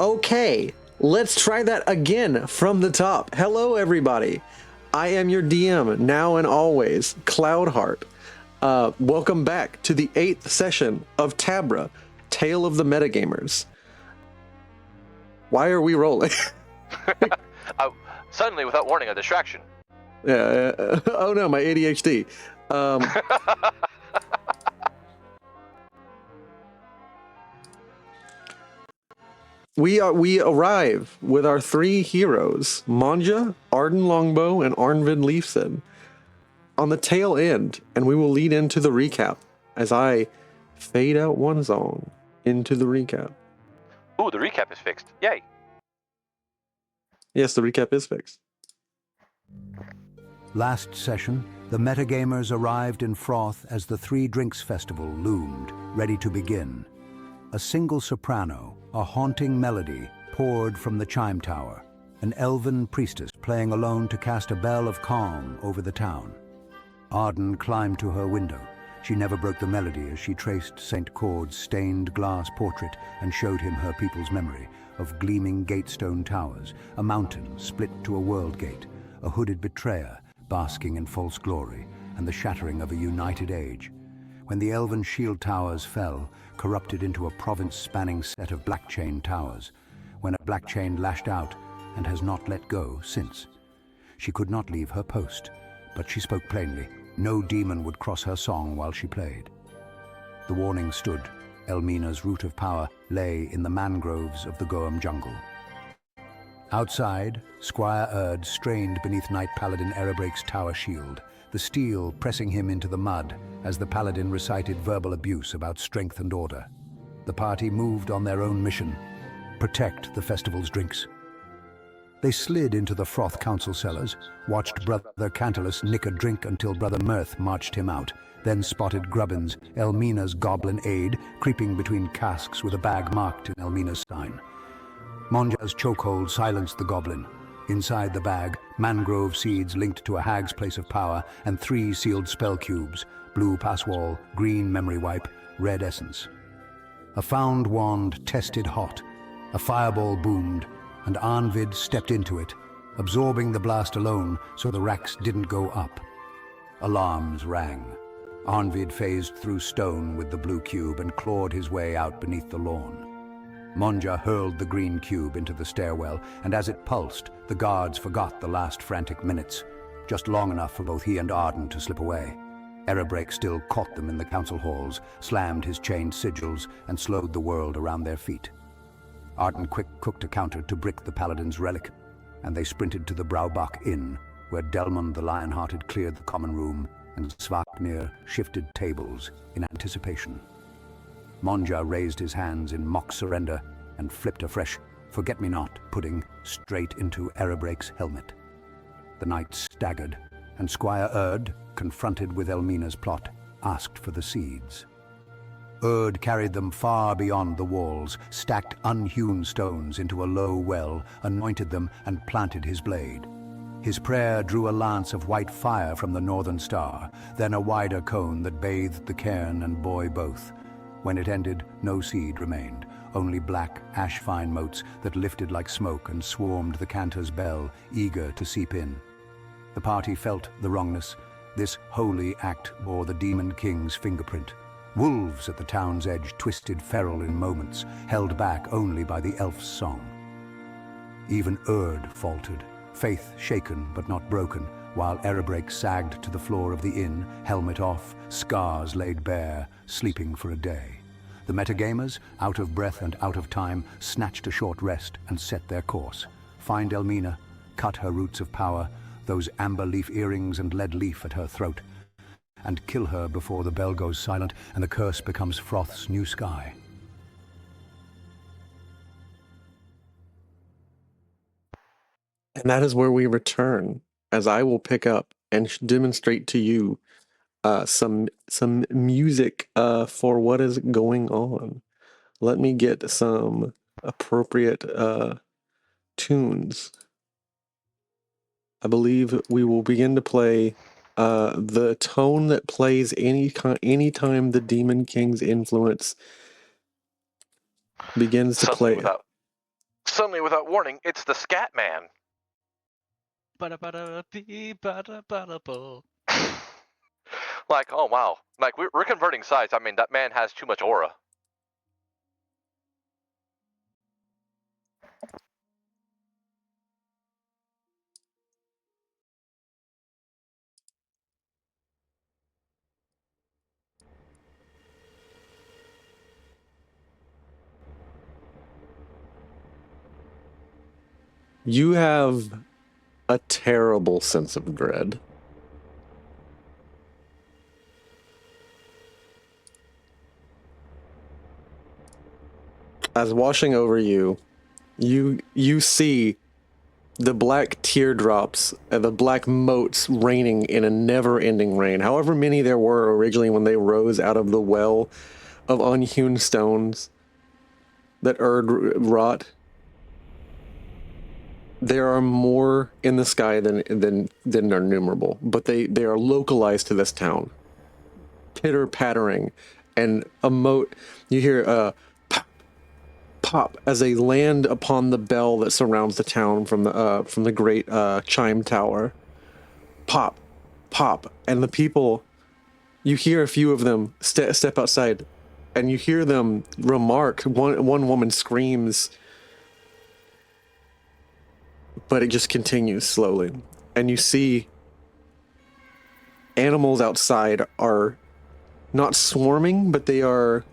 Okay, let's try that again from the top. Hello, everybody. I am your DM, now and always, Cloudheart. Welcome back to the 8th session of TABRA, Tale of the Metagamers. Why are we rolling? Suddenly, without warning, a distraction. Yeah. Oh no, my ADHD. We arrive with our 3 heroes, Mon'ja, Arden Longbow, and Arnvid Liefson, on the tail end, and we will lead into the recap as I fade out one song into the recap. Ooh, the recap is fixed. Yay. Yes, the recap is fixed. Last session, the metagamers arrived in Froth as the Three Drinks Festival loomed, ready to begin. A single soprano, a haunting melody, poured from the chime tower, an elven priestess playing alone to cast a bell of calm over the town. Arden climbed to her window. She never broke the melody as she traced St. Cord's stained glass portrait and showed him her people's memory of gleaming gatestone towers, a mountain split to a world gate, a hooded betrayer basking in false glory, and the shattering of a united age. When the elven shield towers fell, corrupted into a province-spanning set of black chain towers, when a black chain lashed out and has not let go since. She could not leave her post, but she spoke plainly. No demon would cross her song while she played. The warning stood. Elmina's root of power lay in the mangroves of the Goam jungle. Outside, Squire Erd strained beneath Knight Paladin Erebrake's tower shield, the steel pressing him into the mud as the paladin recited verbal abuse about strength and order. The party moved on their own mission: protect the festival's drinks. They slid into the Froth Council cellars, watched Brother Cantalus nick a drink until Brother Mirth marched him out, then spotted Grubbins, Elmina's goblin aide, creeping between casks with a bag marked in Elmina's sign. Mon'ja's chokehold silenced the goblin. Inside the bag, mangrove seeds linked to a hag's place of power and 3 sealed spell cubes: blue passwall, green memory wipe, red essence. A found wand tested hot. A fireball boomed, and Arnvid stepped into it, absorbing the blast alone so the racks didn't go up. Alarms rang. Arnvid phased through stone with the blue cube and clawed his way out beneath the lawn. Mon'ja hurled the green cube into the stairwell, and as it pulsed, the guards forgot the last frantic minutes, just long enough for both he and Arden to slip away. Erebrake still caught them in the council halls, slammed his chained sigils, and slowed the world around their feet. Arden quick cooked a counter to brick the paladin's relic, and they sprinted to the Braubach Inn, where Delmon the Lion-Hearted cleared the common room, and Svaknir shifted tables in anticipation. Mon'ja raised his hands in mock surrender and flipped a fresh forget-me-not pudding straight into Erebrake's helmet. The knight staggered, and Squire Erd, confronted with Elmina's plot, asked for the seeds. Erd carried them far beyond the walls, stacked unhewn stones into a low well, anointed them, and planted his blade. His prayer drew a lance of white fire from the northern star, then a wider cone that bathed the cairn and boy both. When it ended, no seed remained, only black, ash-fine motes that lifted like smoke and swarmed the cantor's bell, eager to seep in. The party felt the wrongness. This holy act bore the Demon King's fingerprint. Wolves at the town's edge twisted feral in moments, held back only by the elf's song. Even Erd faltered, faith shaken but not broken, while Erebrake sagged to the floor of the inn, helmet off, scars laid bare, sleeping for a day. The metagamers, out of breath and out of time, snatched a short rest and set their course. Find Elmina, cut her roots of power, those amber leaf earrings and lead leaf at her throat, and kill her before the bell goes silent and the curse becomes Froth's new sky. And that is where we return, as I will pick up and demonstrate to you some music for what is going on. Let me get some appropriate tunes. I believe we will begin to play the tone that plays anytime the Demon King's influence begins to play. Suddenly, without warning, it's the Scat Man. Like, oh wow. Like, we're converting sides. I mean, that man has too much aura. You have a terrible sense of dread. As washing over you, you see the black teardrops and the black motes raining in a never-ending rain. However many there were originally when they rose out of the well of unhewn stones that Erd wrought, there are more in the sky than are numerable, but they are localized to this town. Pitter pattering, and a mote. You hear pop, pop as they land upon the bell that surrounds the town from the great chime tower. Pop, pop, and the people. You hear a few of them step outside, and you hear them remark. One woman screams, but it just continues slowly, and you see animals outside are not swarming, but they are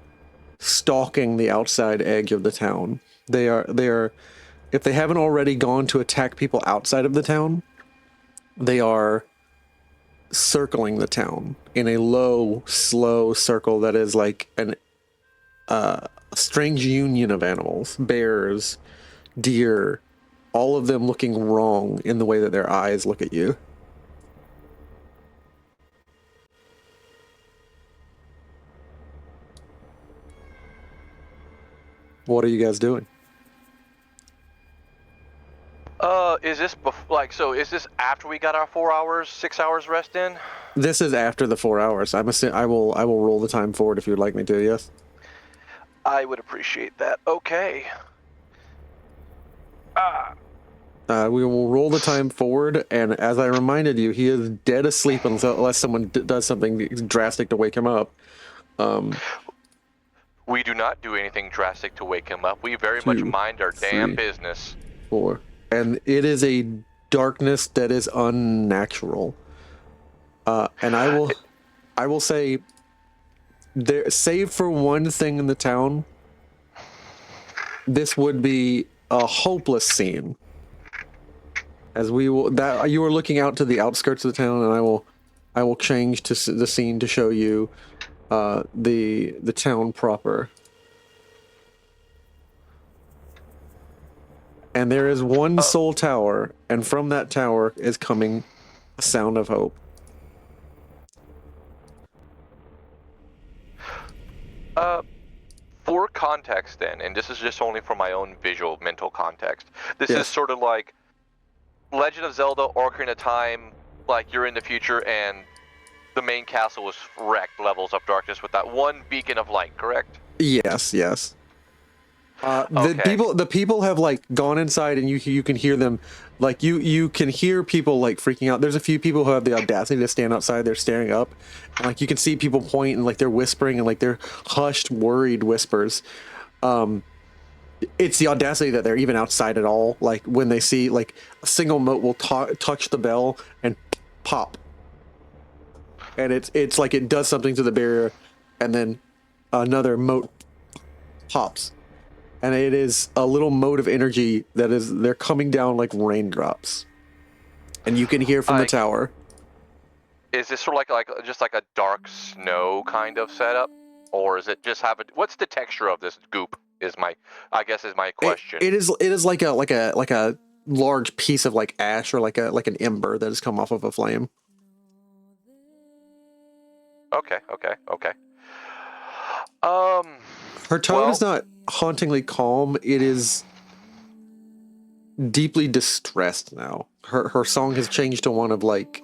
stalking the outside edge of the town. They are, if they haven't already gone to attack people outside of the town, they are circling the town in a low, slow circle that is like a strange union of animals, bears, deer, all of them looking wrong in the way that their eyes look at you. What are you guys doing? Is this so? Is this after we got our 4 hours, 6 hours rest in? This is after the 4 hours. I will roll the time forward if you'd like me to. Yes. I would appreciate that. Okay. We will roll the time forward, and as I reminded you, he is dead asleep unless someone does something drastic to wake him up. We do not do anything drastic to wake him up. We very much mind our damn business. 4, and it is a darkness that is unnatural. And I will say, there, save for one thing in the town, this would be a hopeless scene. As you are looking out to the outskirts of the town, and I will change to the scene to show you the town proper. And there is one sole tower, and from that tower is coming a sound of hope. For context then, and this is just only for my own visual mental context, this Yes. is sort of like Legend of Zelda Ocarina of Time, like you're in the future and the main castle was wrecked, levels of darkness with that one beacon of light, correct? Yes, yes. Okay. The people have like gone inside, and you can hear them, like you can hear people like freaking out. There's a few people who have the audacity to stand outside. They're staring up, and like you can see people point and like they're whispering and like they're hushed, worried whispers. It's the audacity that they're even outside at all. Like when they see like a single mote will touch the bell and pop, and it's like it does something to the barrier, and then another mote pops. And it is a little mote of energy they're coming down like raindrops. And you can hear from the tower. Is this sort of like just like a dark snow kind of setup? Or is it just what's the texture of this goop is my question. It is like a large piece of like ash or like an ember that has come off of a flame. Okay. Her tone is not hauntingly calm. It is deeply distressed now. Her song has changed to one of like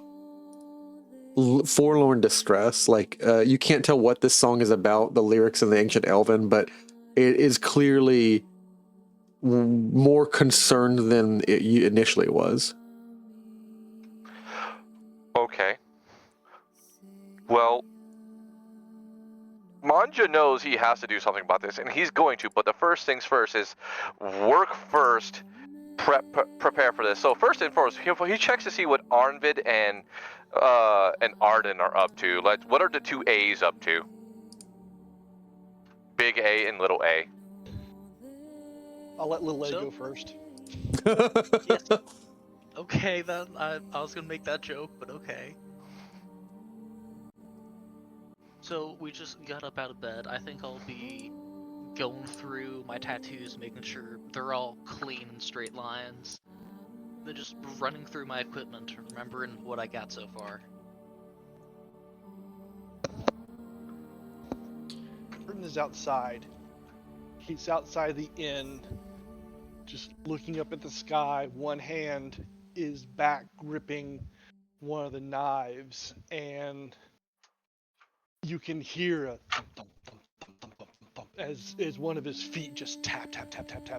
forlorn distress. Like you can't tell what this song is about, the lyrics in the ancient Elven, but it is clearly more concerned than it initially was. Okay. Well, Mon'ja knows he has to do something about this, and he's going to. But the first things first is work first, prepare for this. So first and foremost, he checks to see what Arnvid and Arden are up to. Like, what are the two A's up to? Big A and little A. I'll let little A go first. Yes. Okay, then. I was gonna make that joke, but okay. So, we just got up out of bed. I think I'll be going through my tattoos, making sure they're all clean and straight lines. Then just running through my equipment, remembering what I got so far. Burton is outside. He's outside the inn, just looking up at the sky. One hand is back gripping one of the knives, and you can hear a thump, thump, thump, thump, thump, thump, thump, as one of his feet just taps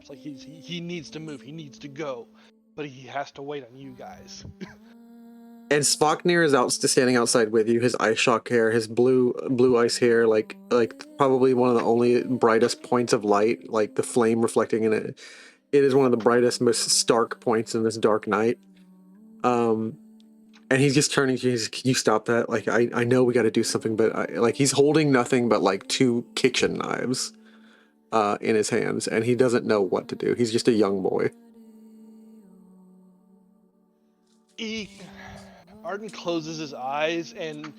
like he needs to move, he needs to go, but he has to wait on you guys. And Svoknir is standing outside with you. His ice shock hair, his blue ice hair, like probably one of the only brightest points of light, like the flame reflecting in it. It is one of the brightest, most stark points in this dark night. And he's just turning to you. He's, can you stop that? Like, I know we got to do something, but like he's holding nothing but like two kitchen knives in his hands, and he doesn't know what to do. He's just a young boy. Arden closes his eyes, and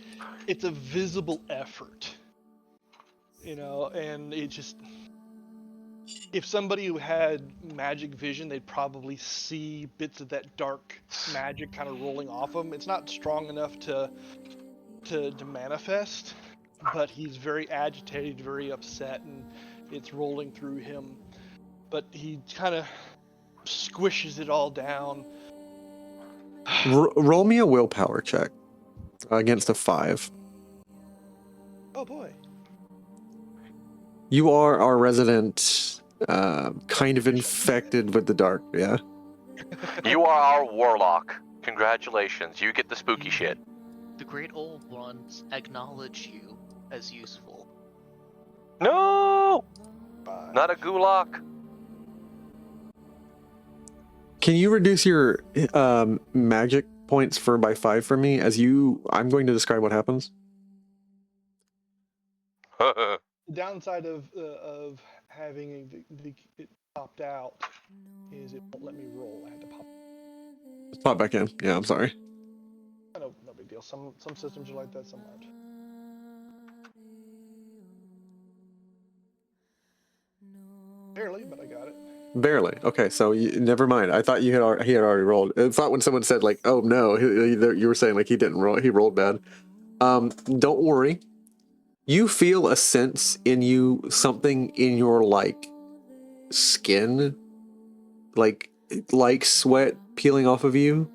it's a visible effort, and it just, if somebody who had magic vision, they'd probably see bits of that dark magic kind of rolling off him. It's not strong enough to manifest, but he's very agitated, very upset, and it's rolling through him. But he kind of squishes it all down. Roll me a willpower check against a 5. Oh boy. You are our resident, kind of infected with the dark, yeah? You are our warlock. Congratulations, you get the spooky shit. The Great Old Ones acknowledge you as useful. No! Bye. Not a gulak. Can you reduce your magic points by 5 for me? I'm going to describe what happens. The downside of having it popped out is it won't let me roll. I had to pop. Let's pop back in. Yeah, I'm sorry. No big deal. Some systems are like that, some aren't. Barely, but I got it. Barely. Okay, so never mind. I thought he had already rolled. I thought when someone said like, "Oh no," you were saying like he didn't roll. He rolled bad. Don't worry. You feel a sense in you, something in your like skin, like sweat peeling off of you.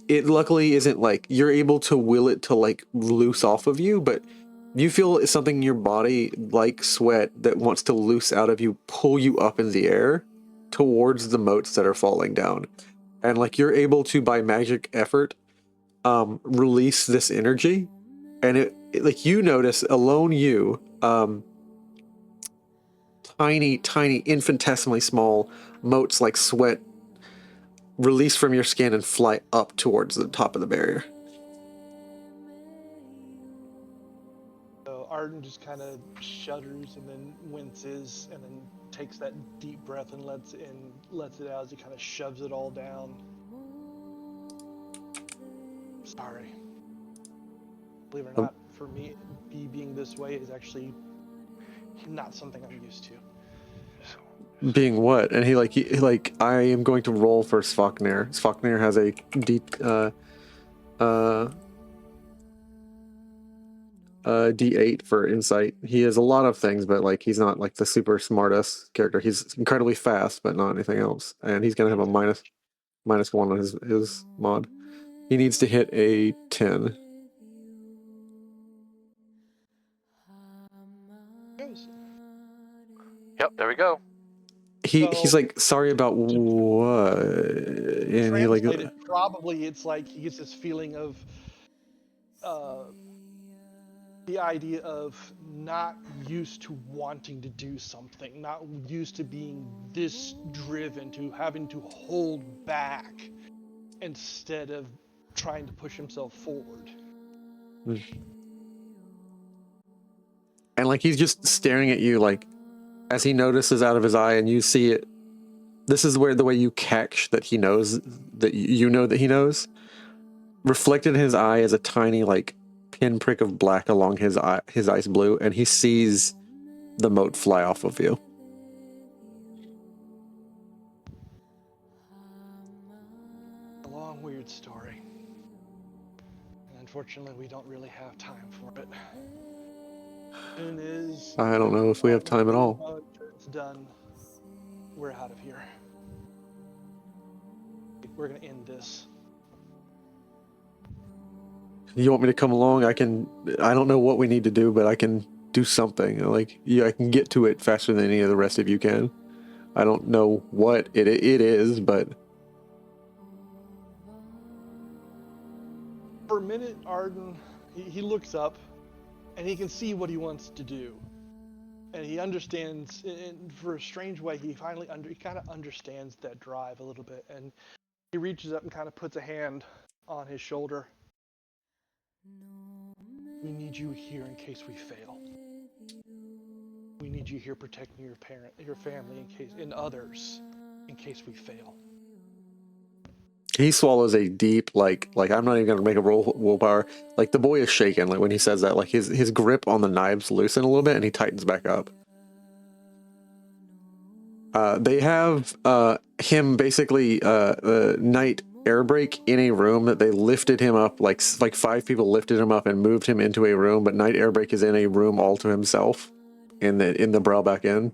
It luckily isn't like you're able to will it to like loose off of you, but you feel something in your body like sweat that wants to loose out of you, pull you up in the air towards the motes that are falling down. And like you're able to, by magic effort, release this energy. And it like you notice, alone you, tiny, infinitesimally small motes like sweat release from your skin and fly up towards the top of the barrier. So Arden just kind of shudders and then winces and then takes that deep breath and lets it out as he kind of shoves it all down. Sorry. Believe it or not, for me, being this way is actually not something I'm used to. Being what? And he I am going to roll for Svoknir. Svoknir has a D8 for insight. He has a lot of things, but like he's not like the super smartest character. He's incredibly fast, but not anything else. And he's gonna have a minus 1 on his mod. He needs to hit a 10. Yep, there we go. he's like, sorry about what? And he like, Translated, probably it's like he gets this feeling of the idea of not used to wanting to do something, not used to being this driven, to having to hold back instead of trying to push himself forward. and like he's just staring at you, like as he notices out of his eye, and you see it. This is where the way you catch that he knows that you know that he knows. Reflected in his eye is a tiny like pinprick of black along his ice blue, and he sees the moat fly off of you. A long, weird story. And unfortunately, we don't really have time for it. Soon as I don't know if we have time at all. it's done, we're out of here. We're gonna end this. You want me to come along? I don't know what we need to do, but I can do something. Like, yeah, I can get to it faster than any of the rest of you can. I don't know what it is, but For a minute, Arden, he looks up, and he can see what he wants to do, and he understands. In for a strange way, he kind of understands that drive a little bit, and he reaches up and kind of puts a hand on his shoulder. We need you here in case we fail. We need you here protecting your family, and others, in case we fail. he swallows a deep, like I'm not even gonna make a roll willpower. Like the boy is shaken. Like when he says that, like his grip on the knives loosen a little bit, and he tightens back up. They have him basically night air brake in a room that they lifted him up, like 5 people lifted him up and moved him into a room, but night air brake is in a room all to himself in the Browback Inn.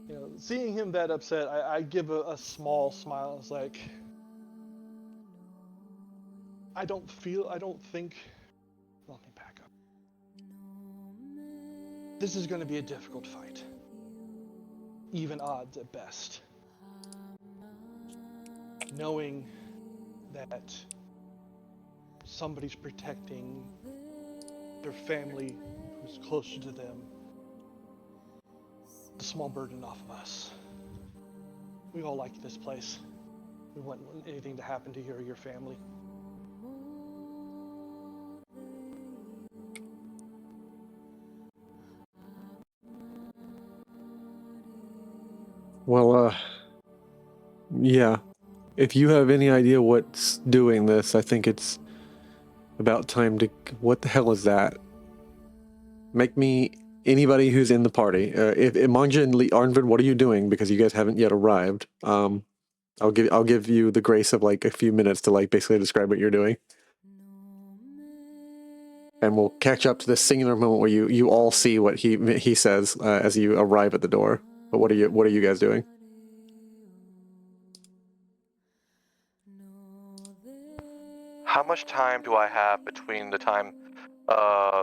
You know, seeing him that upset, I give a small smile. It's like, I don't think. Let me back up. This is going to be a difficult fight. Even odds at best. Knowing that somebody's protecting their family who's closer to them, a small burden off of us. We all like this place. We wouldn't want anything to happen to you or your family. Well, yeah. If you have any idea what's doing this, I think it's about time to... What the hell is that? Make me... Anybody who's in the party. If Mon'ja and Arnvid, what are you doing? Because you guys haven't yet arrived. I'll give you the grace of like a few minutes to like basically describe what you're doing. And we'll catch up to this singular moment where you all see what he says as you arrive at the door. But what are you guys doing? How much time do I have between the time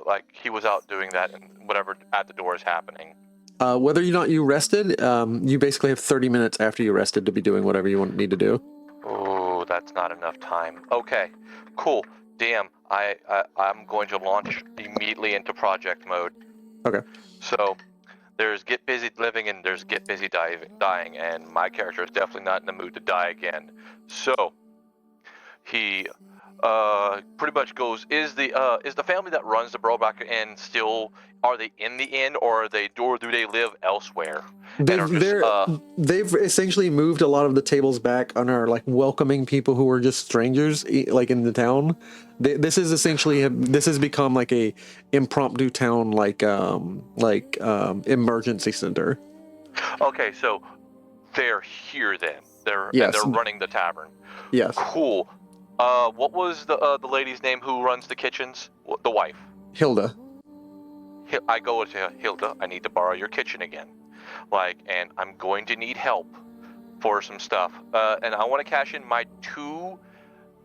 like he was out doing that and whatever at the door is happening? Whether or not you rested, you basically have 30 minutes after you rested to be doing whatever you need to do. Oh, that's not enough time. Okay, cool. Damn, I'm going to launch immediately into project mode. Okay. So there's get busy living and there's get busy dying, and my character is definitely not in the mood to die again. So he pretty much goes, is the family that runs the Brobach Inn still, are they in the inn, or do they live elsewhere? They've essentially moved a lot of the tables back and are like welcoming people who are just strangers like in the town. This has become like a impromptu town like emergency center. Okay, so they're here then. Yes. And they're running the tavern. Yes. Cool. What was the lady's name who runs the kitchens? The wife. Hilda. I go to Hilda. I need to borrow your kitchen again. And I'm going to need help for some stuff. And I want to cash in my 2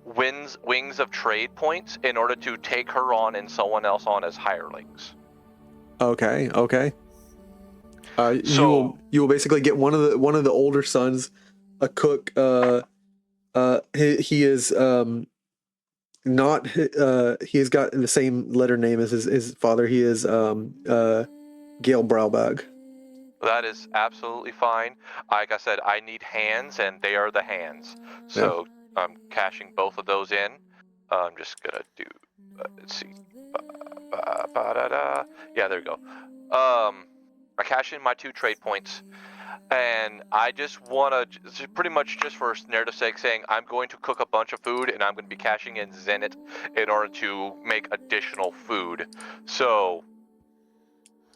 wings of trade points in order to take her on and someone else on as hirelings. Okay. So you will basically get one of the older sons, a cook. He is not he has got the same letter name as his father. He is Gail Braubag. that is absolutely fine. Like I said, I need hands, and they are the hands. So I'm cashing both of those in. I'm just gonna do. Let's see. Ba-da-da. Yeah, there we go. I cash in my 2 trade points, and I just want to pretty much just for narrative sake saying I'm going to cook a bunch of food, and I'm going to be cashing in Zenit in order to make additional food. So.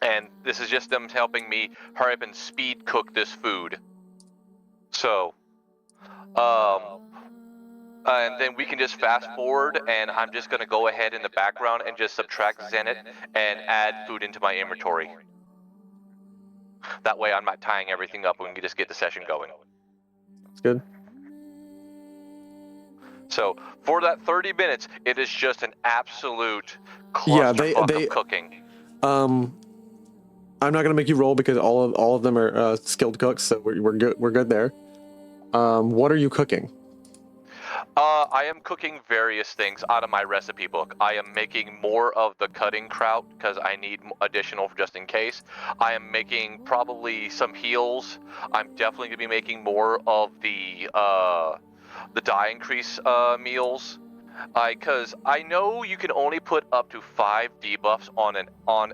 And this is just them helping me hurry up and speed cook this food. So, and then we can just fast forward, and I'm just going to go ahead in the background and just subtract Zenit and add food into my inventory. That way I'm not tying everything up and we can just get the session going. That's good. So, for that 30 minutes, it is just an absolute clusterfuck of cooking. I'm not gonna make you roll because all of them are skilled cooks, so we're good. We're good there. What are you cooking? I am cooking various things out of my recipe book. I am making more of the cutting kraut because I need additional just in case. I am making probably some heals. I'm definitely gonna be making more of the die increase meals. Because I know you can only put up to 5 debuffs on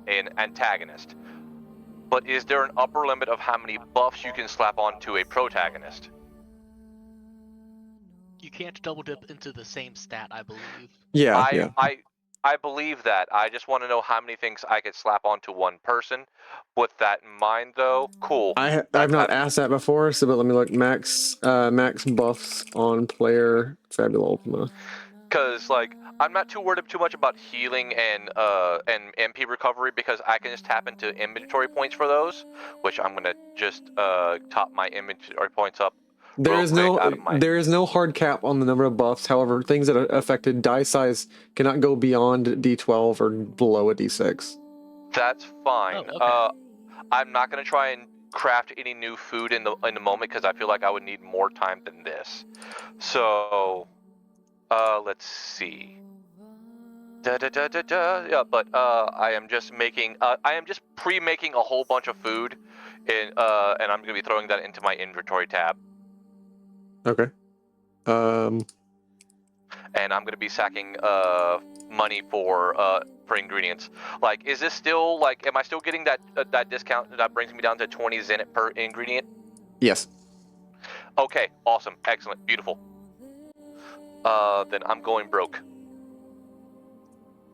an antagonist. But is there an upper limit of how many buffs you can slap onto a protagonist? You can't double dip into the same stat, I believe. Yeah. I believe that. I just want to know how many things I could slap onto one person. With that in mind, though, cool. I've not asked that before, so but let me look. Max buffs on player Fabula Ultima. Because like I'm not too worried too much about healing and MP recovery because I can just tap into inventory points for those, which I'm gonna just top my inventory points up. There is no hard cap on the number of buffs. However, things that are affected die size cannot go beyond D12 or below a D6. That's fine. Oh, okay. I'm not gonna try and craft any new food in the moment because I feel like I would need more time than this. So, let's see. Yeah, but I am just making. I am just pre-making a whole bunch of food, and I'm gonna be throwing that into my inventory tab. Okay. And I'm gonna be sacking money for ingredients. Like, is this still like? Am I still getting that discount that brings me down to 20 zenit per ingredient? Yes. Okay, awesome, excellent, beautiful. Then I'm going broke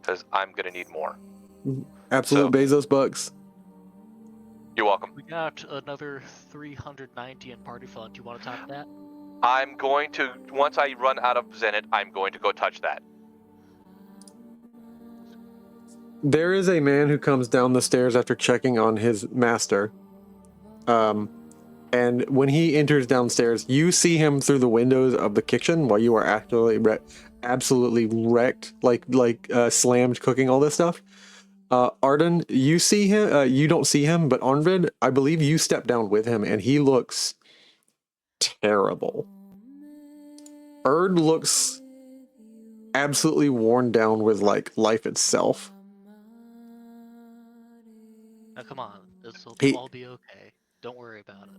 because I'm gonna need more. Absolute Bezos bucks. You're welcome. We got another 390 in party fund. Do you want to top that? I'm going to, once I run out of Zenit, I'm going to go touch that. There is a man who comes down the stairs after checking on his master. And when he enters downstairs, you see him through the windows of the kitchen while you are actually absolutely wrecked, like slammed cooking all this stuff. Arden, you see him. You don't see him, but Arnvid, I believe you step down with him, and he looks terrible. Erd looks absolutely worn down with like life itself. Now come on, this will all be okay. Don't worry about it.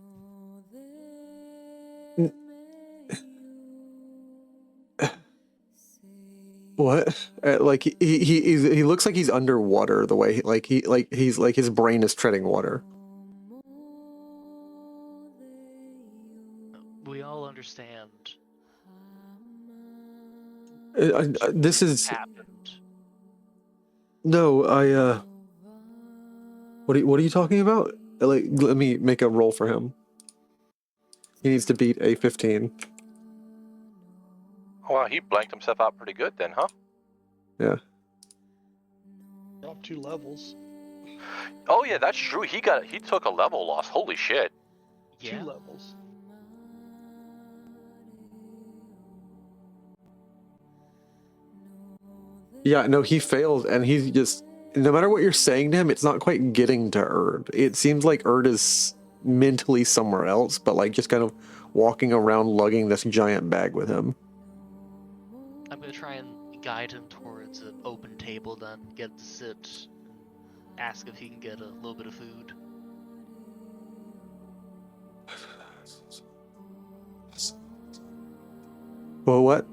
What? Like he looks like he's underwater. The way he's like his brain is treading water. We all understand. This is happened. No, What are you talking about? Like, let me make a roll for him. He needs to beat a 15. Wow, he blanked himself out pretty good then, huh? Yeah. Dropped 2 levels. Oh yeah, that's true. He took a level loss. Holy shit. Yeah. 2 levels. Yeah, no, he failed, and he's just no matter what you're saying to him, it's not quite getting to Erd. It seems like Erd is mentally somewhere else, but like just kind of walking around lugging this giant bag with him. I'm gonna try and guide him towards an open table, then get to sit, ask if he can get a little bit of food. Well, what?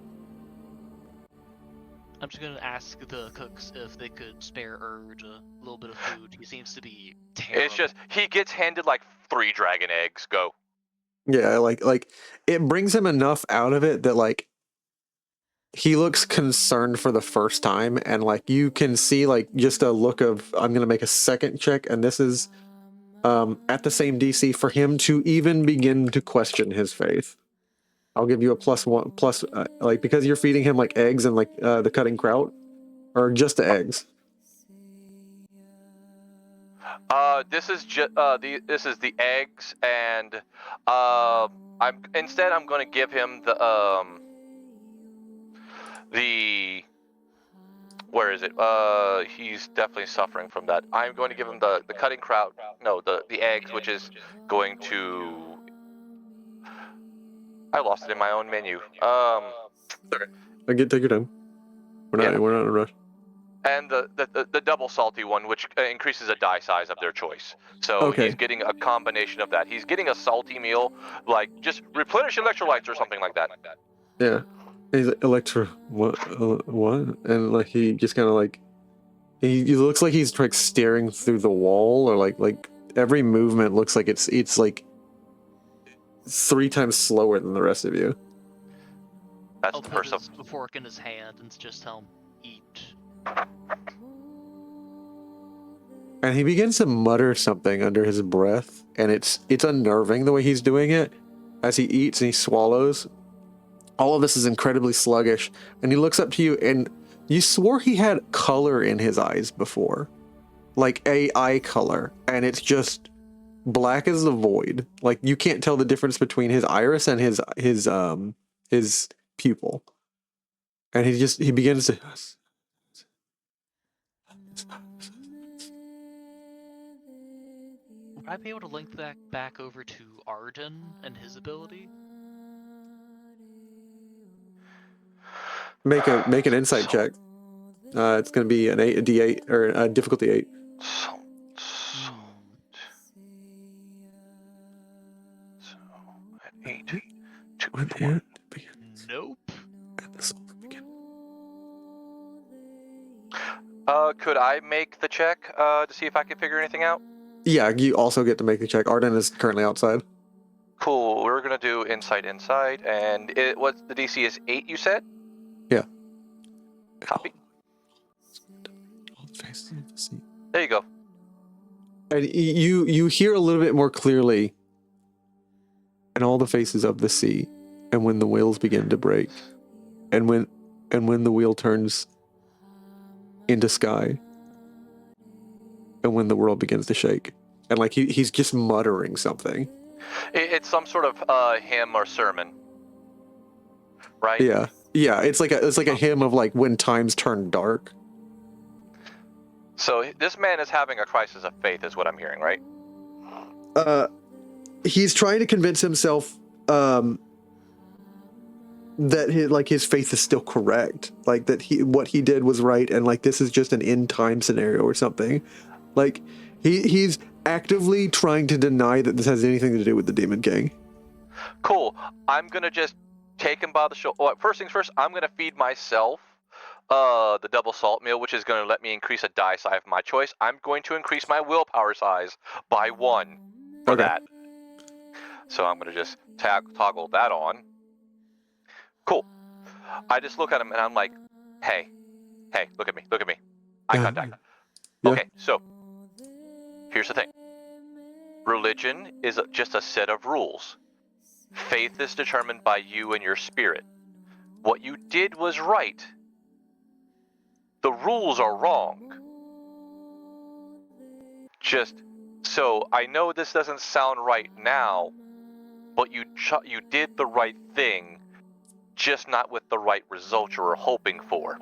I'm just gonna ask the cooks if they could spare Erd a little bit of food. He seems to be terrible. It's just he gets handed like 3 dragon eggs. Go. Yeah, like it brings him enough out of it that like he looks concerned for the first time, and like you can see like just a look of I'm gonna make a second check, and this is at the same DC for him to even begin to question his faith. I'll give you a +1 like because you're feeding him like eggs and like the cutting kraut, or just the eggs. This is this is the eggs, and I'm going to give him the where is it? He's definitely suffering from that. I'm going to give him the cutting kraut. No, the eggs, which is going to. I lost it in my own menu. Take your time. We're not in a rush. And the double salty one, which increases a die size of their choice. So Okay. he's getting a combination of that. He's getting a salty meal, like just replenish electrolytes or something like that. Yeah. He's like, what? And like he just kind of like he looks like he's like staring through the wall, or like every movement looks like it's like 3 times slower than the rest of you. That's I'll the put first. a fork in his hand and just tell him, eat. And he begins to mutter something under his breath, and it's unnerving the way he's doing it as he eats and he swallows. All of this is incredibly sluggish, and he looks up to you, and you swore he had color in his eyes before, like a eye color, and it's just black as the void. Like you can't tell the difference between his iris and his pupil. And he begins to. Would I be able to link that back over to Arden and his ability? Make an insight check. It's going to be a D8 or a difficulty 8. So 8, 2, 4. Nope. Could I make the check to see if I can figure anything out? Yeah, you also get to make the check. Arden is currently outside. Cool. We're gonna do insight, and what the DC is 8. You said? Yeah. Copy. All the faces of the sea. There you go. And you hear a little bit more clearly. And all the faces of the sea, and when the whales begin to break, and when the wheel turns into sky, and when the world begins to shake, and like he's just muttering something. It's some sort of hymn or sermon, right? Yeah. It's like a hymn of like when times turn dark. So this man is having a crisis of faith, is what I'm hearing, right? He's trying to convince himself that his faith is still correct, like that what he did was right, and like this is just an end time scenario or something. Like he's actively trying to deny that this has anything to do with the Demon King. Cool. I'm gonna just take him by the shoulder. Well, first things first, I'm gonna feed myself the double salt meal, which is gonna let me increase a die size of my choice. I'm going to increase my willpower size by 1 for that. So I'm gonna just toggle that on. Cool. I just look at him and I'm like, hey, look at me. Eye contact. Yeah. Okay, so here's the thing. Religion is just a set of rules. Faith is determined by you and your spirit. What you did was right. The rules are wrong. Just so I know this doesn't sound right now, but you did the right thing, just not with the right result you were hoping for.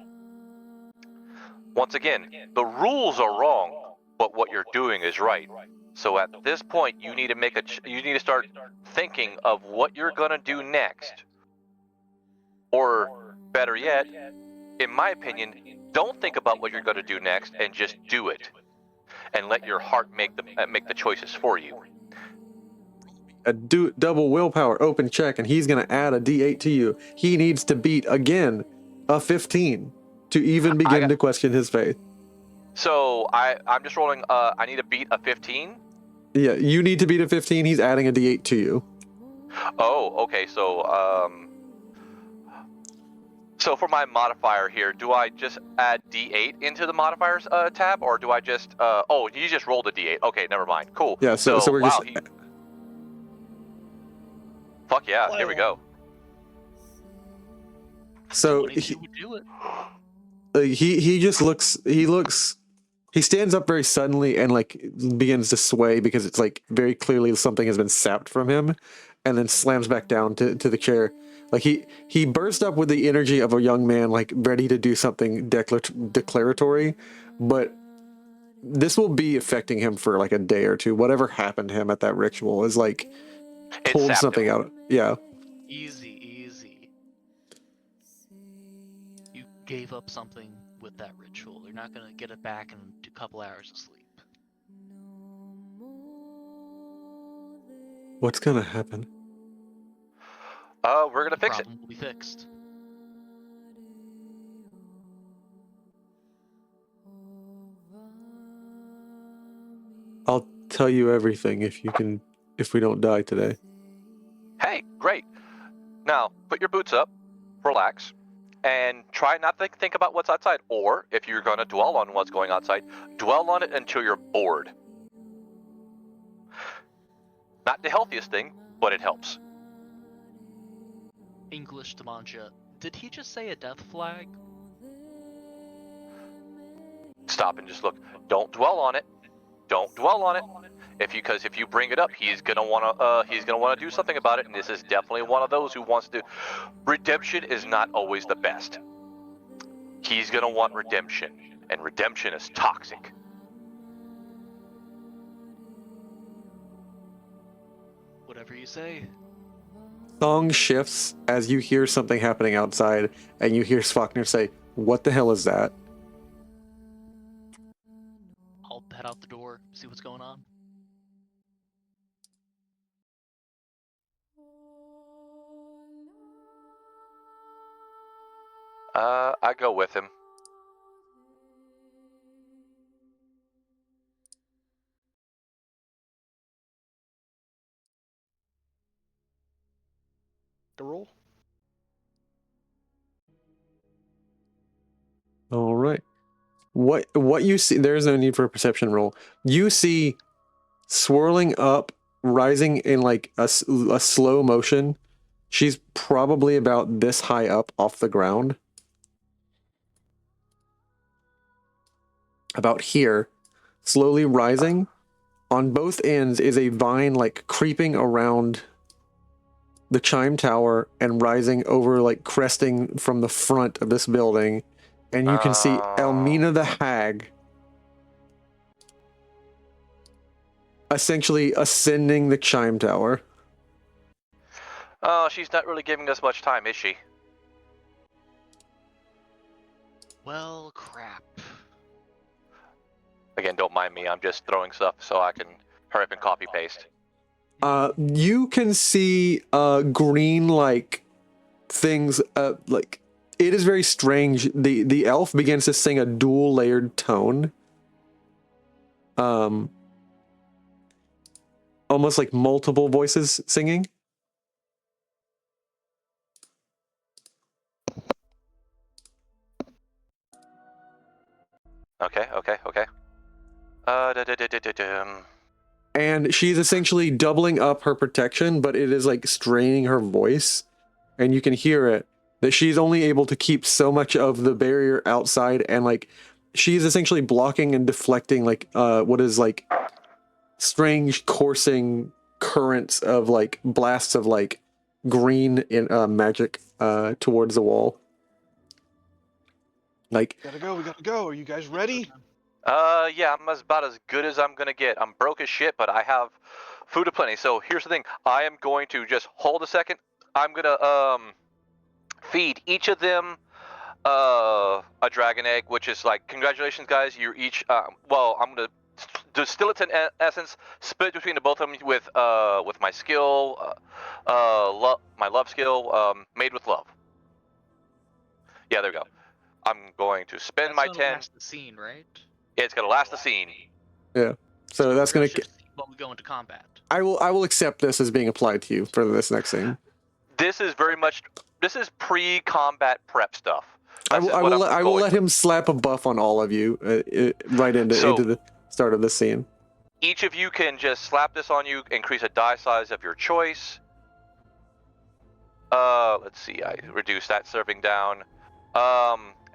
Once again, the rules are wrong, but what you're doing is right. So at this point, you need to you need to start thinking of what you're gonna do next. Or better yet, in my opinion, don't think about what you're gonna do next and just do it, and let your heart make the choices for you. A double willpower open check, and he's going to add a d8 to you. He needs to beat again a 15 to even begin to question his faith. So I'm just rolling. I need to beat a 15. Yeah, you need to beat a 15. He's adding a d8 to you. Oh, okay. So for my modifier here, do I just add d8 into the modifiers tab, or do I just? Oh, you just rolled a d8. Okay, never mind. Cool. Yeah. So we're wow, just. Fuck yeah! Here we go. So he just looks. He stands up very suddenly and like begins to sway because it's like very clearly something has been sapped from him, and then slams back down to the chair. Like he burst up with the energy of a young man, like ready to do something declaratory, but this will be affecting him for like a day or two. Whatever happened to him at that ritual is like pulled something out. Yeah. Easy. You gave up something with that ritual. You're not gonna get it back in a couple hours of sleep. What's gonna happen? We're gonna fix it. Problem will be fixed. I'll tell you everything if we don't die today. Hey, great. Now put your boots up, relax, and try not to think about what's outside. Or if you're gonna dwell on what's going outside, dwell on it until you're bored. Not the healthiest thing, but it helps. English to Mon'ja. Did he just say a death flag? Stop and just look. Don't dwell on it. Don't dwell on it. Because if you bring it up, he's gonna wanna do something about it, and this is definitely one of those who wants to. Redemption is not always the best. He's gonna want redemption, and redemption is toxic. Whatever you say. Song shifts as you hear something happening outside, and you hear Svakner say, "What the hell is that?" I'll head out the door, see what's going on. I go with him. To roll. All right. What you see? There is no need for a perception roll. You see, swirling up, rising in like a slow motion. She's probably about this high up off the ground. About here, slowly rising. On both ends is a vine like creeping around the chime tower and rising over, like cresting from the front of this building. And you can see Elmina the Hag essentially ascending the chime tower. Oh, she's not really giving us much time, is she? Well, crap. Again, don't mind me. I'm just throwing stuff so I can hurry up and copy paste. You can see green like things. Like it is very strange. The elf begins to sing a dual layered tone. Almost like multiple voices singing. Okay. And she's essentially doubling up her protection, but it is like straining her voice. And you can hear it, that she's only able to keep so much of the barrier outside, and like she's essentially blocking and deflecting like what is like strange coursing currents of like blasts of like green in magic towards the wall. Like, We gotta go. Are you guys ready? Yeah, I'm about as good as I'm gonna get. I'm broke as shit, but I have food aplenty. So here's the thing: I am going to just hold a second. I'm gonna feed each of them a dragon egg, which is like, congratulations, guys. You're each well, I'm gonna distill it to essence, split it between the both of them with my skill, my love skill, made with love. Yeah, there we go. I'm going to spend That's my gonna 10. last the scene, right? It's gonna last the scene. yeah. So we're that's gonna. shift scene when we go into combat. I will accept this as being applied to you for this next scene. This is very much. This is pre-combat prep stuff. I will let him slap a buff on all of you right into the start of the scene. Each of you can just slap this on you, increase a die size of your choice. Let's see, I reduce that serving down.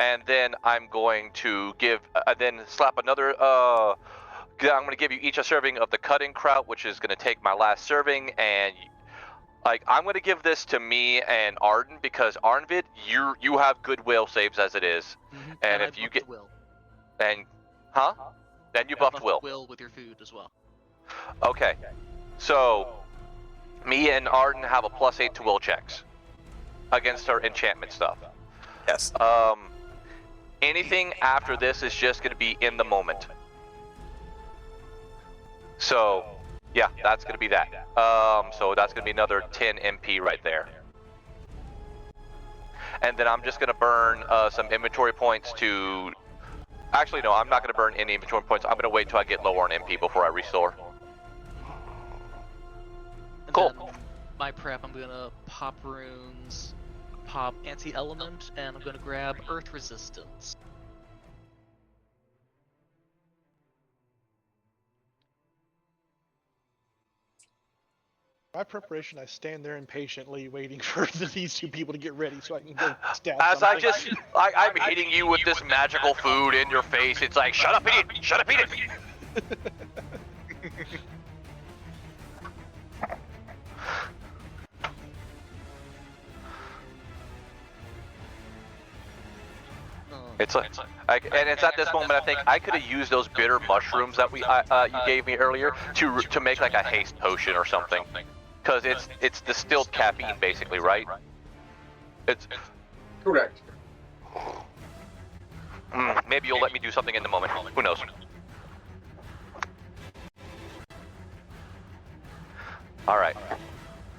And then I'm going to give, then slap another, I'm going to give you each a serving of the cutting kraut, which is going to take my last serving, and like, I'm going to give this to me and Arden, because Arnvid, you have good will saves as it is. Mm-hmm. And if you get will. And, huh? Then you buffed will. Will with your food as well. Okay. So, me and Arden have a +8 to will checks against our enchantment stuff. Yes. Anything after this is just going to be in the moment. So, yeah, that's going to be that. So that's going to be another 10 MP right there. And then I'm just going to burn some inventory points to... Actually, no, I'm not going to burn any inventory points. I'm going to wait till I get lower on MP before I restore. And cool. Then my prep, I'm going to pop runes, pop anti-element, and I'm going to grab earth resistance. My preparation, I stand there impatiently waiting for these two people to get ready so I can go stab As something. I'm hitting you with this magical food in your face, it's like, shut up and eat! Shut up and eat! It's and it's at this moment I think I could have used those bitter mushrooms that you gave me earlier to make like a haste potion or something, because it's distilled caffeine basically, right? It's correct. Maybe you'll let me do something in the moment. Who knows? All right,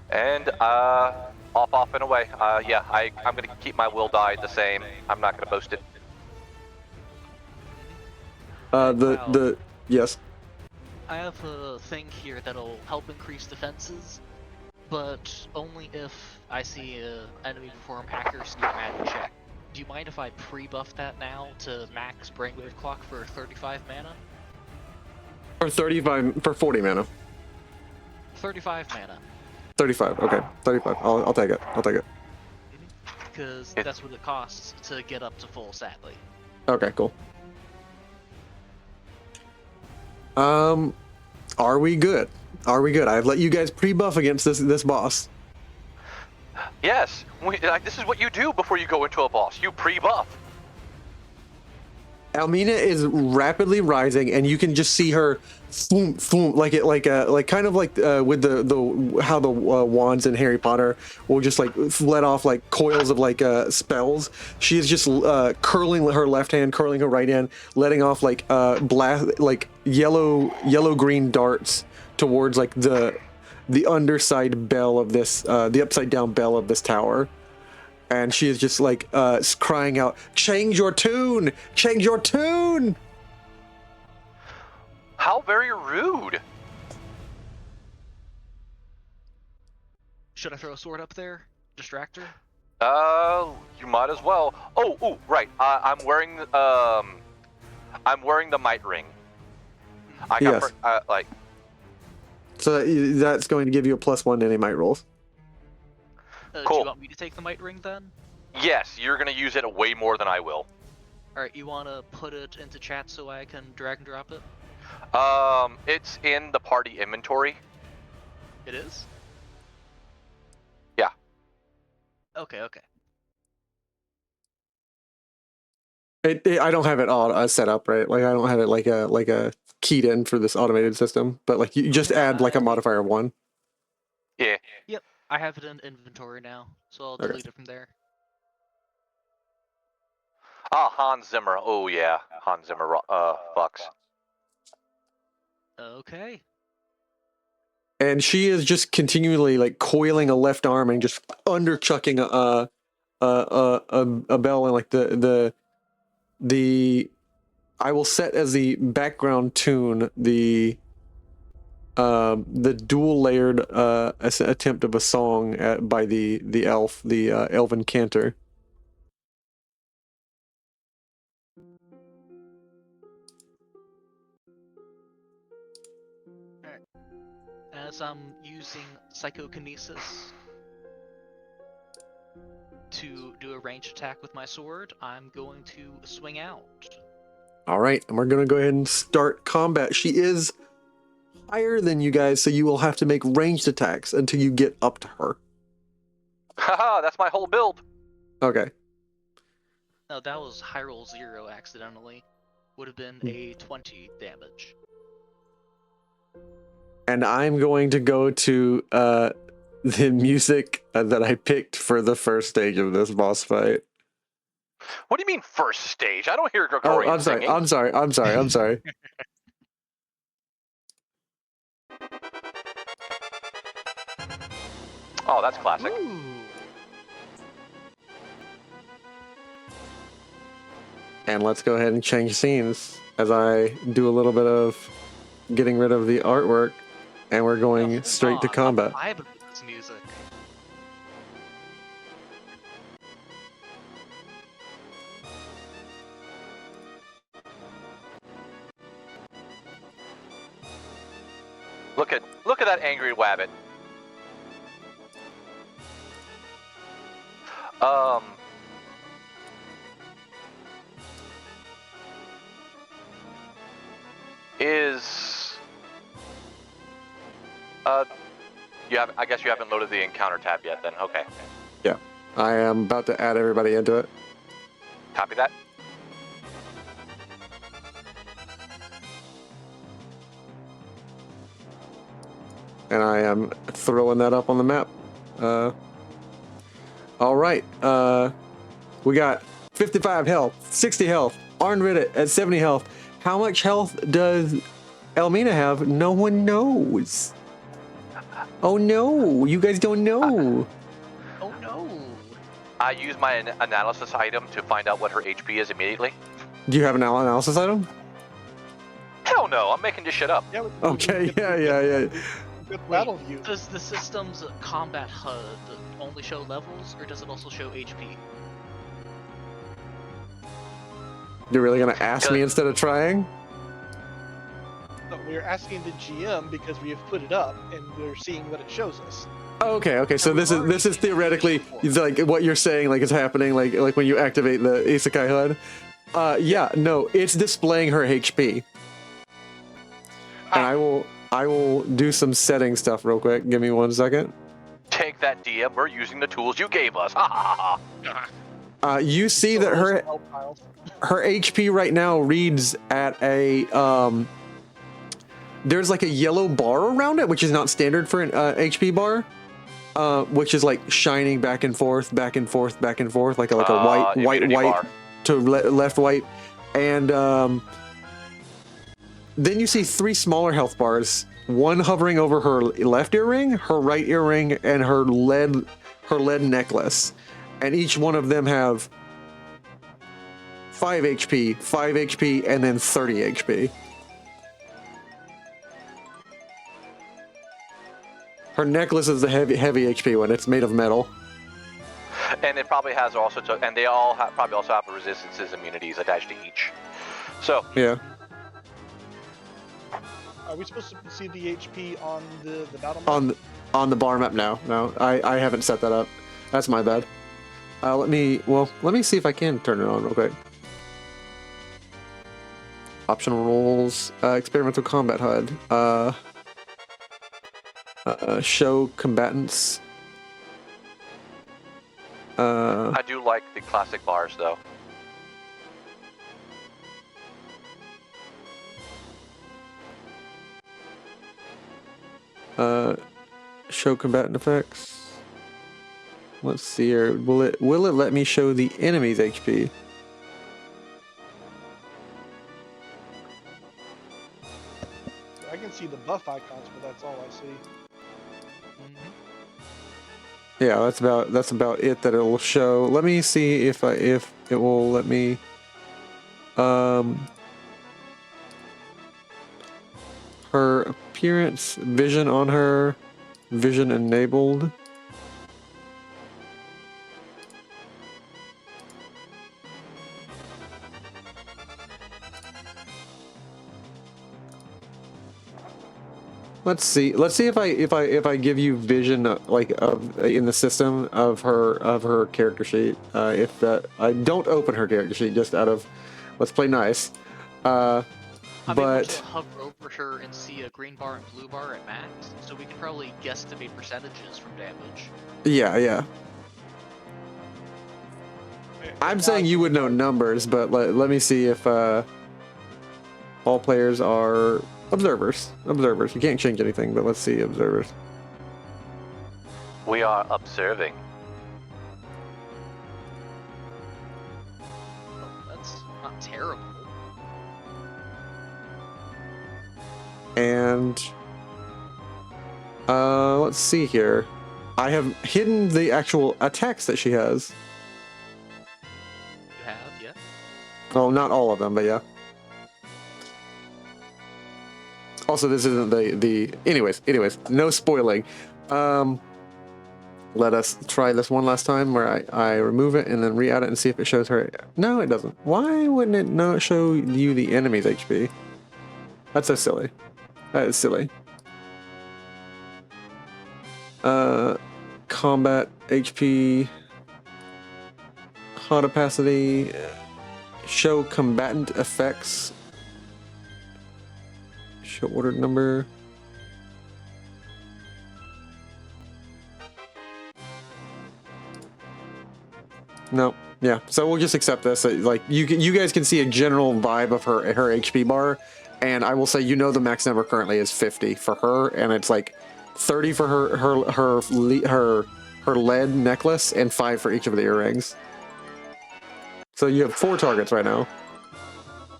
and off and away. Yeah, I'm gonna keep my will die the same. I'm not gonna boast it. Yes. I have a thing here that'll help increase defenses, but only if I see an enemy perform accuracy or magic check. Do you mind if I pre-buff that now to max Brainwave Clock for 35 mana? For 40 mana. 35 mana. 35. Okay. 35. I'll take it. I'll take it. Because that's what it costs to get up to full, sadly. Okay. Cool. Are we good? Are we good? I've let you guys pre-buff against this boss. Yes, this is what you do before you go into a boss. You pre-buff. Almina is rapidly rising, and you can just see her, boom, boom, like kind of like with the how the wands in Harry Potter will just like let off like coils of like spells. She is just curling her left hand, curling her right hand, letting off like blast like yellow green darts towards like the underside bell of this the upside down bell of this tower. And she is just like crying out, "Change your tune! Change your tune!" How very rude. Should I throw a sword up there? Distract her? You might as well. Oh, right. I'm wearing the might ring. I got yes. So that's going to give you a +1 to any might rolls. Cool. Do you want me to take the might ring then? Yes, you're gonna use it way more than I will. Alright, you wanna put it into chat so I can drag and drop it? It's in the party inventory. It is? Yeah. Okay. I don't have it all set up, right? Like I don't have it like a keyed in for this automated system, but like you just add like a modifier of 1. Yeah. Yep, I have it in inventory now, so I'll Okay. delete it from there. Ah, Hans Zimmer. Oh yeah, Hans Zimmer. Fucks. Okay. And she is just continually like coiling a left arm and just underchucking a bell, and like the I will set as the background tune the dual layered attempt of a song by the elf, the elven cantor. Alright. As I'm using psychokinesis to do a ranged attack with my sword, I'm going to swing out. All right, and we're gonna go ahead and start combat. She is higher than you guys, so you will have to make ranged attacks until you get up to her. Haha, that's my whole build. Okay. No, that was high roll 0 accidentally. Would have been a 20 damage. And I'm going to go to the music that I picked for the first stage of this boss fight. What do you mean first stage? I don't hear Oh, Gregorian I'm sorry. singing. I'm sorry. Oh, that's classic. Ooh. And let's go ahead and change scenes as I do a little bit of getting rid of the artwork, and we're going straight to combat. I'm vibing with this music. Look at that angry wabbit. I guess you haven't loaded the encounter tab yet then. Okay. Yeah, I am about to add everybody into it. Copy that. And I am throwing that up on the map. All right. We got 55 health, 60 health, Arnvid at 70 health. How much health does Elmina have? No one knows. Oh no, you guys don't know. Oh no! I use my analysis item to find out what her HP is immediately. Do you have an analysis item? Hell no, I'm making this shit up. Yeah, Okay, yeah. Good battle view. Does the system's combat HUD only show levels, or does it also show HP? You're really gonna ask me instead of trying? No, we're asking the GM because we have put it up and we're seeing what it shows us. Oh, okay. So this is theoretically like what you're saying, like is happening, like when you activate the Isekai HUD. Yeah, no, it's displaying her HP. And I will do some setting stuff real quick. Give me 1 second. Take that, DM. We're using the tools you gave us. Ha ha ha. You see that her HP right now reads at a there's like a yellow bar around it, which is not standard for an HP bar, which is like shining back and forth, like a white bar. to left white, and then you see 3 smaller health bars, one hovering over her left earring, her right earring, and her lead necklace, and each one of them have 5 HP, and then 30 HP. Her necklace is the heavy HP one. It's made of metal. And it probably has all sorts of, and they all probably also have resistances, immunities attached to each. So yeah. Are we supposed to see the HP on the battle map? On the bar map now? No, I haven't set that up. That's my bad. Let me see if I can turn it on real quick. Optional roles, experimental combat HUD. Show combatants. I do like the classic bars though. Show combatant effects. Let's see here. Will it let me show the enemy's HP? I can see the buff icons, but that's all I see. Yeah, that's about it that it'll show. Let me see if it will let me. Her appearance, vision on her, vision enabled. Let's see if I give you vision like of in the system of her character sheet. If that I don't open her character sheet just out of let's play nice. I'm able But to hover over her and see a green bar and blue bar at max, so we can probably guesstimate percentages from damage. yeah. I'm saying you would know numbers, but let me see if all players are observers. Observers. You can't change anything, but let's see observers. We are observing. That's not terrible. And let's see here. I have hidden the actual attacks that she has. You have, yeah? Well, not all of them, but yeah. Also, this isn't the anyways, no spoiling. Let us try this one last time where I remove it and then re-add it and see if it shows her. No, it doesn't. Why wouldn't it not show you the enemy's HP? That's so silly. That is silly. Combat HP, hot opacity, show combatant effects, show ordered number. No, yeah. So we'll just accept this. Like you guys can see a general vibe of her HP bar, and I will say the max number currently is 50 for her, and it's like 30 for her lead necklace and 5 for each of the earrings. So you have 4 targets right now.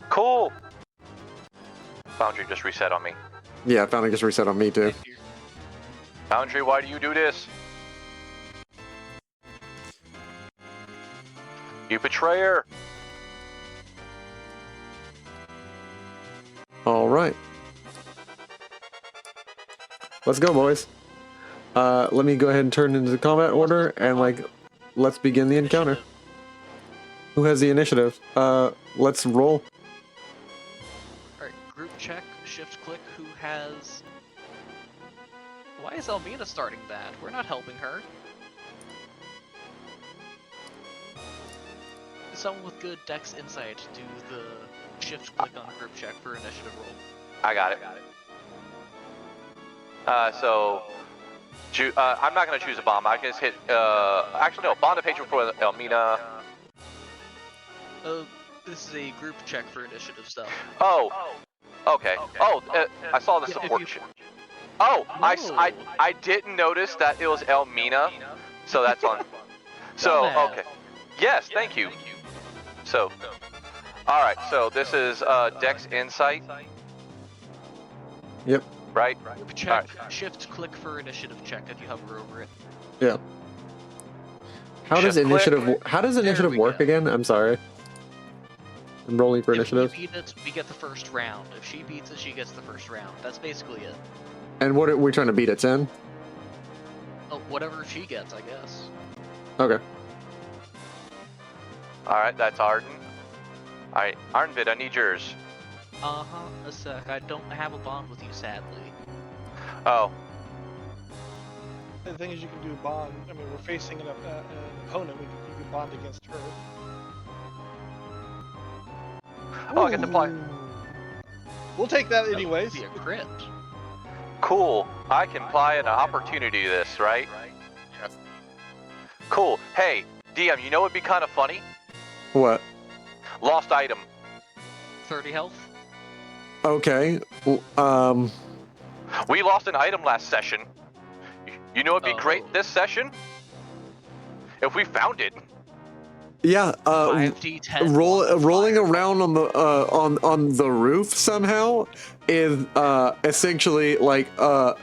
Cool. Foundry just reset on me. Yeah, Foundry just reset on me too. Foundry, why do you do this? You betrayer! All right. Let's go, boys. Let me go ahead and turn into the combat order and let's begin the encounter. Who has the initiative? Let's roll. Alright, group check, shift click, who has... Why is Elmina starting that? We're not helping her. Someone with good dex insight do the shift click on group check for initiative roll. I got it. I'm not going to choose a bomb. I can just hit, actually no, bond of hatred for Elmina. This is a group check for initiative stuff. Oh, okay. Oh, I saw the support. Oh, no. I didn't notice that it was Elmina, so that's on. So, okay. Yes, thank you. So, alright, so this is Dex Insight. Yep. Right? Group check, shift click for initiative check if you hover over it. Yeah. How does initiative work again? I'm sorry. I'm rolling for initiative. If we beat it, we get the first round. If she beats it, she gets the first round. That's basically it. And what are we trying to beat at 10? Oh, whatever she gets, I guess. Okay. Alright, that's Arden. Alright, Arnvid, I need yours. A sec. I don't have a bond with you, sadly. Oh. The thing is, you can do bond. I mean, we're facing an opponent. You can bond against her. Oh, I get to apply. We'll take that anyways. Be a crit. Cool. I can apply an opportunity to this, right? Yes. Cool. Hey, DM, you know what'd be kind of funny? What? Lost item. 30 health. Okay. We lost an item last session. You know it'd be great this session? If we found it. Yeah, 5d10 rolling around on the on the roof somehow is essentially like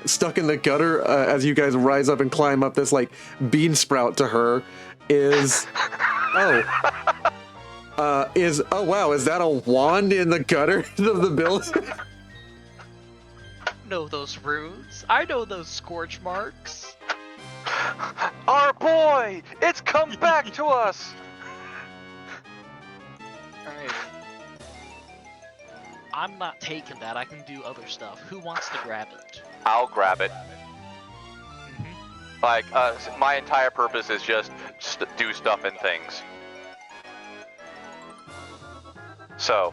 stuck in the gutter as you guys rise up and climb up this like bean sprout to her is oh wow, is that a wand in the gutter of the building? Know those runes. I know those scorch marks. Our boy! It's come back to us! Alright. I'm not taking that. I can do other stuff. Who wants to grab it? I'll grab it. Like, my entire purpose is just do stuff and things. So.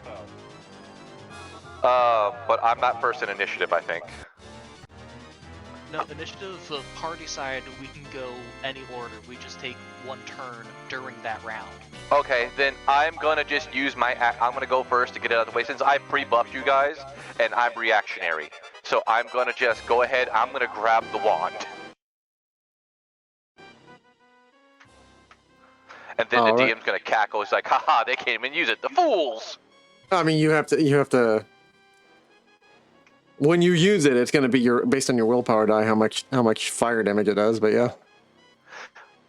But I'm not first in initiative, I think. No, initiative party side, we can go any order. We just take one turn during that round. Okay, then I'm gonna just use my. I'm gonna go first to get it out of the way since I pre-buffed you guys and I'm reactionary. So I'm gonna just go ahead. I'm gonna grab the wand. And then All the right. DM's gonna cackle. He's like, haha, they can't even use it. The fools! I mean, you have to. When you use it, it's going to be based on your willpower die how much fire damage it does. But yeah.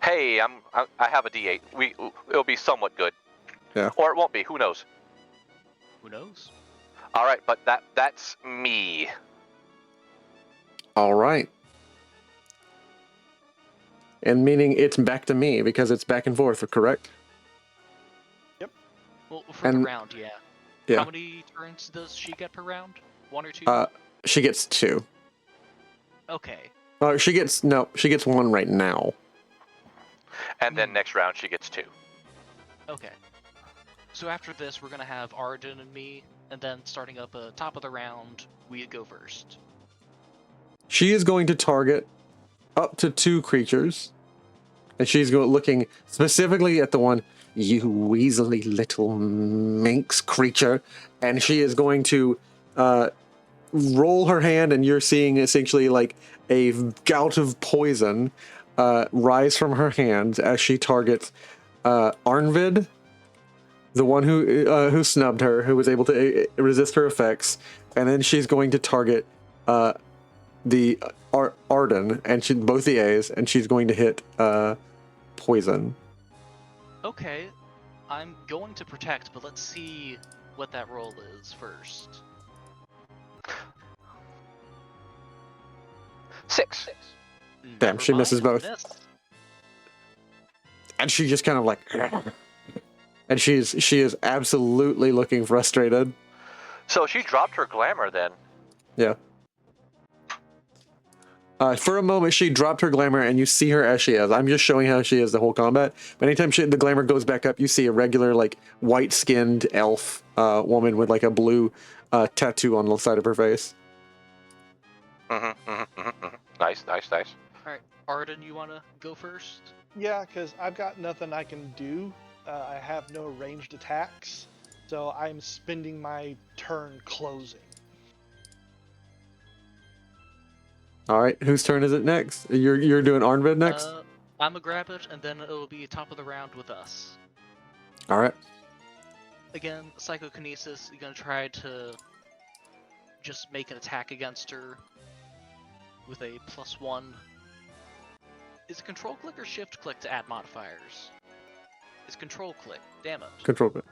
Hey, I have a D8. It'll be somewhat good. Yeah. Or it won't be. Who knows? Who knows? All right, but that's me. All right. And meaning it's back to me because it's back and forth, correct? Yep. Well, for the round, yeah. Yeah. How many turns does she get per round? 1 or 2? She gets 2. Okay. She gets 1 right now. And then next round she gets 2. Okay. So after this, we're gonna have Arden and me, and then starting up top of the round, we go first. She is going to target up to 2 creatures, and she's looking specifically at the one, you weaselly little minx creature, and she is going to roll her hand, and you're seeing essentially like a gout of poison rise from her hands as she targets Arnvid, the one who snubbed her, who was able to resist her effects, and then she's going to target the Arden, and both the A's, and she's going to hit poison. Okay, I'm going to protect, but let's see what that roll is first. 6. Damn, she misses both. Missed. And she just kind of like, and she is absolutely looking frustrated. So she dropped her glamour then. Yeah. For a moment, she dropped her glamour, and you see her as she is. I'm just showing how she is the whole combat. But anytime the glamour goes back up, you see a regular, like, white-skinned elf woman with, like, a blue tattoo on the side of her face. Nice. Alright, Arden, you want to go first? Yeah, because I've got nothing I can do. I have no ranged attacks, so I'm spending my turn closing. All right, whose turn is it next? You're doing Arnvid next? I'm gonna grab it, and then it'll be top of the round with us. All right. Again, psychokinesis, you're gonna try to just make an attack against her with a +1. Is it control click or shift click to add modifiers? It's control click, damn it. Control it.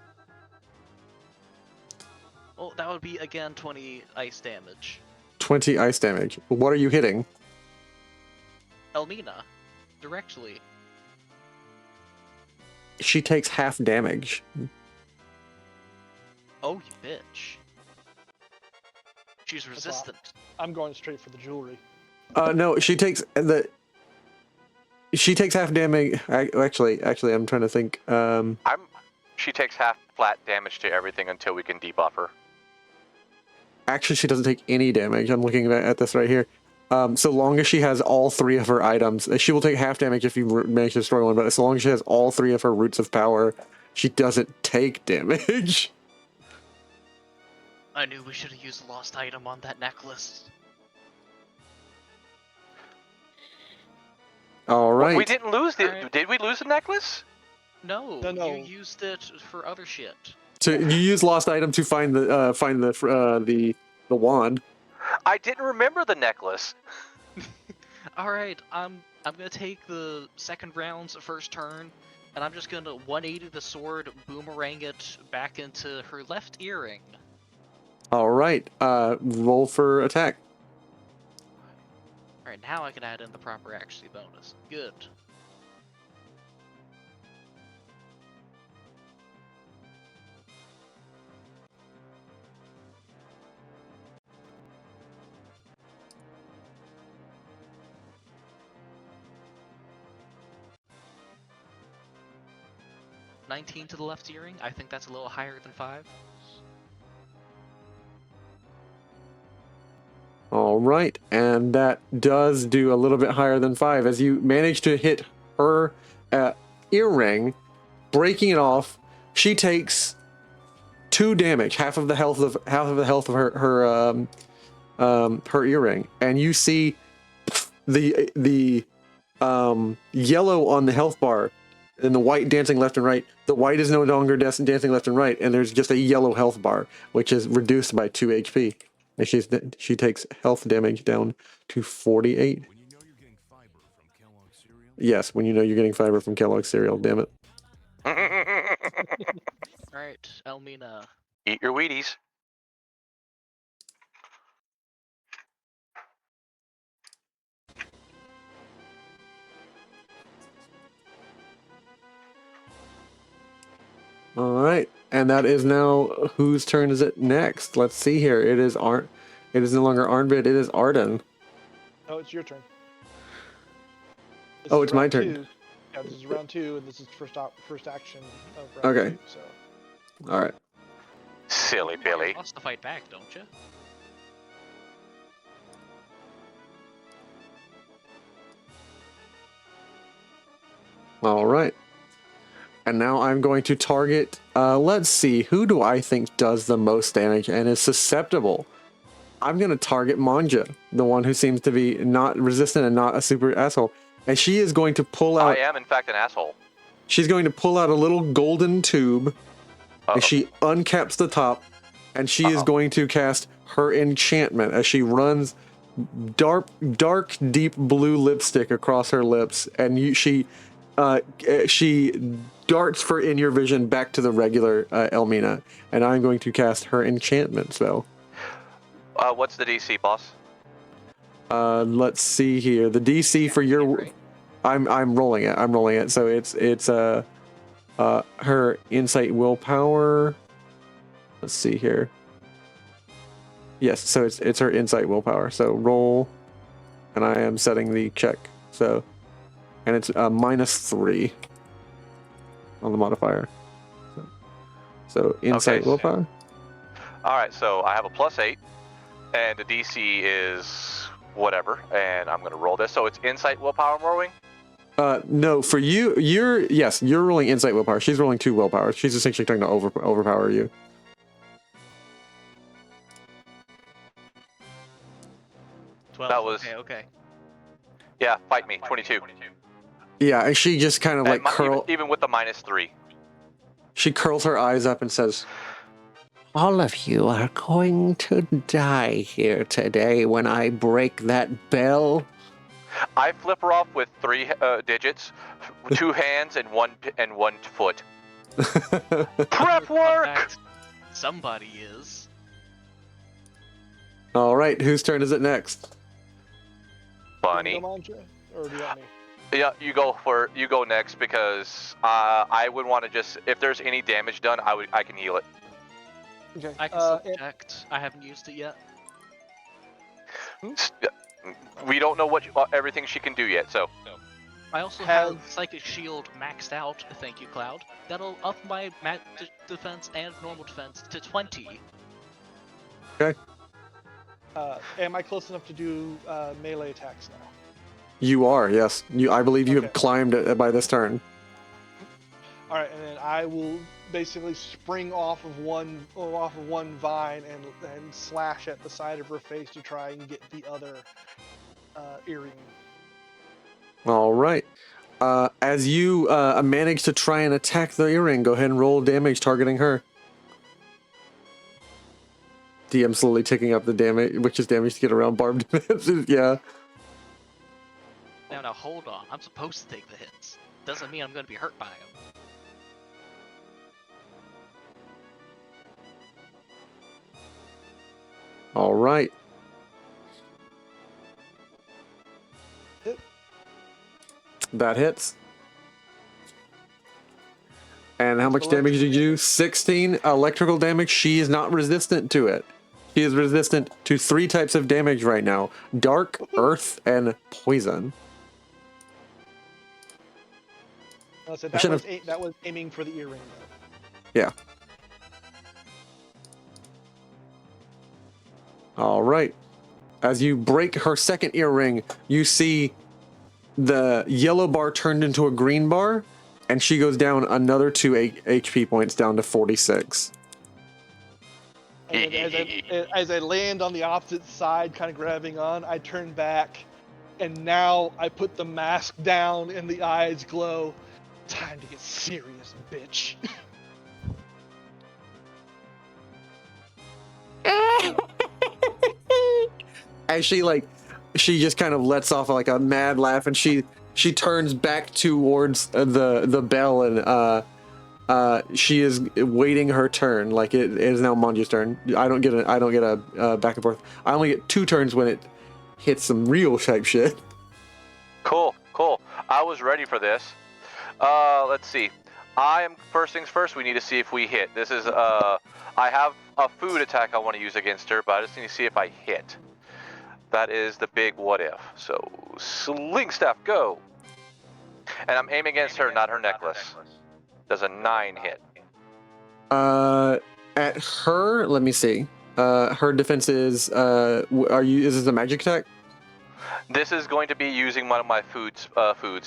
Well, that would be, again, 20 ice damage. 20 ice damage. What are you hitting? Elmina, directly. She takes half damage. Oh, you bitch. She's resistant. I'm going straight for the jewelry. No, she takes half damage. Actually, I'm trying to think. She takes half flat damage to everything until we can debuff her. Actually, she doesn't take any damage. I'm looking at this right here. So long as she has all 3 of her items, she will take half damage if you manage to destroy one, but so long as she has all 3 of her roots of power, she doesn't take damage. I knew we should have used a lost item on that necklace. All right. We didn't lose the. Alright. Did we lose the necklace? No, No. you used it for other shit. So you use lost item to find the wand. I didn't remember the necklace. Alright, I'm gonna take the second round's first turn, and I'm just gonna 180 the sword, boomerang it back into her left earring. All right. Roll for attack. Alright, now I can add in the proper accuracy bonus. Good. $19 to the left earring. I think that's a little higher than 5. All right, and that does do a little bit higher than 5 as you manage to hit her earring, breaking it off. She takes 2 damage, half of the health of her earring, and you see the yellow on the health bar and the white dancing left and right. The white is no longer dancing left and right, and there's just a yellow health bar, which is reduced by 2 HP. And she takes health damage down to 48. When you know you're getting fiber from Kellogg's cereal, Yes, when you know you're getting fiber from Kellogg's cereal, damn it. Alright, Elmina. Eat your Wheaties. All right, and that is now whose turn is it next? Let's see here. It is no longer Arnvid. It is Arden. Oh, it's your turn. Oh, is it's my round turn. 2. Yeah, this is round 2, and this is first action of round Okay. 2. So All right. Silly Billy. Wants to fight back, don't you? All right. And now I'm going to target, let's see, who do I think does the most damage and is susceptible? I'm going to target Mon'ja, the one who seems to be not resistant and not a super asshole. And she is going to pull I out, am, in fact, an asshole. she's going to pull out a little golden tube, Uh-oh. and she uncaps the top, and she is going to cast her enchantment as she runs dark, deep blue lipstick across her lips, and she darts for in your vision back to the regular Elmina, and I'm going to cast her enchantment spell. What's the DC, boss? Let's see here. The DC for your, Right. I'm rolling it. So it's her insight willpower. Let's see here. Yes, so it's her insight willpower. So roll, and I am setting the check. So, and it's -3 on the modifier. So insight Okay. willpower. All right, so I have a +8, and the DC is whatever, and I'm gonna roll this. So it's insight willpower I'm rolling. No, for you, you're rolling insight willpower. She's rolling 2 willpower. She's essentially trying to overpower you. That was- okay. Yeah, fight me. 22. Yeah, and she just kind of like even with the -3. She curls her eyes up and says, All of you are going to die here today when I break that bell. I flip her off with 3 digits, 2 hands, and one foot. Prep work. Somebody is. "All right, whose turn is it next?" Bunny. Mon'ja, or do you want me? Yeah, you go next because I would want to just, if there's any damage done, I can heal it. Okay. I can subject. I haven't used it yet. We don't know everything she can do yet, so. I also have Psychic Shield maxed out, thank you, Cloud. That'll up my defense and normal defense to 20. Okay. Am I close enough to do melee attacks now? You are, yes. I believe you have Okay. climbed it by this turn. All right, and then I will basically spring off of one vine and slash at the side of her face to try and get the other earring. All right. As you manage to try and attack the earring, go ahead and roll damage targeting her. DM slowly ticking up the damage, which is damage to get around barbed. Yeah. Now, hold on. I'm supposed to take the hits. Doesn't mean I'm going to be hurt by them. All right. Hit. That hits. And how much damage did you do? 16 electrical damage. She is not resistant to it. She is resistant to 3 types of damage right now: dark, earth, and poison. So I should've- that was aiming for the earring, though. Yeah. All right. As you break her second earring, you see the yellow bar turned into a green bar, and she goes down another 2 HP points, down to 46. And then as I land on the opposite side, kind of grabbing on, I turn back, and now I put the mask down and the eyes glow. Time to get serious, bitch. As she just kind of lets off like a mad laugh, and she turns back towards the bell, and she is waiting her turn. Like it is now Mon'ja's turn. I don't get a back and forth. I only get 2 turns when it hits some real type shit. Cool. I was ready for this. Let's see. First things first, we need to see if we hit. This is, I have a food attack I want to use against her, but I just need to see if I hit. That is the big what if. So, sling staff, go! And I'm aiming against her, not her necklace. Does a 9 hit? At her, let me see. Her defense is, is this a magic attack? This is going to be using one of my foods,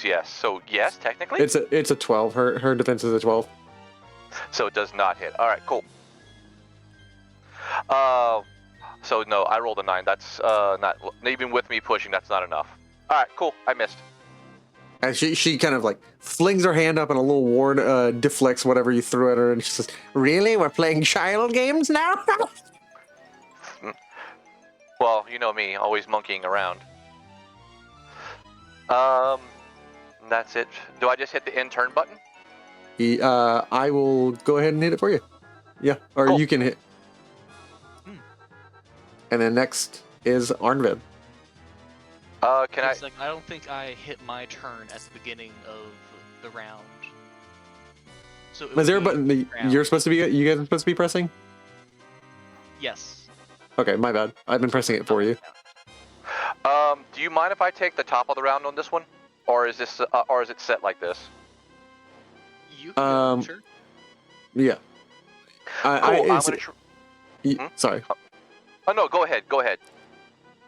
yes. So, yes, technically? It's a 12. Her defense is a 12. So it does not hit. Alright, cool. So no, I rolled a 9. That's not, even with me pushing, that's not enough. Alright, cool. I missed. And she kind of like flings her hand up and a little ward deflects whatever you threw at her, and she says, "Really? We're playing child games now?" Well, you know me, always monkeying around. That's it. Do I just hit the end turn button? I will go ahead and hit it for you. Yeah, or Cool. You can hit. And then next is Arnvid. It's like, I don't think I hit my turn at the beginning of the round. So Is there a button that you guys are supposed to be pressing? Yes. Okay, my bad. I've been pressing it for you. Do you mind if I take the top of the round on this one? Or is this, or is it set like this? You can sure. Yeah. Cool, Sorry. Oh no, go ahead.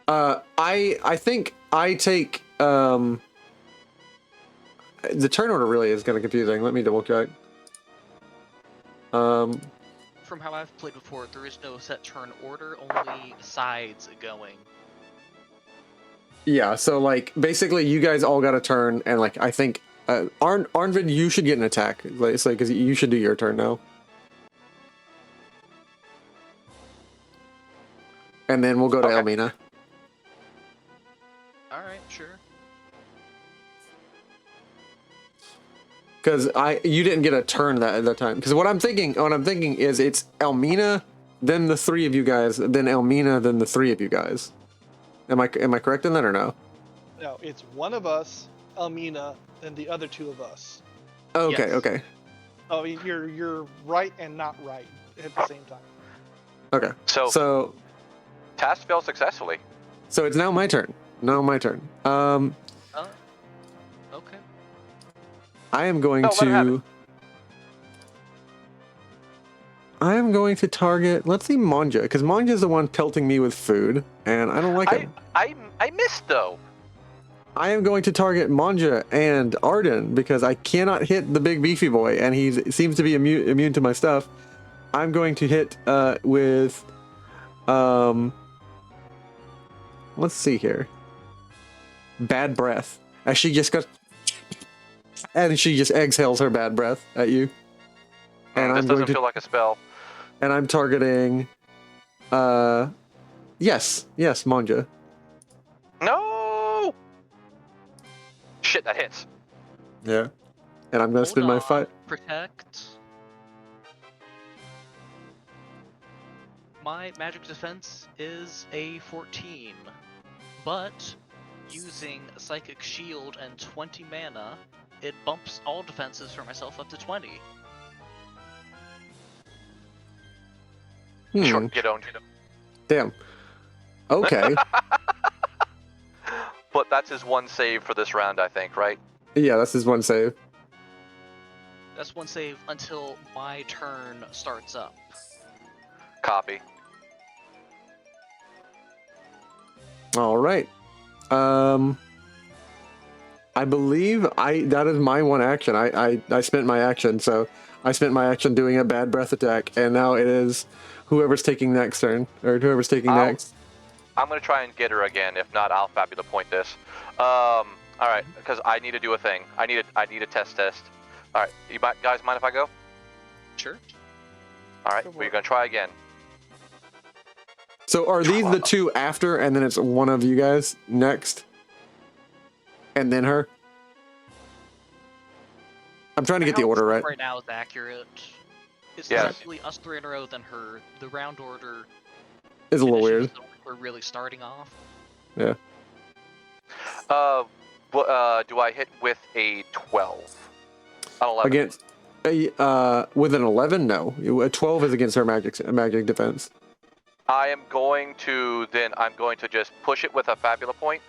I think I take the turn order really is kind of confusing. Let me double check. From how I've played before, there is no set turn order, only sides going. Yeah, so like basically you guys all got a turn, and like I think Arnvid, you should get an attack. It's like because you should do your turn now. And then we'll go to Elmina. Alright, sure. Because you didn't get a turn that time. Because what I'm thinking is it's Elmina, then the 3 of you guys, then Elmina, then the 3 of you guys. Am I correct in that or no? No, it's one of us, Elmina, then the other 2 of us. Okay, Yes. okay. Oh, you're right and not right at the same time. Okay. So task failed successfully. So it's now my turn. Okay. I am going No, let her have to. I am going to target. Let's see, Mon'ja, because Mon'ja is the one pelting me with food, and I don't like him. I missed though. I am going to target Mon'ja and Arden because I cannot hit the big beefy boy, and he seems to be immune to my stuff. I'm going to hit with. Let's see here. Bad breath. as she just goes, and she just exhales her bad breath at you. And this doesn't feel like a spell. And I'm targeting, yes, Mon'ja. No! Shit, that hits. Yeah. And I'm gonna spin my fight. Protect. My magic defense is a 14, but using Psychic Shield and 20 mana, it bumps all defenses for myself up to 20. Sure, get on. Damn. Okay. But that's his one save for this round, I think, right? Yeah, that's his one save. That's one save until my turn starts up. Copy. All right. I believe that is my one action. I spent my action, so I spent my action doing a bad breath attack, and now it is whoever's taking next turn, or whoever's taking next. I'm gonna try and get her again. If not, I'll Fabula point this. All right, because I need to do a thing. I need a test. All right, you guys mind if I go? Sure. All right, we're gonna try again. So are these the two after, and then it's one of you guys next, and then her? I'm trying to get the order right. Right now is accurate. It's Yes. essentially us 3 in a row, then her. The round order It's a little weird. We're really starting off. Yeah. Do I hit with a 12? An 11. Against with an 11, no. A 12 is against her magic defense. I'm going to just push it with a Fabula point.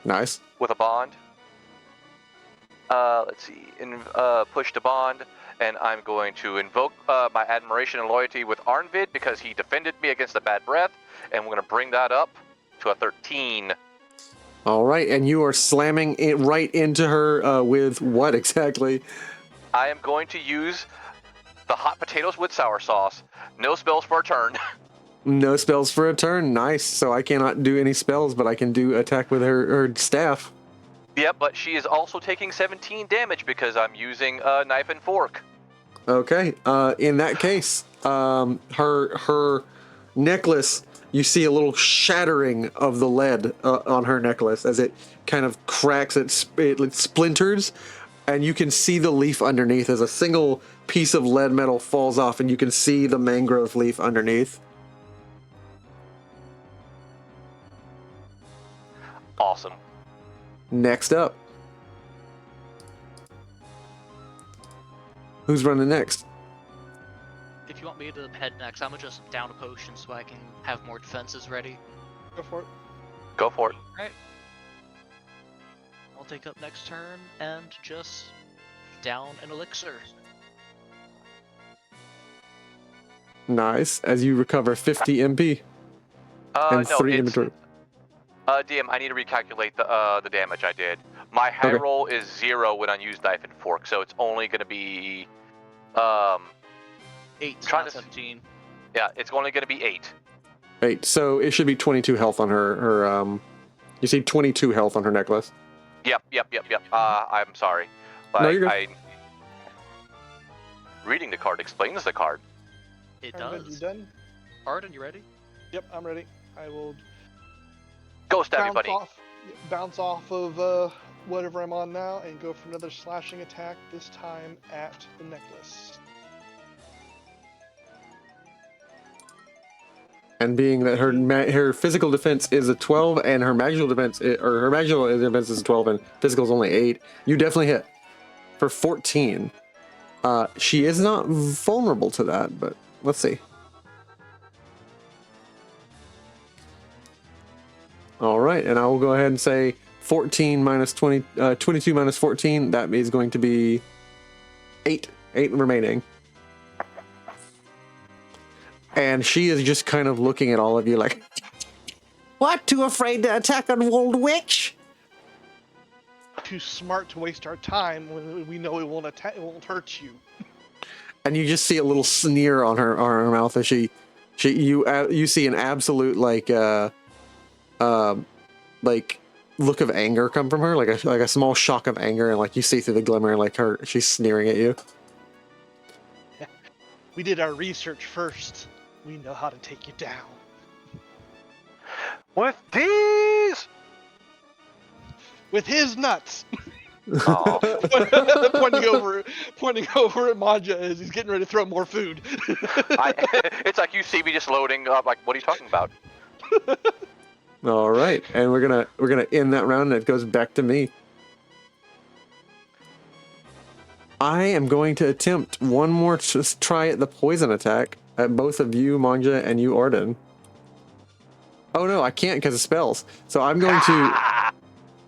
Nice. With a bond. Let's see. Push to bond, and I'm going to invoke my admiration and loyalty with Arnvid because he defended me against the bad breath, and we're going to bring that up to a 13. All right, and you are slamming it right into her with what exactly? I am going to use the hot potatoes with sour sauce. No spells for a turn. No spells for a turn. Nice. So I cannot do any spells, but I can do attack with her staff. Yep, but she is also taking 17 damage because I'm using a knife and fork. Okay. In that case, her necklace, you see a little shattering of the lead on her necklace as it kind of cracks, it splinters, and you can see the leaf underneath as a single piece of lead metal falls off, and you can see the mangrove leaf underneath. Awesome. Next up. Who's running next? If you want me to head next, I'm gonna just down a potion so I can have more defenses ready. Go for it. Go for it. Alright. I'll take up next turn and just down an elixir. Nice. As you recover 50 MP and 3 inventory. DM, I need to recalculate the damage I did. My high roll is 0 when I use knife and fork, so it's only going to be 8, not 17. Yeah, it's only going to be 8. 8. So it should be 22 health on her. You see 22 health on her necklace. Yep. I'm sorry, but no, you're good. Reading the card explains the card. It Arnvid, does. you done? Arden, you ready? Yep, I'm ready. I will Ghost everybody. bounce off of whatever I'm on now and go for another slashing attack, this time at the necklace. And being that her physical defense is a 12 and her magical defense is a 12 and physical is only 8, you definitely hit for 14. She is not vulnerable to that, but let's see. All right, and I will go ahead and say 14 minus 20, 22 minus 14. That is going to be 8 remaining. And she is just kind of looking at all of you like, What, too afraid to attack an old witch? Too smart to waste our time when we know it won't attack. It won't hurt you. and you just see a little sneer on her mouth as you see an absolute like look of anger come from her, like a small shock of anger, and like you see through the glimmer, like she's sneering at you. We did our research first. We know how to take you down. With these. With his nuts. Oh. pointing over at Mon'ja as he's getting ready to throw more food. It's like you see me just loading up. Like, what are you talking about? All right, and we're gonna end that round, and it goes back to me. I am going to attempt one more try at the poison attack at both of you, Mon'ja, and you, Arden. Oh no, I can't because of spells. So I'm going to.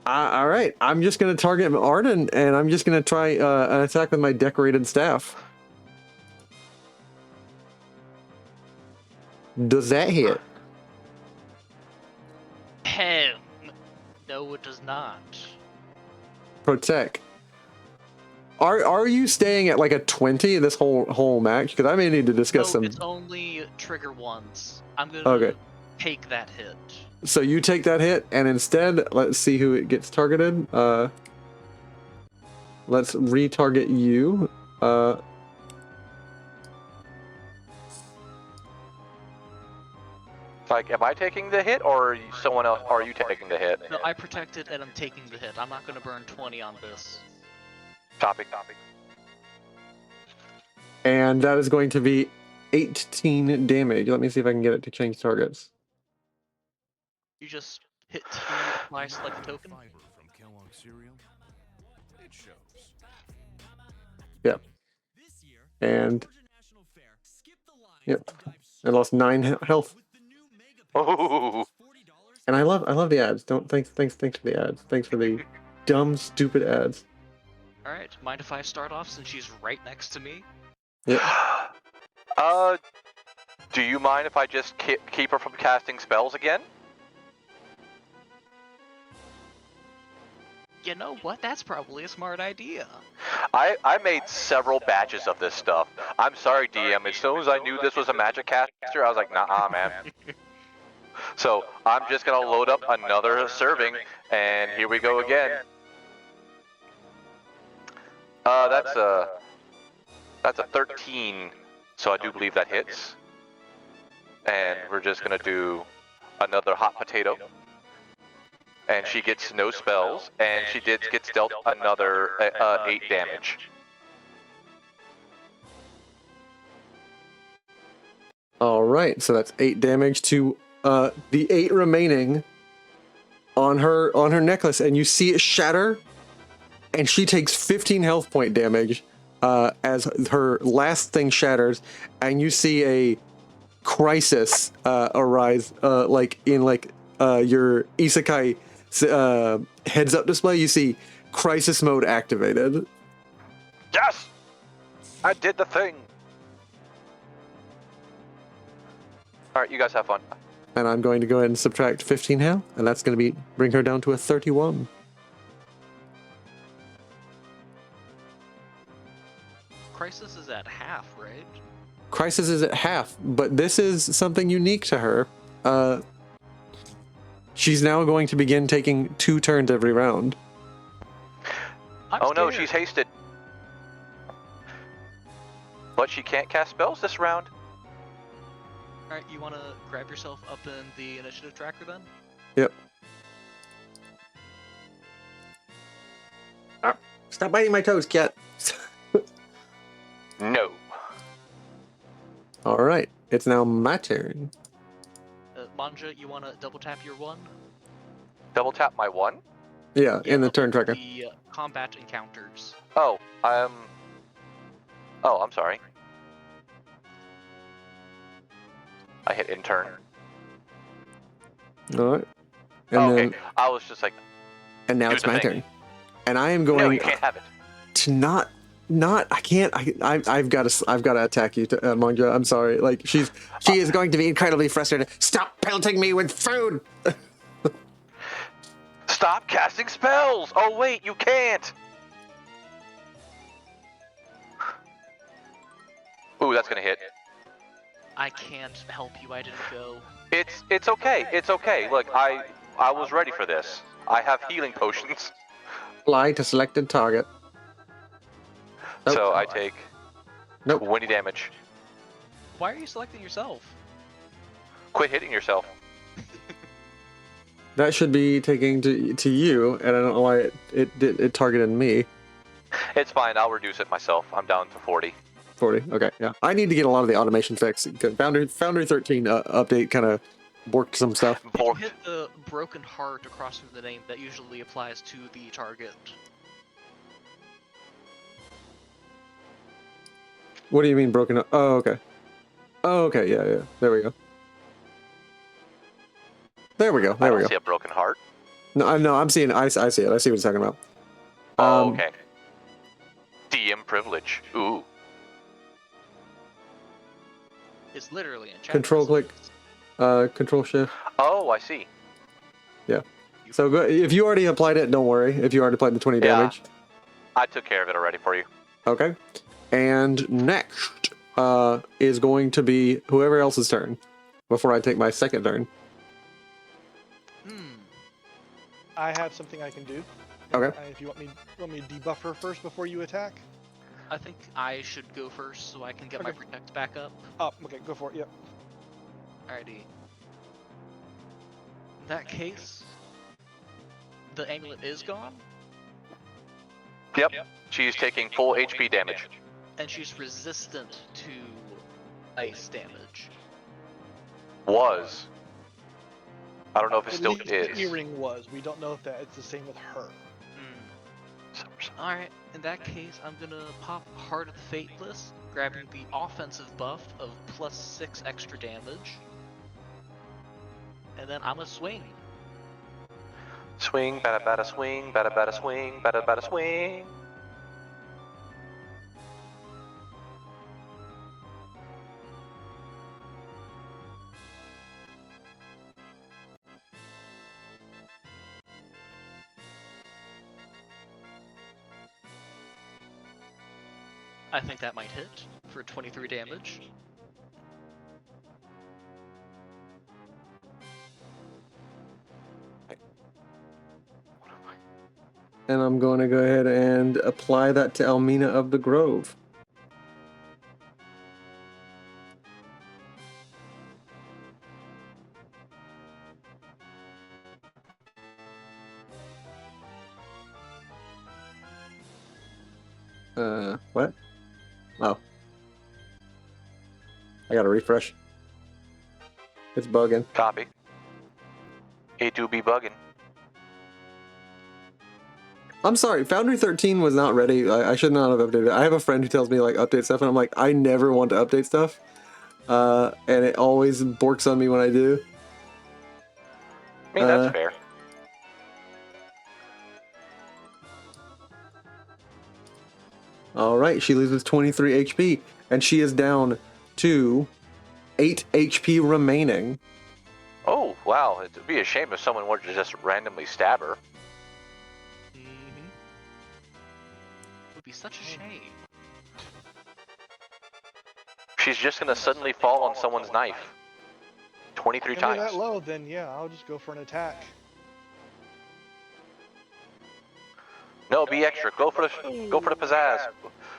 All right, I'm just going to target Arden, and I'm just going to try an attack with my decorated staff. Does that hit? No, it does not. Protect. Are you staying at like a 20 this whole match? Because I may need to discuss some. It's only trigger once. I'm gonna take that hit. So you take that hit, and instead, let's see who it gets targeted. Let's retarget you. Like, am I taking the hit, or someone else? Are you taking the hit? No, I protected and I'm taking the hit. I'm not gonna burn 20 on this. Topic. And that is going to be 18 damage. Let me see if I can get it to change targets. You just hit T, apply select a token. Fiber from Kellogg's cereal. It shows. Yep. And yep, I lost 9 health. Oh. And I love the ads. Thanks for the ads. Thanks for the dumb, stupid ads. All right, mind if I start off since she's right next to me? Yep. Do you mind if I just keep her from casting spells again? You know what? That's probably a smart idea. I made several batches of this stuff. I'm sorry, DM. As soon as I knew this was a magic caster, I was like, nah, man. So I'm just gonna load up another serving, and here we go again. That's a 13, so I do believe that hits. And we're just gonna do another hot potato. And she gets no spells, and she gets dealt another 8 damage. All right, so that's 8 damage to the 8 remaining on her necklace, and you see it shatter, and she takes 15 health point damage as her last thing shatters, and you see a crisis arise, like in your Isekai heads up display. You see crisis mode activated. Yes, I did the thing. All right, you guys have fun. And I'm going to go ahead and subtract 15 health, and that's going to bring her down to a 31. Crisis is at half, right? Crisis is at half, but this is something unique to her. She's now going to begin taking 2 turns every round. Oh no, she's hasted. But she can't cast spells this round. Alright, you want to grab yourself up in the initiative tracker then? Yep. Stop biting my toes, cat. No. All right, it's now my turn. Mon'ja, you want to double tap your 1? Double tap my 1? Yeah, in the turn tracker. The combat encounters. Oh, I'm sorry. I hit intern. All right. And okay, then, I was just like. and now it's my thing. turn. And I am going No, you can't have it. to not. I can't. I've got to attack you, Mon'ja. I'm sorry. Like she is going to be incredibly frustrated. Stop pelting me with food. Stop casting spells! Oh wait, you can't! Ooh, that's gonna hit. I can't help you, I didn't go. It's okay, it's okay. Look, I was ready for this. I have healing potions. Fly to selected target. Nope. So I take Nope. 20 damage. Why are you selecting yourself? Quit hitting yourself. That should be taking to you, and I don't know why it targeted me. It's fine, I'll reduce it myself. I'm down to 40. 40. Okay, yeah. I need to get a lot of the automation fixed. Foundry 13 update kind of worked some stuff. If you Borked. hit the broken heart across from the name, that usually applies to the target. What do you mean broken up? Oh, okay. Oh, okay, yeah. There we go. There we go. I There we don't go. see a broken heart. No, I'm seeing. I see it. I see what you're talking about. Oh, okay. DM privilege. Ooh. It's literally in chat. Control click. Control shift. Oh, I see. Yeah. So go, if you already applied it, don't worry. If you already applied the 20 Yeah. damage. I took care of it already for you. Okay. And next is going to be whoever else's turn before I take my second turn. I have something I can do. Okay. If you want me to debuff her first before you attack. I think I should go first so I can get my Okay. protect back up. Oh, okay, go for it. Yep. Alrighty. In that case, the amulet is gone, Yep. She's taking full HP damage. and she's resistant to ice damage. Was. I don't know if it At still least is. the earring was. We don't know if it's the same with her. Alright, in that case, I'm gonna pop Heart of the Fateless, grabbing the offensive buff of +6 extra damage. And then I'm gonna swing. Swing, bada bada swing, bada bada swing, bada bada swing. I think that might hit for 23 damage. And I'm going to go ahead and apply that to Elmina of the Grove. What? Oh. I gotta refresh. It's bugging. Copy. It do be bugging. I'm sorry, Foundry 13 was not ready. I should not have updated it. I have a friend who tells me like update stuff, and I'm like, I never want to update stuff. And it always borks on me when I do. I mean, that's fair. Alright, she loses 23 HP, and she is down to 8 HP remaining. Oh, wow. It'd be a shame if someone were to just randomly stab her. It would be such a shame. She's just gonna suddenly fall on someone's knife. 23 If you're times. that low, then yeah, I'll just go for an attack. No, be extra. Go for the pizzazz.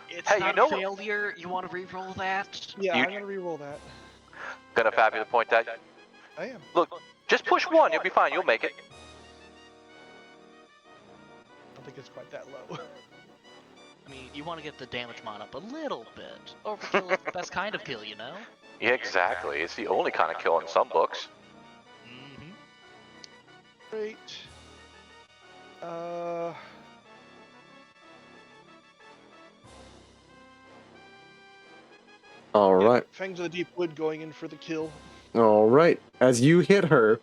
It's Hey, not you know a failure. You want to re-roll that? Yeah, You- I'm gonna re-roll that. Gonna Fabula point that. I am. Look, just push one. You'll be fine. You'll make it. I don't think it's quite that low. I mean, you want to get the damage mod up a little bit. Overkill is the best kind of kill, you know? Yeah, exactly. It's the only kind of kill in some books. Great. Alright. Fangs of the Deep Wood going in for the kill. Alright. As you hit her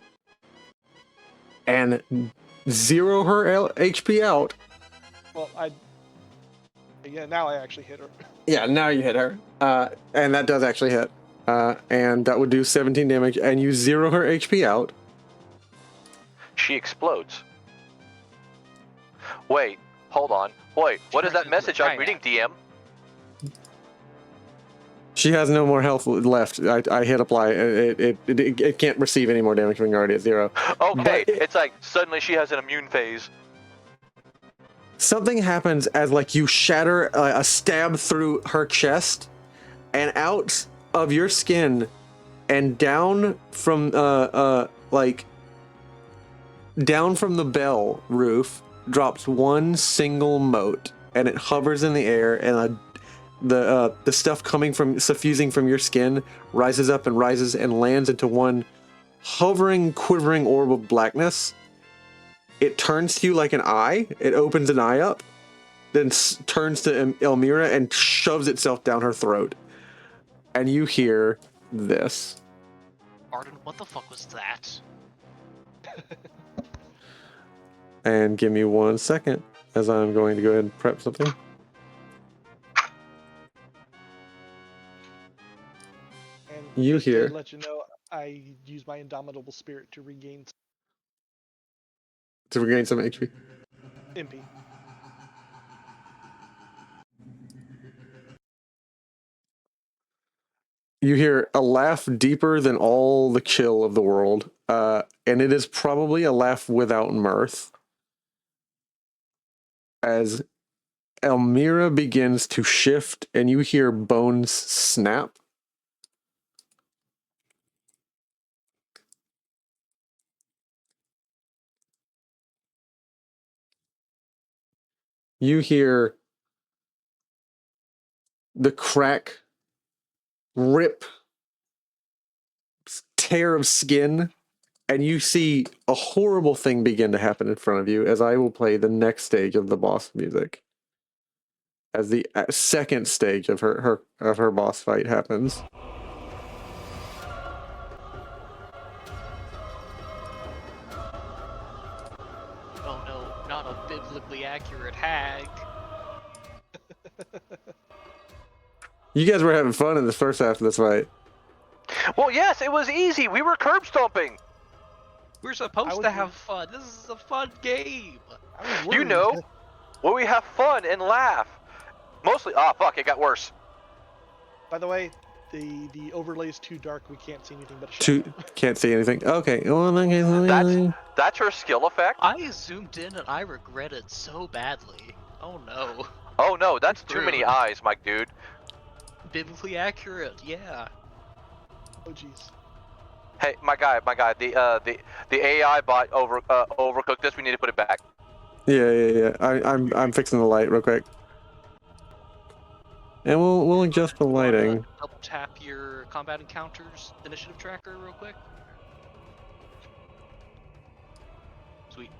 and zero her HP out. Well, yeah, now I actually hit her. Yeah, now you hit her. And that does actually hit. And that would do 17 damage, and you zero her HP out. She explodes. Wait, hold on. Wait, what is that message I'm reading, DM? She has no more health left. I hit apply. It can't receive any more damage when you're already at 0. Okay, But it's like suddenly she has an immune phase. something happens as like you shatter a stab through her chest, and out of your skin and down from down from the bell roof drops one single mote, and it hovers in the air, and the stuff suffusing from your skin rises up and rises and lands into one hovering, quivering orb of blackness. It turns to you like an eye. It opens an eye up, then turns to Elmira and shoves itself down her throat. And you hear this. Arden, what the fuck was that? And give me 1 second, as I'm going to go ahead and prep something. And You just to hear. let you know, I use my indomitable spirit to regain To regain some HP. MP. You hear a laugh deeper than all the chill of the world, and it is probably a laugh without mirth, as Elmira begins to shift and you hear bones snap. You hear the crack, rip, tear of skin, and you see a horrible thing begin to happen in front of you as I will play the next stage of the boss music. As the second stage of her boss fight happens. Oh no, not a biblically accurate hag. You guys were having fun in the first half of this fight. Well, yes, it was easy. We were curb stomping. We're supposed to have fun. This is a fun game. You know, when we have fun and laugh. Mostly, fuck, it got worse. By the way, the overlay is too dark. We can't see anything but a shadow. Can't see anything. Okay. Well, That's her skill effect? I zoomed in and I regret it so badly. Oh no. Oh no, that's too many eyes, my dude. Biblically accurate, yeah. Oh jeez. Hey, my guy, the AI bot overcooked this. We need to put it back. Yeah. I'm fixing the light real quick. And we'll adjust the lighting. Double tap your combat encounters initiative tracker real quick. Sweet.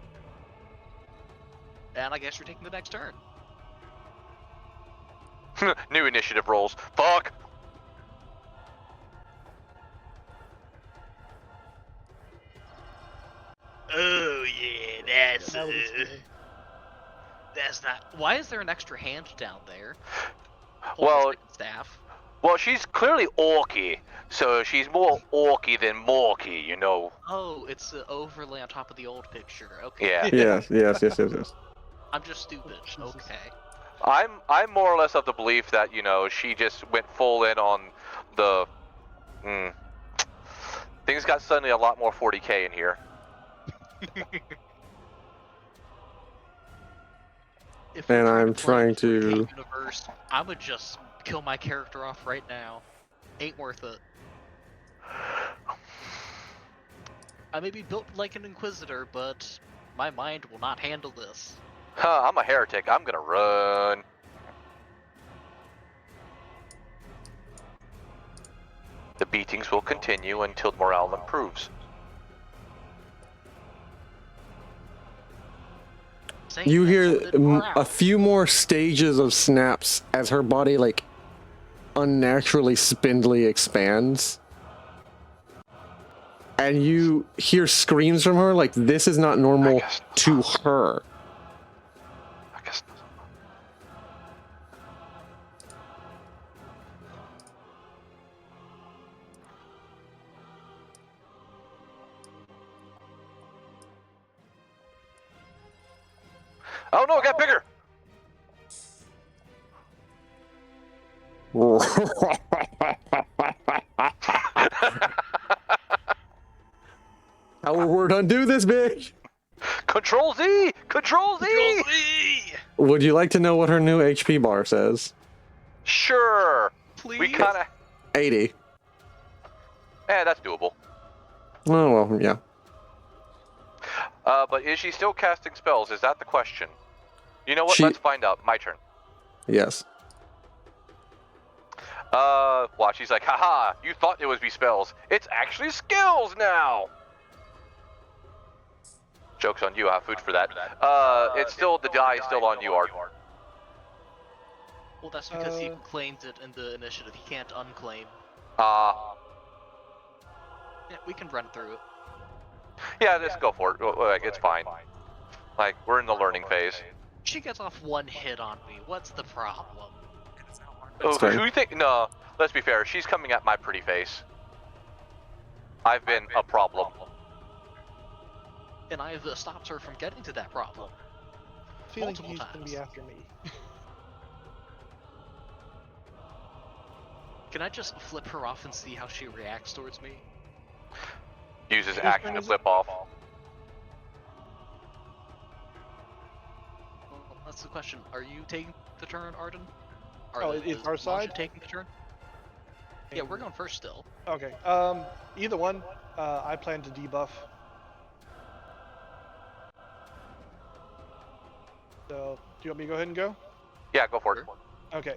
And I guess you're taking the next turn. New initiative rolls. Fuck. Oh yeah, that's not. Why is there an extra hand down there? Well, staff. Well, she's clearly orky, so she's more orky than morky, you know. Oh, it's the overlay on top of the old picture. Okay. Yeah. Yes. I'm just stupid. Okay. I'm more or less of the belief that, you know, she just went full in on the things got suddenly a lot more 40k in here. And I'm trying to universe, I would just kill my character off right now. Ain't worth it. I may be built like an inquisitor, but my mind will not handle this. Huh, I'm a heretic. I'm gonna run. The beatings will continue until morale improves. You hear a few more stages of snaps as her body like unnaturally spindly expands. And you hear screams from her like this is not normal to her. I guess. Oh no, it got bigger! undo this bitch. Control Z! Control Z! Control Z! Would you like to know what her new HP bar says? Sure. Please. We kind of. 80. That's doable. Oh, well, yeah. But is she still casting spells? Is that the question? You know what? She- Let's find out. My turn. Yes. Watch. She's like, haha, you thought it would be spells. It's actually skills now. Joke's on you. I have food for that. It's still, the die is still on you, Art. Well, that's because he claimed it in the initiative. He can't unclaim. Yeah, we can run through it. Yeah, just go for it. Like, it's fine. Like, we're in the learning phase. She gets off one hit on me. What's the problem? Who do you think? No, let's be fair. She's coming at my pretty face. I've been a problem. And I've stopped her from getting to that problem. Feeling multiple he's gonna times. be after me. Can I just flip her off and see how she reacts towards me? Uses Whose action turn to is flip off. Well, that's the question. Are you taking the turn, Arden? Is our Mon'ja side taking the turn? Yeah, we're going first still. Okay. Either one. I plan to debuff. So, do you want me to go ahead and go? Yeah, go for it. Okay.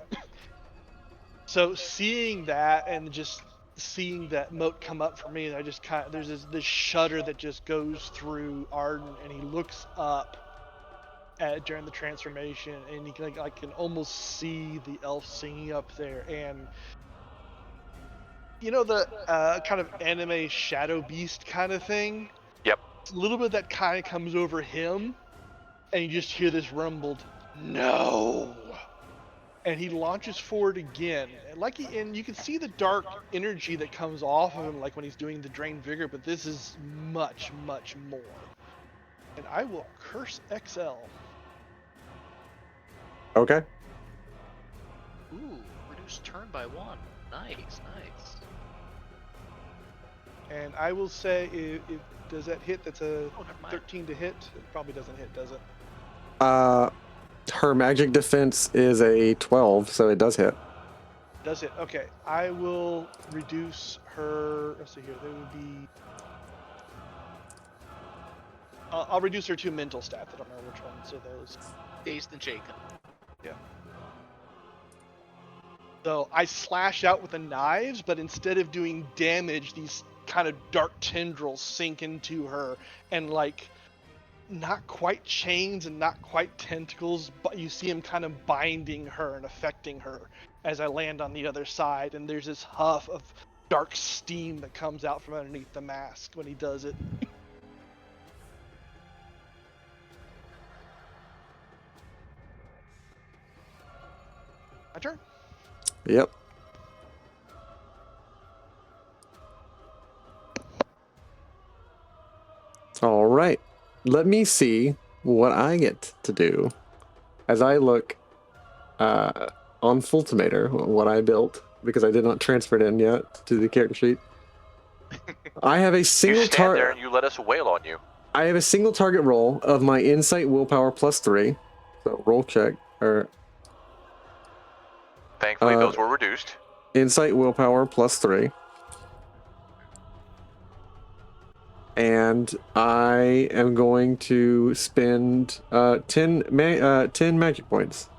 So seeing that and just seeing that moat come up for me, I just kind of, there's this shudder that just goes through Arden, and he looks up during the transformation, and he can, I can almost see the elf singing up there, and you know the kind of anime shadow beast kind of thing. Yep. A little bit of that kind of comes over him, and you just hear this rumbled, "No!" And he launches forward again, and you can see the dark energy that comes off of him, like when he's doing the drain vigor. But this is much, much more. And I will curse XL. Okay. Ooh, reduce turn by 1. Nice, nice. And I will say, if does that hit? That's a Oh, never mind. 13 to hit. It probably doesn't hit, does it? Her magic defense is a 12, so it does hit. Does it? Okay. I will reduce her. Let's see here. There would be. I'll reduce her 2 mental stats. I don't know which ones are those. Dazed and shaken. Yeah. So I slash out with the knives, but instead of doing damage, these kind of dark tendrils sink into her, and like not quite chains and not quite tentacles, but you see him kind of binding her and affecting her as I land on the other side, and there's this huff of dark steam that comes out from underneath the mask when he does it. My turn. Yep. All right. Let me see what I get to do as I look on Fultimator, what I built, because I did not transfer it in yet to the character sheet. I have a You single stand there target. and you let us wail on you. I have a single target roll of my insight willpower +3. So roll check or Thankfully, those were reduced. insight willpower +3. And I am going to spend 10 magic points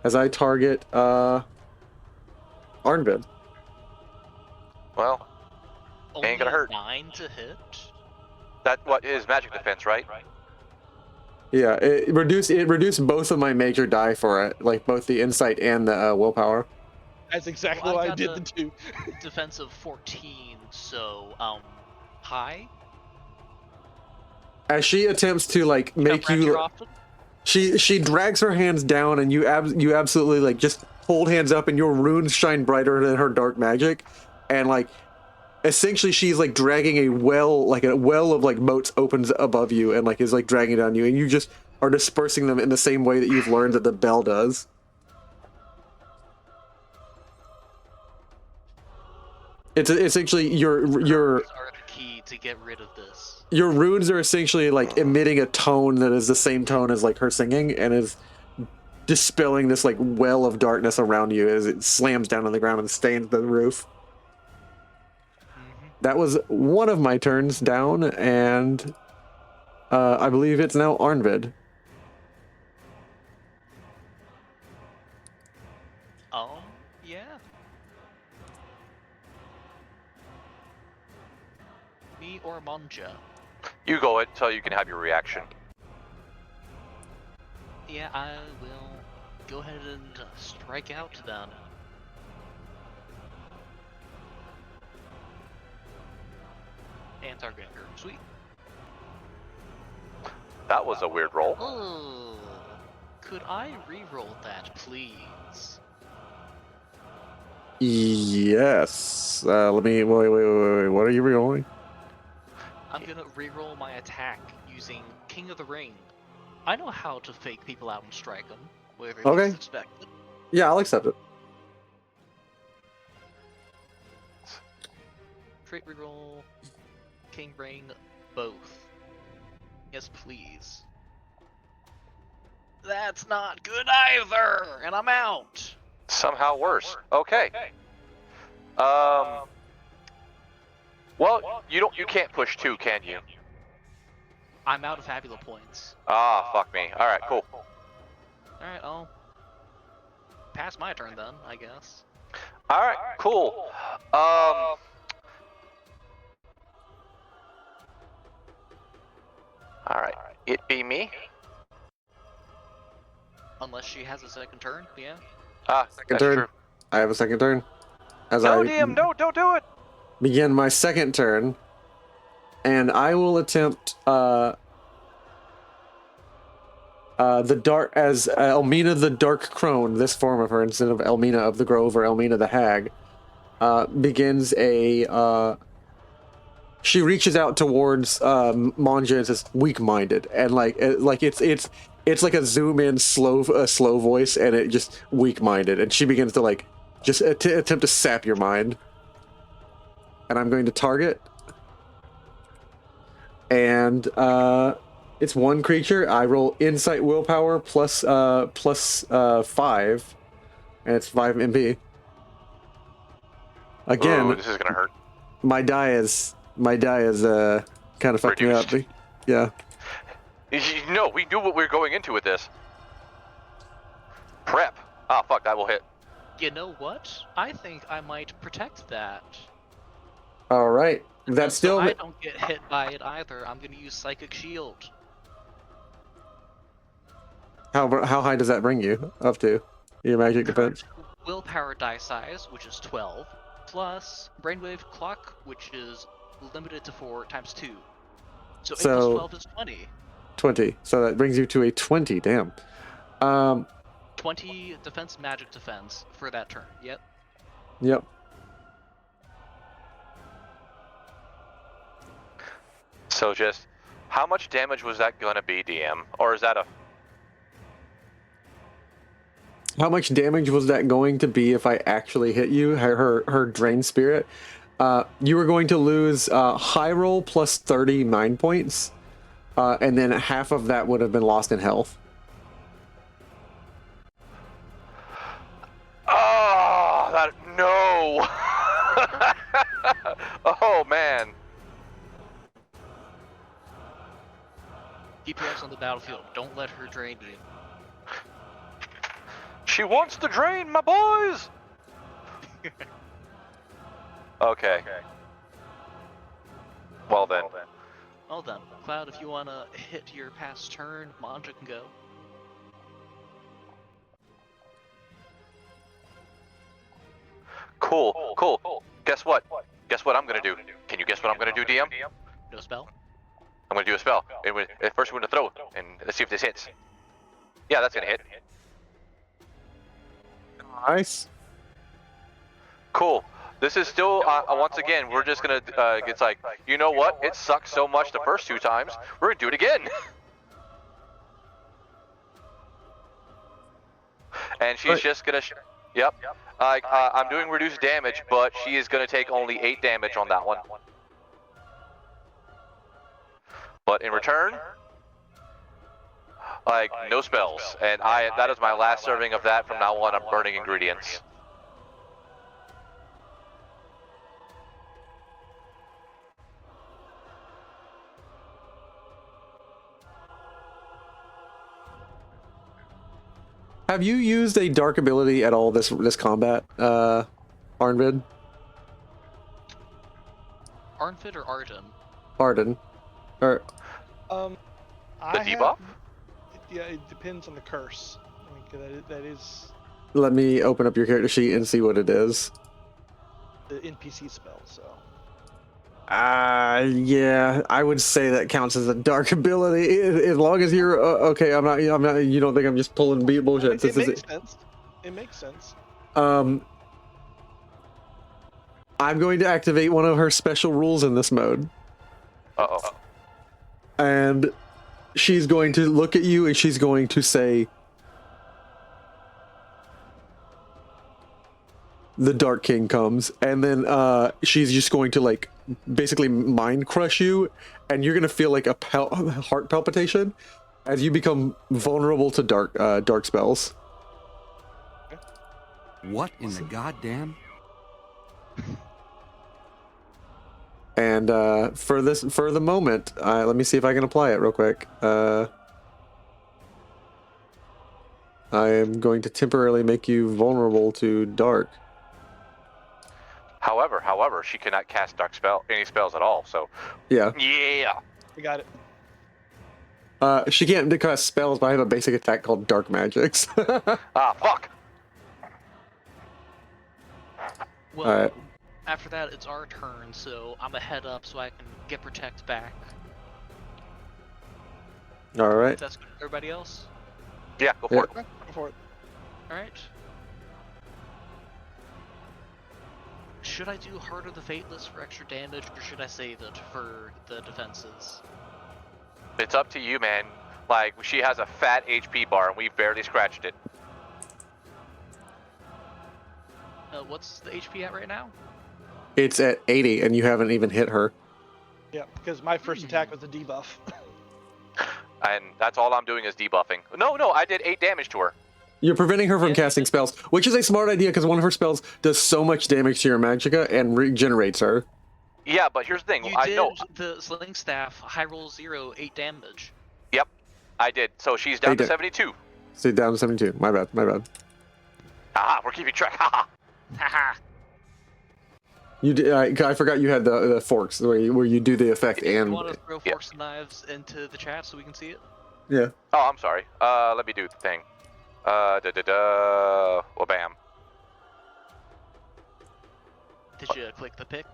as I target Arnvid. Well, Only Ain't gonna hurt. 9 to hit? that what is magic defense, right? Yeah, it reduced both of my major die for it, like both the insight and the willpower. That's exactly Well, I what I got did the- the two. Defensive 14, so, high? As she attempts to like make Come around here you, often? she drags her hands down, and you absolutely like just hold hands up, and your runes shine brighter than her dark magic, and like essentially she's like dragging a well of like motes opens above you, and like is like dragging down you, and you just are dispersing them in the same way that you've learned that the bell does. It's essentially your Are the to get rid of this. Your runes are essentially like emitting a tone that is the same tone as like her singing, and is dispelling this like well of darkness around you as it slams down on the ground and stains the roof. That was one of my turns down, and I believe it's now Arnvid. Yeah. Me or Mon'ja? You go ahead until you can have your reaction. Yeah, I will go ahead and strike out then. And target anchor. Sweet. That was a weird roll. Oh, could I re-roll that, please? Yes. Let me wait. What are you rolling? I'm gonna re-roll my attack using King of the Ring. I know how to fake people out and strike them, where they Okay. least expect it. Yeah, I'll accept it. Trait reroll, King Ring, both. Yes, please. That's not good either, and I'm out. Somehow worse. Okay. Well, you can't push 2, can you? I'm out of Fabula points. Ah, fuck me. All right, cool. Alright, I'll pass my turn then, I guess. All right, cool. All right, it be me. Unless she has a second turn, yeah? Ah, Second that's turn. true. I have a second turn. As No, I DM, no, don't do it. begin my second turn, and I will attempt the dark as Elmina the Dark Crone, this form of her instead of Elmina of the Grove or Elmina the Hag, begins a. She reaches out towards Mon'ja and says, "Weak-minded," and like it's like a zoom in slow voice, and it just weak-minded, and she begins to like just attempt to sap your mind. And I'm going to target, and it's one creature. I roll Insight Willpower plus 5, and it's 5 MP. Again, Ooh, this is gonna hurt. my die is kind of fucked me up. Yeah. No, we knew what we were going into with this. Prep. Ah, fuck, that will hit. You know what? I think I might protect that. All right. That's So still I don't get hit by it either. I'm gonna use Psychic Shield. how high does that bring you up to? Your magic defense. Willpower die size, which is 12, plus Brainwave Clock, which is limited to 4 times 2. So 8 plus 12 is 20. 20. So that brings you to a 20. Damn. 20 defense, magic defense for that turn. Yep. Yep. So just, how much damage was that gonna be, DM? Or is that a... How much damage was that going to be if I actually hit you? Her Drain Spirit. You were going to lose high roll plus 39 points, and then half of that would have been lost in health. Oh, that... No! Oh, man. DPS on the battlefield. Don't let her drain you. She wants to drain, my boys! Okay. Well then. Well then, Cloud, if you wanna hit your past turn, Mon'ja can go. Cool. Guess what? Guess what I'm gonna do? Can you guess what I'm gonna do, DM? No spell? I'm gonna do a spell. First we're gonna throw it, and let's see if this hits. Yeah, that's gonna hit. Nice. Cool. This is still, once again, we're just gonna, it's like, you know what? It sucked so much the first 2 times, we're gonna do it again. And she's just gonna, yep. I'm doing reduced damage, but she is gonna take only 8 damage on that one. But in return, like, no spells. And that is my last serving of that. From now on, I'm burning ingredients. Have you used a dark ability at all this combat, Arnvid? Arnvid or Arden? Arden. Or The debuff? Yeah, it depends on the curse. I mean, that is let me open up your character sheet and see what it is. the NPC spell, so. Yeah, I would say that counts as a dark ability as long as you're okay. I'm not. You don't think I'm just pulling bullshit? It makes sense. It makes sense. I'm going to activate one of her special rules in this mode. Uh-oh. And she's going to look at you and she's going to say, "The Dark King comes," and then she's just going to like basically mind crush you, and you're gonna feel like a heart palpitation as you become vulnerable to dark spells. What in the goddamn? And for the moment, let me see if I can apply it real quick. I am going to temporarily make you vulnerable to dark. However, she cannot cast any spells at all. So Yeah. yeah. I got it. She can't cast spells, but I have a basic attack called Dark Magics. Ah, fuck. Well, Alright. after that, it's our turn, so I'm a head up so I can get protect back. All right. That's good. Everybody else? Yeah, go for it. Go for it. Alright. Should I do Heart of the Fateless for extra damage, or should I save it for the defenses? It's up to you, man. Like, she has a fat HP bar, and we've barely scratched it. What's the HP at right now? It's at 80, and you haven't even hit her. Yeah, because my first attack was a debuff. And that's all I'm doing is debuffing. No, I did 8 damage to her. You're preventing her from casting spells, which is a smart idea because one of her spells does so much damage to your magicka and regenerates her. Yeah, but here's the thing. You I did know. the Sling Staff, high roll 0, 8 damage. Yep, I did. So she's down to 72. Stay down to 72. My bad. Haha, we're keeping track. Haha. Haha. You did. I forgot you had the forks where you do the effect You and. want to throw forks and knives into the chat so we can see it? Yeah. Oh, I'm sorry. Let me do the thing. Well, bam. Did you click the pick?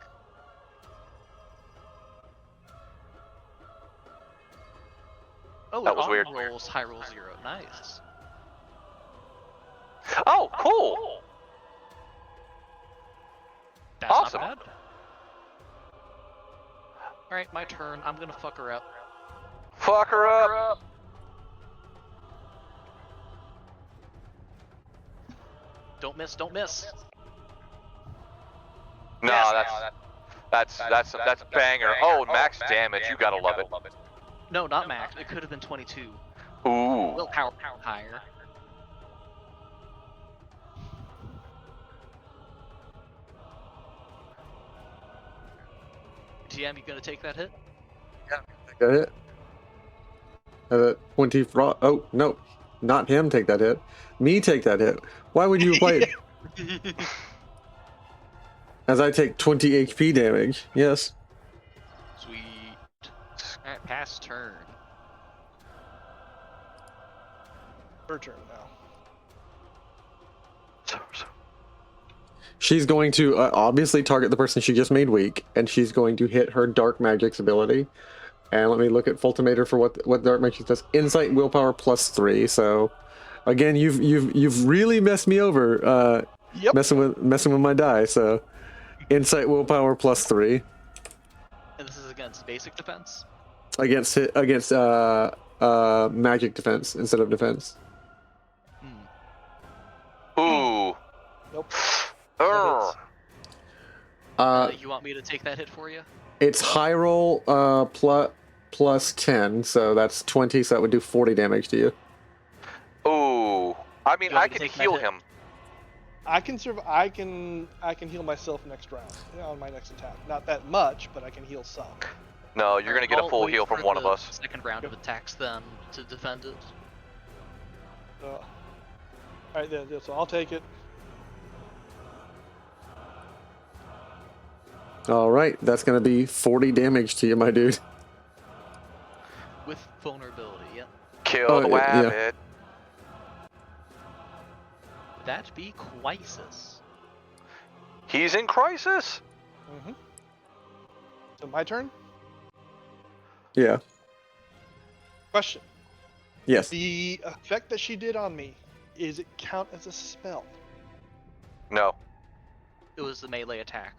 Oh, That it was weird. rolls high roll 0. Nice. Oh, cool. That's Awesome. not bad. Alright, my turn. I'm gonna fuck her up. Fuck her up. Don't miss, don't miss. No, that's banger. Oh, max damage. You gotta love it. No, not max. It could have been 22. Ooh. Willpower higher. TM, you gonna take that hit? Got hit. 20 frost. Oh no, not him. Take that hit. Me take that hit. Why would you apply it? As I take 20 HP damage. Yes. Sweet. Alright, pass turn. Her turn now. She's going to obviously target the person she just made weak, and she's going to hit her Dark Magic's ability. And let me look at Fultimator for what Dark Magic does. Insight, Willpower +3. So, again, you've really messed me over. Yep. Messing with my die. So, Insight, Willpower +3 And this is against basic defense? against magic defense instead of defense. Ooh. Nope. Urgh. You want me to take that hit for you? It's high roll plus. plus 10, so that's 20, so that would do 40 damage to you. Ooh. I mean, You want I me to can take that heal hit? him. I can I can heal myself next round on my next attack. Not that much, but I can heal some. No, you're gonna get a I'll full wait heal from for one of the us. Second round of attacks then to defend it. All right, then. So I'll take it. All right, that's going to be 40 damage to you, my dude. With vulnerability, yep. Kill the yeah. wabbit. That be Crisis. He's in crisis. Mm-hmm. So my turn. Yeah. Question: Yes. the effect that she did on me, is it count as a spell? No. It was the melee attack.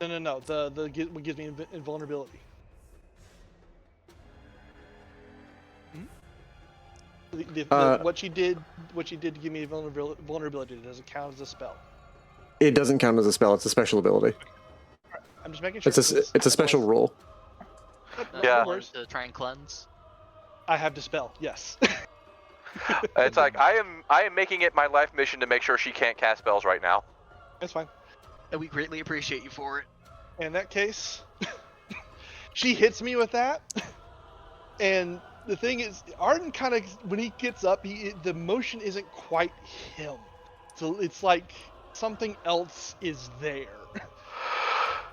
No. What gives me invulnerability? What she did to give me vulnerability, does it count as a spell? It doesn't count as a spell. It's a special ability. I'm just making sure. It's a special rule. Yeah. You wanted to try and cleanse. I have dispel. Yes. It's like I am making it my life mission to make sure she can't cast spells right now. That's fine. And we greatly appreciate you for it. In that case, she hits me with that, and the thing is, Arden kind of, when he gets up, the motion isn't quite him, so it's like something else is there,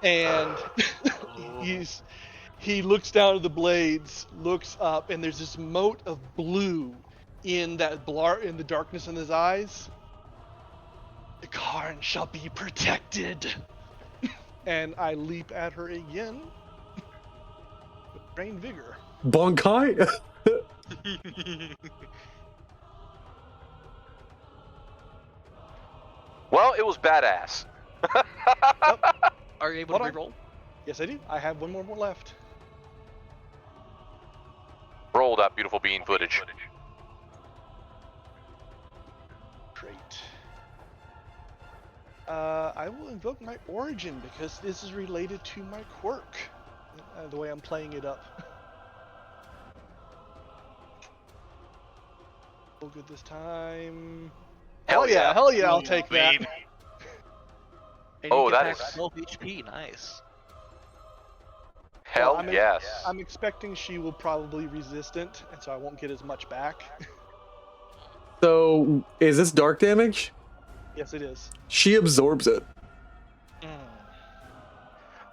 and he looks down at the blades, looks up, and there's this mote of blue in the darkness in his eyes. The Karn shall be protected. And I leap at her again with brain vigor. Bonkai? Well, it was badass. Are you able to Hold on. reroll? Yes, I do. I have one more left. Roll that beautiful bean footage. Great. I will invoke my origin because this is related to my quirk. The way I'm playing it up. Oh, good this time. Hell yeah. Hell yeah, I'll take that. And Oh, you get that back is- 12 HP, nice. Hell yes. I'm expecting she will probably resistant, and so I won't get as much back. So, is this dark damage? Yes, it is. She absorbs it.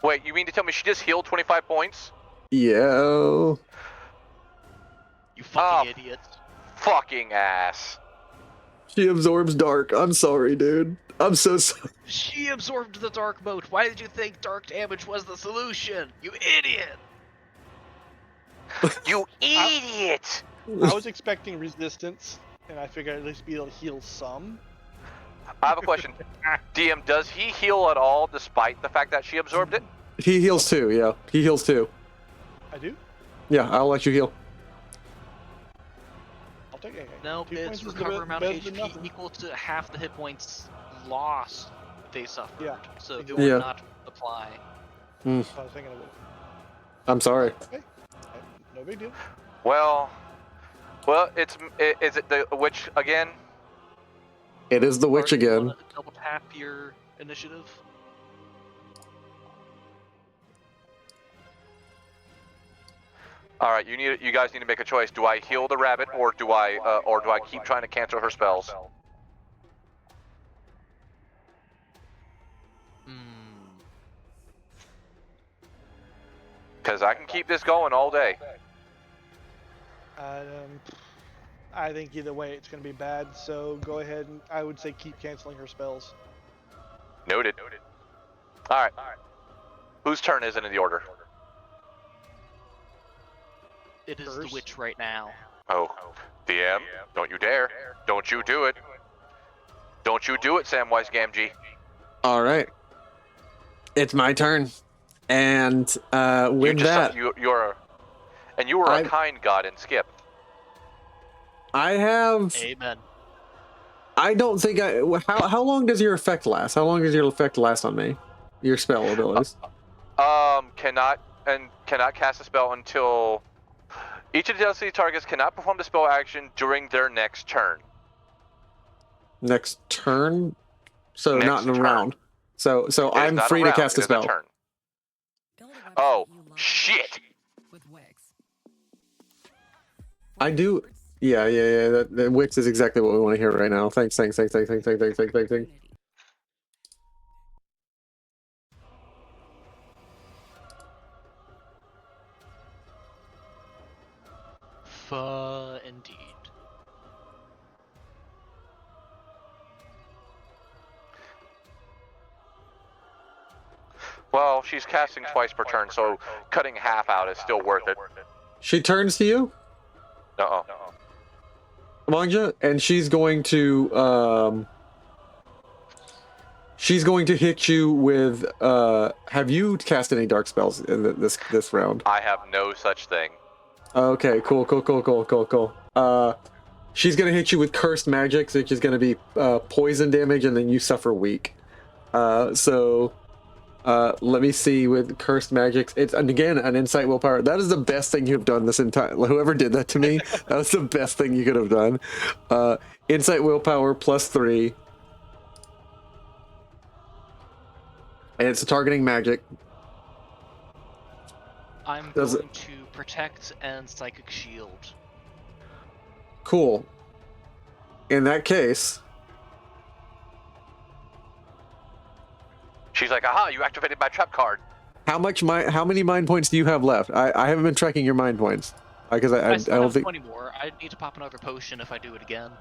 Wait, you mean to tell me she just healed 25 points? Yeah. You fucking idiot. Fucking ass. She absorbs dark. I'm sorry, dude. I'm so sorry. She absorbed the dark mote. Why did you think dark damage was the solution? You idiot! You idiot! I was expecting resistance, and I figured I'd at least be able to heal some. I have a question. DM, does he heal at all despite the fact that she absorbed it? He heals too, yeah. He heals too. I do? Yeah, I'll let you heal. I'll take it. No, 2 points it's is recover amount of better than HP nothing. equal to half the hit points lost they suffered. Yeah. So it Yeah. would not apply. I was thinking of it. I'm sorry. Okay. No big deal. Well, is it the witch again? It is the witch Or do you again. wanna double tap your initiative. All right, you guys need to make a choice. Do I heal the rabbit, or do I keep trying to cancel her spells? Because I can keep this going all day. I think either way it's going to be bad, so go ahead and I would say keep canceling her spells. Noted. All right. Whose turn is it in the order? It is First. the witch right now. Oh, DM, don't you dare. Don't you do it. Don't you do it, Samwise Gamgee. All right. It's my turn. And with that, You were a kind god in Skip. I have... Amen. I don't think I... How long does your effect last? How long does your effect last on me? Your spell abilities? Cannot and cannot cast a spell until each of the DLC targets cannot perform the spell action during their next turn. Next turn? So Next not in a turn. round. So It is I'm not free to round, cast a it is spell. turn. Oh, shit! I do. Yeah. The Wix is exactly what we want to hear right now. Thanks. Indeed. Well, she's casting twice per turn, so cutting half out is still worth it. She turns to you, Uh-oh. Mon'ja, and she's going to hit you with have you cast any dark spells in this round? I have no such thing. Okay, cool. She's gonna hit you with cursed magic, which is gonna be poison damage, and then you suffer weak. Let me see with cursed magics. It's again an insight willpower. That is the best thing you've done this entire. Whoever did that to me, that was the best thing you could have done. Insight willpower +3, and it's targeting magic. I'm going to protect and psychic shield. Cool. In that case, she's like, aha, you activated my trap card. how many mind points do you have left? I haven't been tracking your mind points because I still don't have think 20 more. I need to pop another potion if I do it again.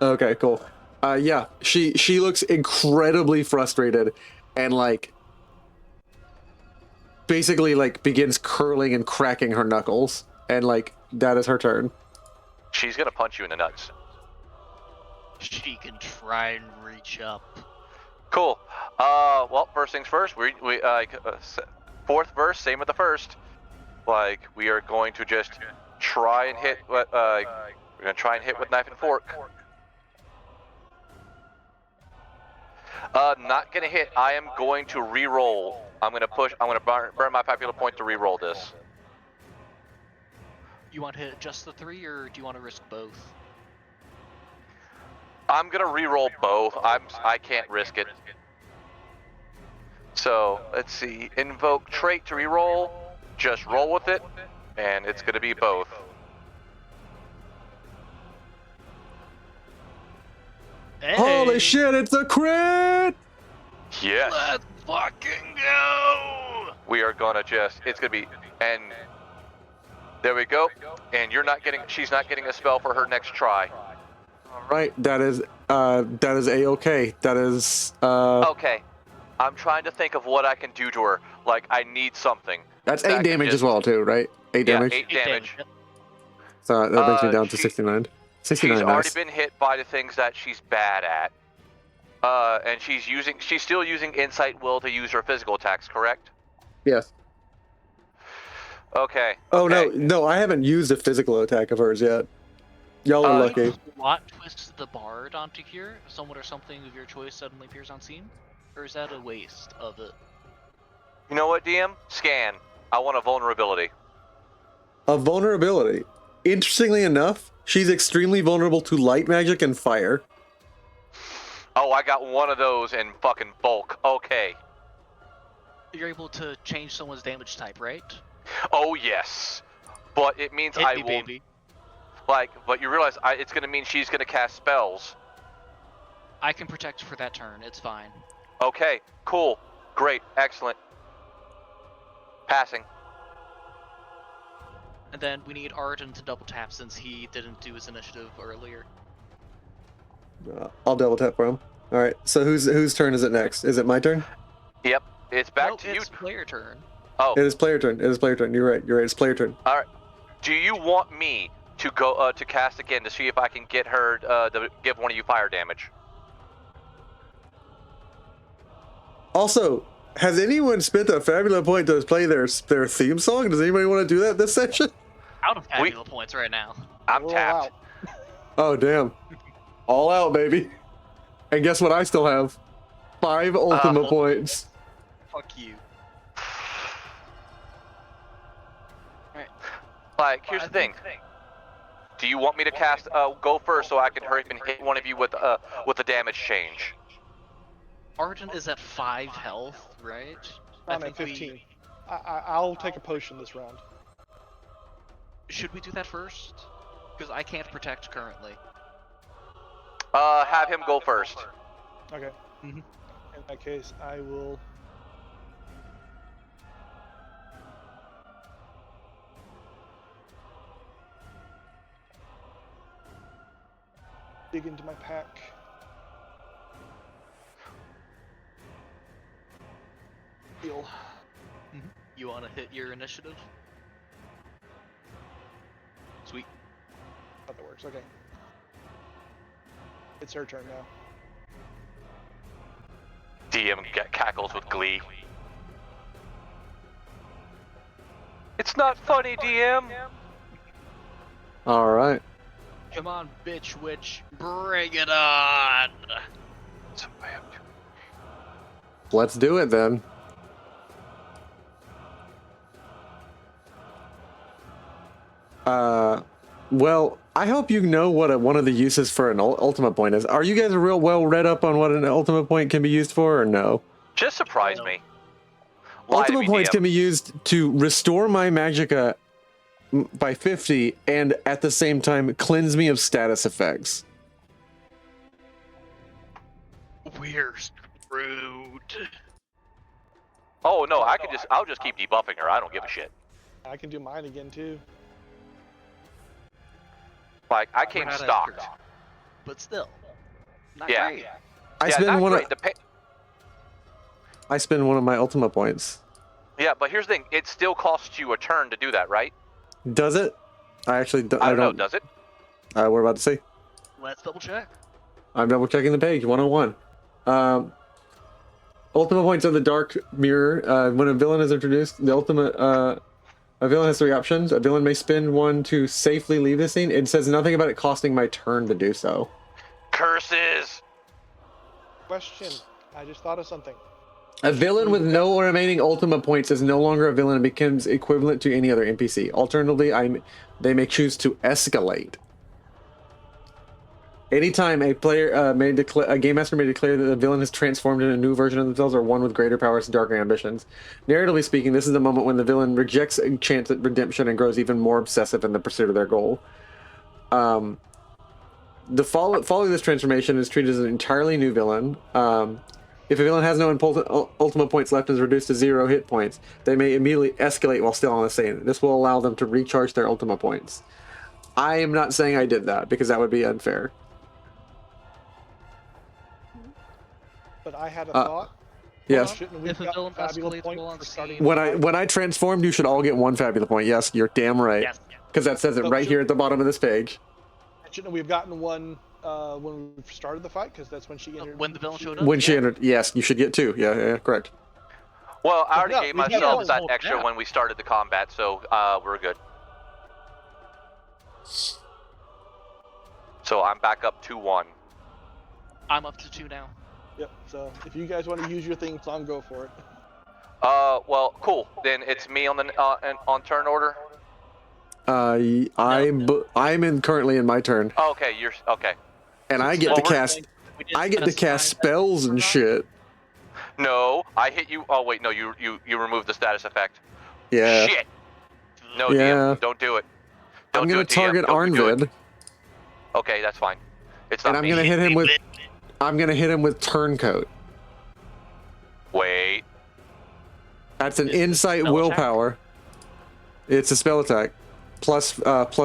Okay, cool. Yeah, she looks incredibly frustrated and like basically like begins curling and cracking her knuckles, and like that is her turn. She's gonna punch you in the nuts. She can try and reach up. Cool. Well, first things first. Fourth verse, same with the first. Like, we are going to just try and hit. We're gonna try and hit with knife and fork. Not gonna hit. I am going to re-roll. I'm gonna burn my Fabula point to re-roll this. You want to hit just the 3, or do you want to risk both? I'm gonna re-roll both. I can't risk it. So let's see. Invoke trait to re-roll. Just roll with it, and it's gonna be both. Hey. Holy shit! It's a crit. Yes. Let's fucking go! We are gonna it's gonna be, and there we go. And she's not getting a spell for her next try. All right, that is a-okay. That is Okay. I'm trying to think of what I can do to her. Like, I need something. That's 8 damage as well too, right? 8 damage. 8 damage. So that brings me down to 69. 69. She's nice. already been hit by the things that she's bad at. And she's still using Insight Will to use her physical attacks, correct? Yes. Okay. Oh okay. no, I haven't used a physical attack of hers yet. Y'all are lucky. Plot twist the bard onto here. Someone or something of your choice suddenly appears on scene, or is that a waste of it? You know what, DM? Scan. I want a vulnerability. A vulnerability. Interestingly enough, she's extremely vulnerable to light magic and fire. Oh, I got one of those in fucking bulk. Okay. You're able to change someone's damage type, right? Oh yes, but it means I will. Baby. But you realize it's gonna mean she's gonna cast spells. I can protect for that turn. It's fine. Okay, cool, great, excellent. Passing. And then we need Arden to double tap since he didn't do his initiative earlier. I'll double tap for him. All right. So whose turn is it next? Is it my turn? Yep. It's back to you. It's player turn. Oh. It is player turn. It is player turn. You're right. It's player turn. All right. Do you want me to go to cast again to see if I can get her to give one of you fire damage? Also, has anyone spent a Fabula point to play their theme song? Does anybody want to do that this session? Out of Fabula points right now. I'm tapped. Oh damn! All out, baby. And guess what? I still have 5 Ultima points. Fuck you. Like, here's the thing. Do you want me to cast go first so I can hurry up and hit one of you with a damage change? Argent is at 5 health, right? I'm at 15. I'll take a potion this round. Should we do that first? Because I can't protect currently. Have him go first. Okay. Mhm. In that case, I will. Dig into my pack. Heal. You want to hit your initiative? Sweet. Oh, that works. Okay. It's her turn now. DM cackles with glee. It's not funny, DM. All right. Come on, bitch witch. Bring it on! Let's do it then. Well, I hope you know what one of the uses for an ultimate point is. Are you guys real well read up on what an ultimate point can be used for, or no? Just surprise me. Lie to Ultimate me, points DM. can be used to restore my magicka by 50 and at the same time cleanse me of status effects. We're screwed. Oh no, I'll just keep debuffing her. I don't give a shit. I can do mine again too. Like, I We're came not as stocked. cursed. But still. Not Yeah. great. I Yeah, spend not one great. of I spend one of my ultimate points. Yeah, but here's the thing. It still costs you a turn to do that, right? Does it? I actually I don't know. Does it? We're about to see. Let's double check. I'm double checking the page. 101. Ultimate points are the dark mirror. When a villain is introduced, the ultimate a villain has 3 options. A villain may spend one to safely leave the scene. It says nothing about it costing my turn to do so. Curses. Question. I just thought of something. A villain with no remaining ultimate points is no longer a villain and becomes equivalent to any other NPC. Alternatively, they may choose to escalate. Anytime a player a game master may declare that the villain has transformed into a new version of themselves or one with greater powers and darker ambitions. Narratively speaking, this is the moment when the villain rejects a chance at redemption and grows even more obsessive in the pursuit of their goal. Following this transformation is treated as an entirely new villain. If a villain has no ultimate points left and is reduced to 0 hit points, they may immediately escalate while still on the scene. This will allow them to recharge their ultimate points. I am not saying I did that because that would be unfair. But I had a thought. Yes. Shouldn't we If a got villain Fabula escalates point while on for scene- starting? When I transformed, you should all get 1 Fabula point. Yes, you're damn right. Yes. Because that says it So right here at the bottom of this page. Shouldn't we have gotten one when we started the fight? Because that's when she entered. When the villain showed up? When she entered, yes, you should get 2. Yeah, correct. Well, I already No, gave we got myself one. that extra Yeah. when we started the combat, so we're good. So I'm back up 2-1. I'm up to 2 now. Yep. So if you guys want to use your thing song, go for it. Well, cool. Then it's me on the on turn order. I'm currently in my turn, Oh, okay, you're okay. and I get to cast. I get to cast spells and shit. No, I hit you. Oh wait, no, you removed the status effect. Yeah. Shit. No, Yeah. DM, don't do it. I'm Don't gonna do it, DM. target Don't do it. Arnvid, Okay, that's fine. It's not and I'm me. gonna hit him with. I'm gonna hit him with Turncoat. Wait. That's an Is it a insight spell willpower. It's a spell attack, plus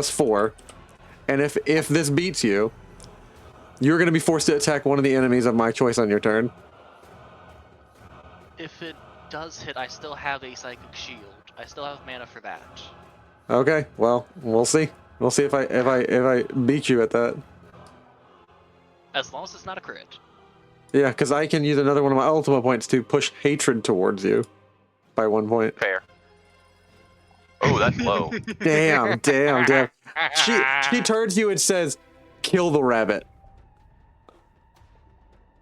4, and if this beats you, you're gonna be forced to attack one of the enemies of my choice on your turn. If it does hit, I still have a psychic shield. I still have mana for that. Okay, well, we'll see. We'll see if I beat you at that. As long as it's not a crit. Yeah, because I can use another one of my ultimate points to push hatred towards you by 1 point. Fair. Oh, that's low. Damn. She turns to you and says, "Kill the rabbit."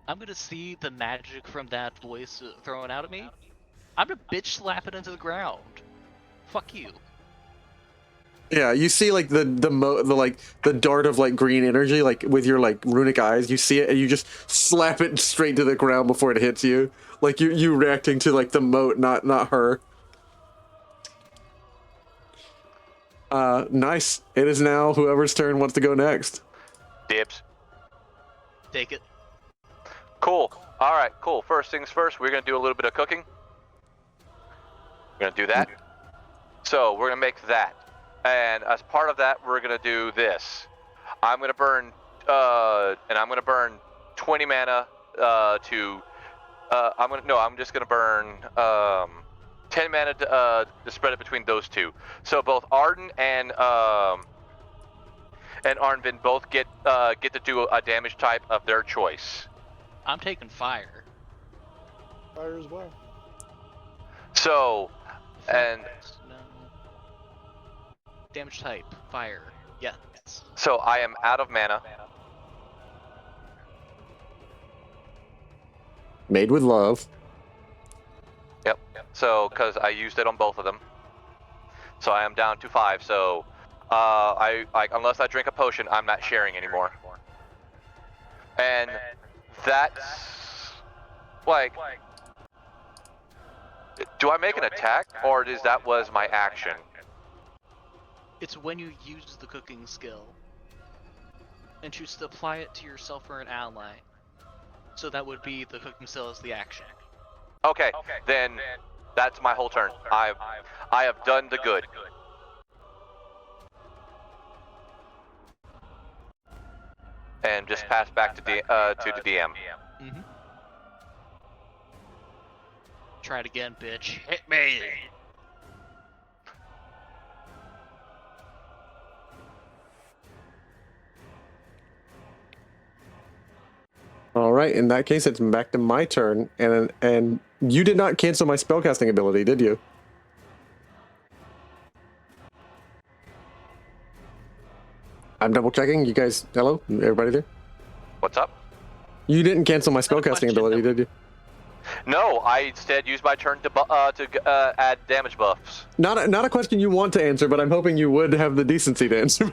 I'm gonna see the magic from that voice thrown out at me. I'm gonna bitch slap it into the ground. Fuck you. Yeah, you see like the dart of like green energy, like with your like runic eyes. You see it and you just slap it straight to the ground before it hits you. Like you reacting to like the moat, not her. Nice. It is now whoever's turn wants to go next. Dibs. Take it. Cool. All right, cool. First things first, we're going to do a little bit of cooking. We're going to do that. So we're going to make that. And as part of that, we're going to do this. I'm going to burn, and I'm going to burn 20 mana I'm just going to burn 10 mana to spread it between those two. So both Arden and Arnvid both get to do a damage type of their choice. I'm taking fire. Fire as well. So, and No. Damage type, fire. Yes. so I am out of mana. Made with love. Yep. So, because I used it on both of them. So I am down to 5. So, unless I drink a potion, I'm not sharing anymore. And that's like, do I make an attack, or was my action? It's when you use the cooking skill and choose to apply it to yourself or an ally. So that would be the cooking skill as the action. Okay, then that's my whole turn. I have done the good. And just pass back to the DM. Mm-hmm. Try it again, bitch. Hit me! All right. In that case, it's back to my turn, and you did not cancel my spellcasting ability, did you? I'm double checking. You guys, hello, everybody there? What's up? You didn't cancel my spellcasting ability, did you? No, I instead used my turn to add damage buffs. Not a question you want to answer, but I'm hoping you would have the decency to answer.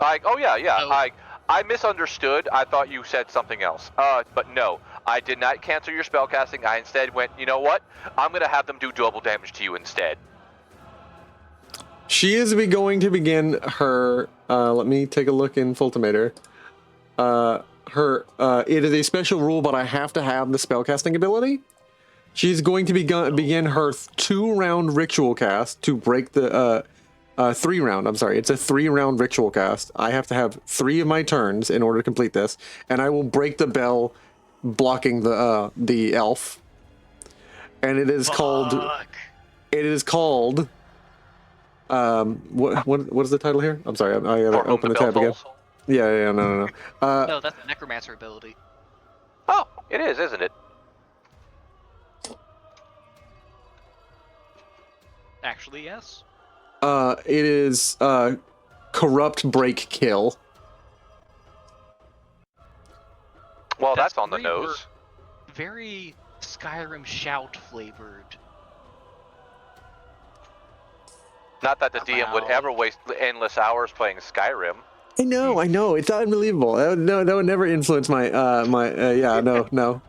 Oh yeah. I misunderstood. I thought you said something else. But no, I did not cancel your spellcasting. I instead went, you know what? I'm gonna have them do double damage to you instead. She is going to begin her. Let me take a look in Fultimator. It is a special rule, but I have to have the spellcasting ability. She's going to begin her 2-round ritual cast to break the 3-round. I'm sorry, it's a 3-round ritual cast. I have to have 3 of my turns in order to complete this, and I will break the bell, blocking the elf. And it is called. It is called. What is the title here? I'm sorry, I gotta open the tab again. Yeah, no. No, that's a necromancer ability. Oh, it is, isn't it? Actually, yes. It is corrupt break kill. Well, that's on the nose. Very Skyrim shout flavored. Not that the DM would ever waste endless hours playing Skyrim. I know. It's unbelievable. That would never influence my no.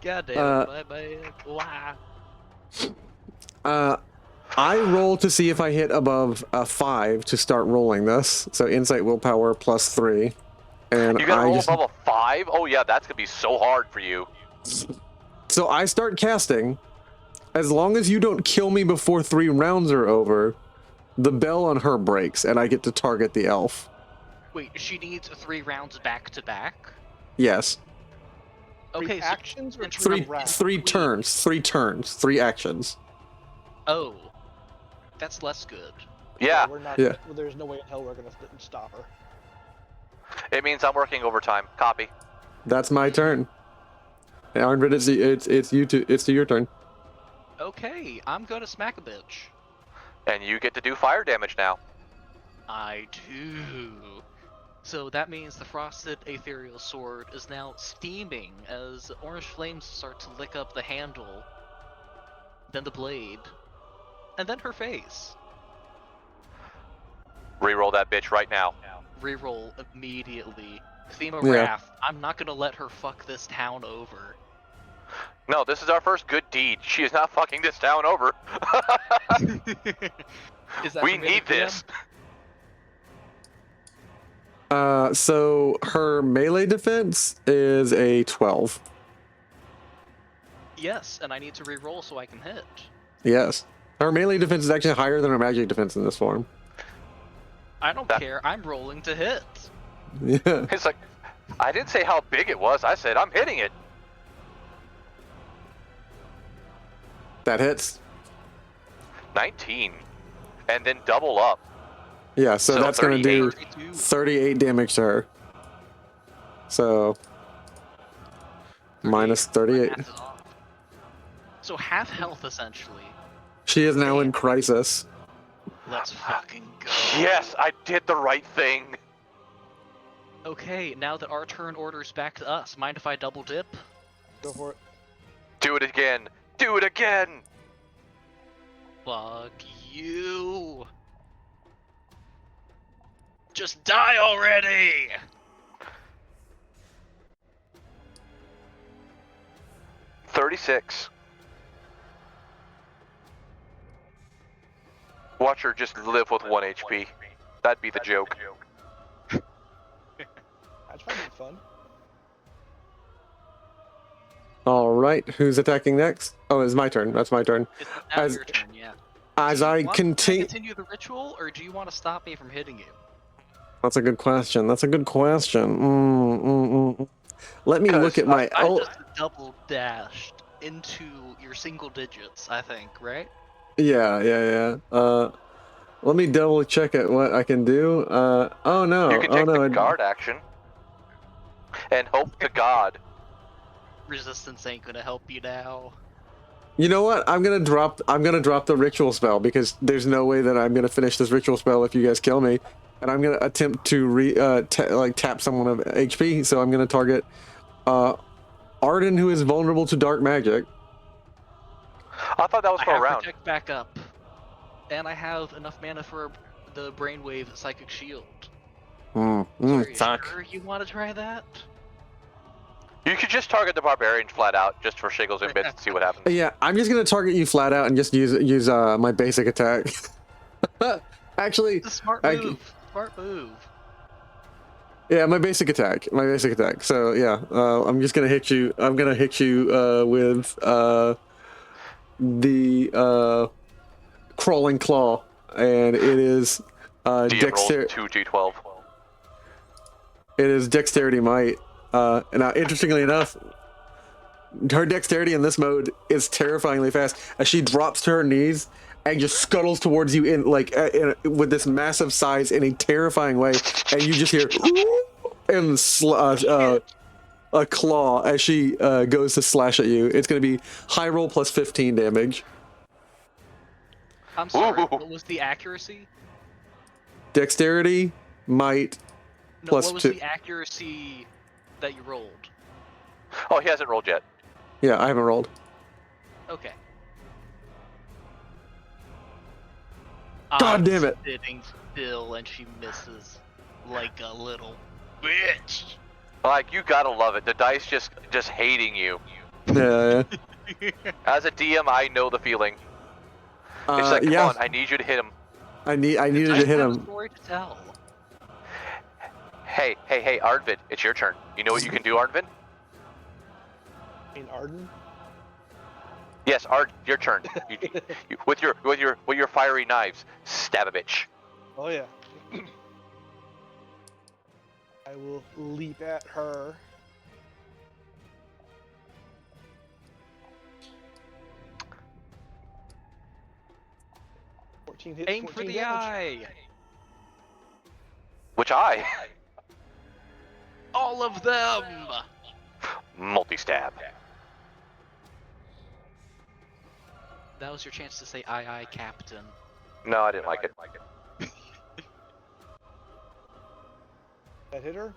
God damn it, wow. I roll to see if I hit above a 5 to start rolling this. So insight, willpower +3, and you gotta roll above a 5. Oh yeah, that's gonna be so hard for you. So I start casting. As long as you don't kill me before 3 rounds are over, the bell on her breaks, and I get to target the elf. Wait, she needs 3 rounds back to back? Yes. Okay, so actions or three turns, 3 turns, 3 actions. Oh, that's less good. Yeah. We're not. Yeah. Well, there's no way in hell we're gonna stop her. It means I'm working overtime. Copy. That's my turn. Arnvid, it's your turn. Okay, I'm gonna smack a bitch. And you get to do fire damage now. I do. So that means the frosted ethereal sword is now steaming as orange flames start to lick up the handle, then the blade, and then her face. Reroll that bitch right now. Reroll immediately. Theme of Yeah. Wrath. I'm not gonna let her fuck this town over. No, this is our first good deed. She is not fucking this town over. Is that We from need the DM? this. So her melee defense is a 12. Yes, and I need to reroll so I can hit. Yes. Her melee defense is actually higher than her magic defense in this form. I don't care. I'm rolling to hit. Yeah. It's like, I didn't say how big it was. I said I'm hitting it. That hits. 19. And then double up. Yeah, so that's going to do 32. 38 damage to her. So, minus 38. Half is off. So half health, essentially. She is now in crisis. Let's fucking go. Yes, I did the right thing. Okay, now that our turn order's back to us, mind if I double dip? Go for it. Do it again. Do it again. Fuck you. Just die already! 36. Watch her just live with 1 HP. That'd be the joke. That's probably fun. All right, who's attacking next? Oh, it's my turn. That's my turn. It's now As- your turn, yeah. As Do you I want to continue the ritual, or do you want to stop me from hitting you? That's a good question. That's a good question. Let me look at my. I just double dashed into your single digits, I think, right? Yeah. Let me double check at what I can do. Oh no. You can take the guard action. And hope to God. Resistance ain't gonna help you now. You know what? I'm gonna drop the ritual spell because there's no way that I'm gonna finish this ritual spell if you guys kill me, and I'm gonna attempt to tap someone of HP. So I'm gonna target Arden, who is vulnerable to dark magic. I thought that was I for a have round. protect back up, and I have enough mana for the brainwave psychic shield. So are you Fuck. sure you want to try that? You could just target the barbarian flat out, just for shiggles and bits, and see what happens. Yeah, I'm just gonna target you flat out and just use my basic attack. Actually, It's a smart move. Smart move. yeah, my basic attack. So yeah, I'm just gonna hit you. I'm gonna hit you with the crawling claw, and it is DM roll 2d12. It is dexterity might. And now, interestingly enough, her dexterity in this mode is terrifyingly fast as she drops to her knees and just scuttles towards you with this massive size in a terrifying way, and you just hear and a claw as she goes to slash at you. It's going to be high roll plus 15 damage. I'm sorry, Ooh. what was the accuracy? Dexterity might No, plus what was 2. the accuracy that you rolled? Oh, he hasn't rolled yet. Yeah, I haven't rolled. Okay. God damn it. Sitting still and she misses like a little bitch. Like, you gotta love it. The dice just hating you. Yeah. As a DM, I know the feeling. It's like, come on, I need you to hit him. I needed I to hit have a him. story to tell. Hey, Arnvid, it's your turn. You know what you can do, Arnvid? In Arden? Yes, your turn. With your fiery knives, stab a bitch. Oh yeah. I will leap at her. Hits, Aim for the eye. Which eye? All of them. Multi-stab. That was your chance to say aye, Captain. No, I didn't like it. That hit her?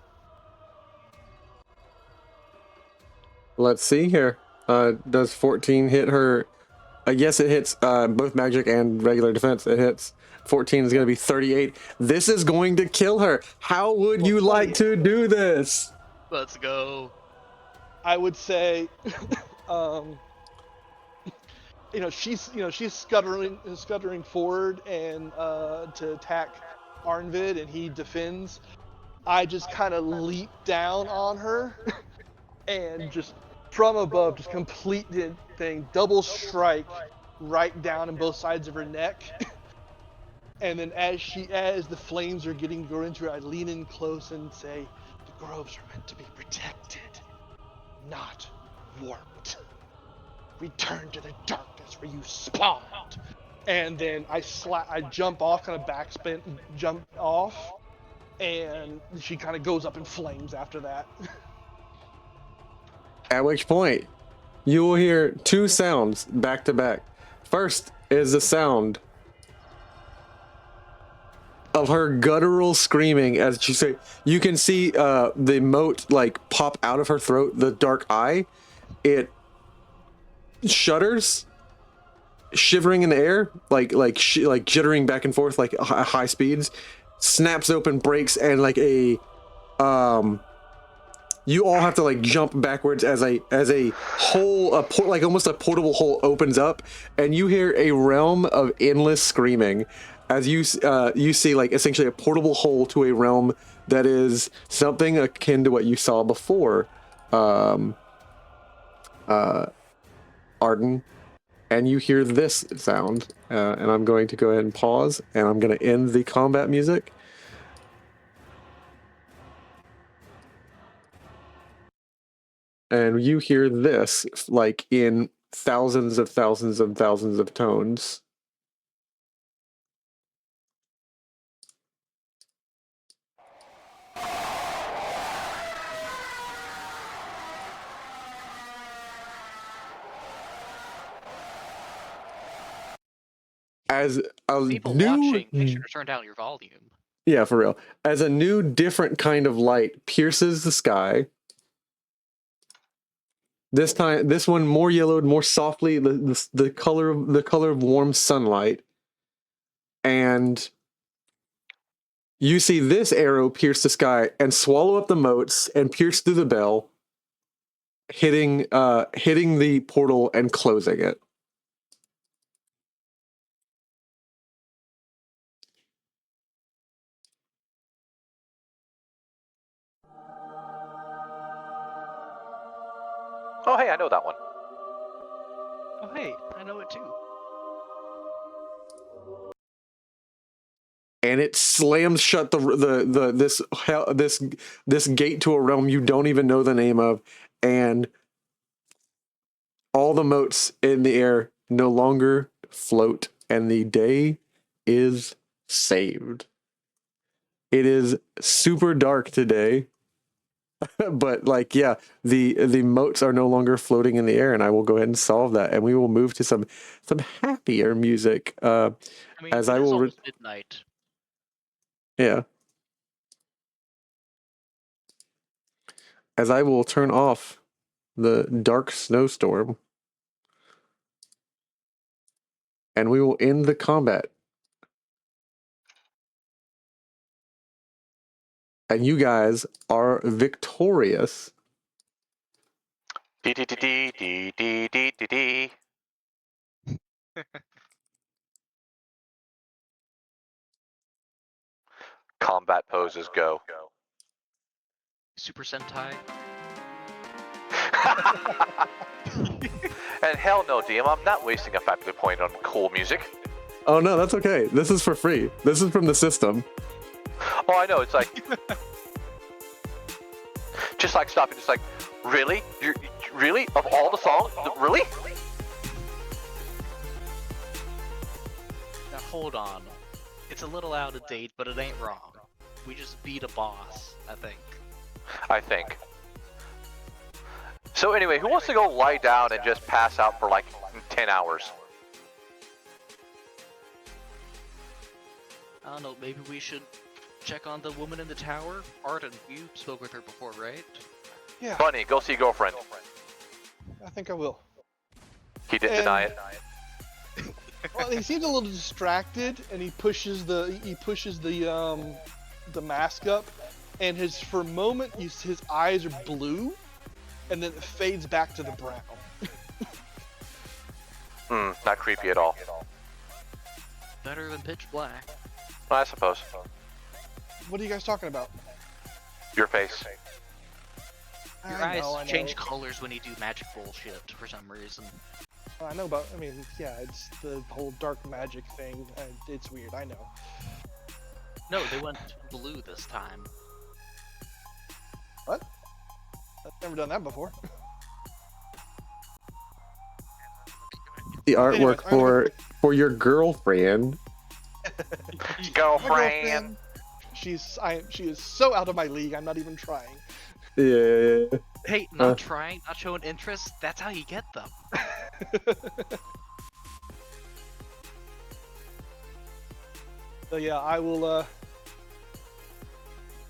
Let's see here. Does 14 hit her Yes, it hits both magic and regular defense. It hits. 14 is going to be 38. This is going to kill her. How would you like to do this? Let's go. I would say, she's scuttering forward and to attack Arnvid, and he defends. I just kind of leap down on her, and just from above, just complete the thing, double strike, right down in both sides of her neck. And then as the flames are getting to go into her, I lean in close and say, "The groves are meant to be protected, not warped. Return to the darkness where you spawned." And then I jump off, kind of backspin, jump off, and she kind of goes up in flames after that. At which point, you will hear two sounds back to back. First is the sound of her guttural screaming as she say, you can see the moat like pop out of her throat, the dark eye. It shudders, shivering in the air, like jittering back and forth like high speeds, snaps open, breaks, and like a you all have to like jump backwards as a hole, like almost a portable hole opens up, and you hear a realm of endless screaming as you see like essentially a portable hole to a realm that is something akin to what you saw before, Arden, and you hear this sound, and I'm going to go ahead and pause, and I'm going to end the combat music. And you hear this like in thousands of tones. As a People new, watching, make sure to turn down your volume. yeah, for real. As a new, different kind of light pierces the sky. This time, this one more yellowed, more softly, the color of warm sunlight, and you see this arrow pierce the sky and swallow up the moats and pierce through the bell, hitting the portal and closing it. Oh, hey, I know that one. Oh hey, I know it too. And it slams shut this gate to a realm you don't even know the name of, and all the moats in the air no longer float, and the day is saved. It is super dark today, but like, yeah, the moats are no longer floating in the air, and I will go ahead and solve that, and we will move to some happier music. I mean, As it I is will, almost midnight. yeah, as I will turn off the dark snowstorm, and we will end the combat. And you guys are victorious. D. Combat poses go. Super Sentai. And hell no, DM, I'm not wasting a Fabula point on cool music. Oh no, that's okay. This is for free. This is from the system. Oh, I know. It's like, just like stopping. Just like, really? You really? Of all the songs, really? Now hold on. It's a little out of date, but it ain't wrong. We just beat a boss, I think. So anyway, who wants to go lie down and just pass out for like 10 hours? I don't know, maybe we should check on the woman in the tower? Arden, you spoke with her before, right? Yeah, Bunny, go see girlfriend. I think I will. He didn't deny it. Well, he seems a little distracted, and he pushes the mask up, and for a moment his eyes are blue, and then it fades back to the brown. Not creepy at all. Better than pitch black. I suppose. What are you guys talking about? Your face. Your I eyes know. change colors when you do magic bullshit for some reason. I know about. I mean, yeah, it's the whole dark magic thing. It's weird. I know. No, they went blue this time. What? I've never done that before. The artwork Anyways, for your girlfriend. Girlfriend. She is so out of my league. I'm not even trying. Yeah. Hey, not trying, not showing interest, that's how you get them. So yeah, I will.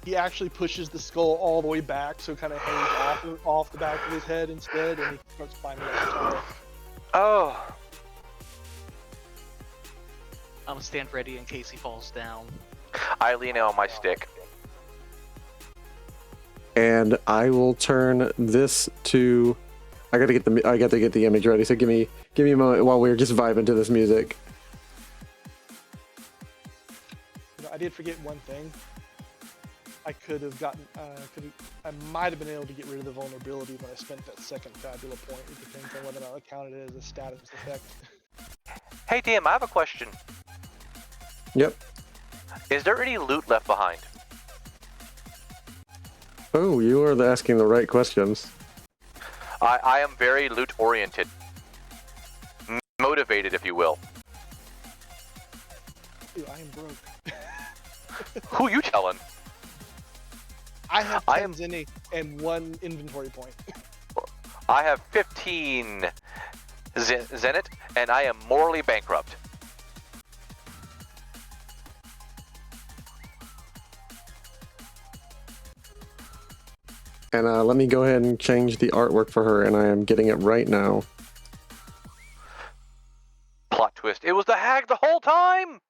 He actually pushes the skull all the way back, so it kind of hangs off the back of his head instead, and he starts climbing up the tower. Oh. I'm gonna stand ready in case he falls down. I lean in on my stick. And I will turn this to. I gotta get the image ready. So give me a moment while we're just vibing to this music. You know, I did forget one thing. I could have gotten. I might have been able to get rid of the vulnerability when I spent that second Fabula point. It depends on whether or not I counted it as a status effect. Hey DM, I have a question. Yep. Is there any loot left behind? Oh, you are asking the right questions. I am very loot oriented. Motivated, if you will. Dude, I am broke. Who you telling? I have 10 zenny and 1 inventory point. I have 15 zenit, and I am morally bankrupt. And let me go ahead and change the artwork for her, and I am getting it right now. Plot twist. It was the hag the whole time!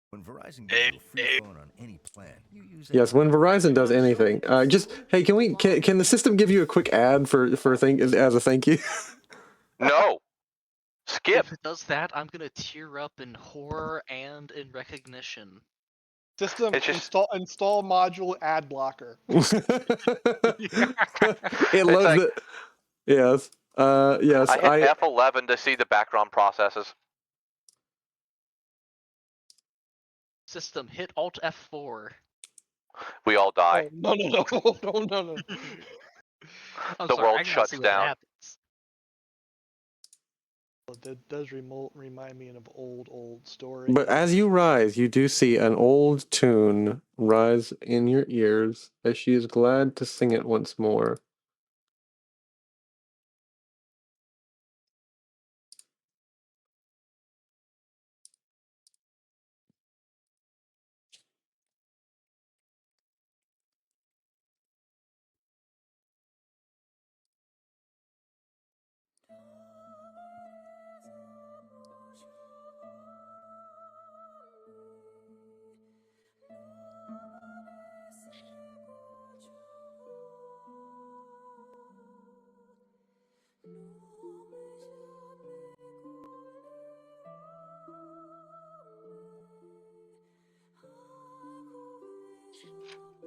When Verizon gives you a free phone on any plan, you use it. Yes, when Verizon does anything, hey, can the system give you a quick ad for as a thank you? No. Skip. If it does that, I'm gonna tear up in horror and in recognition. System It's just- install module ad blocker. It loves like- it. Yes. Yes. I hit F11 to see the background processes. System, hit Alt F4. We all die. Oh, no. I'm The sorry, world I gotta shuts see what down. happens. That does remind me of old story. But as you rise, you do see an old tune rise in your ears as she is glad to sing it once more.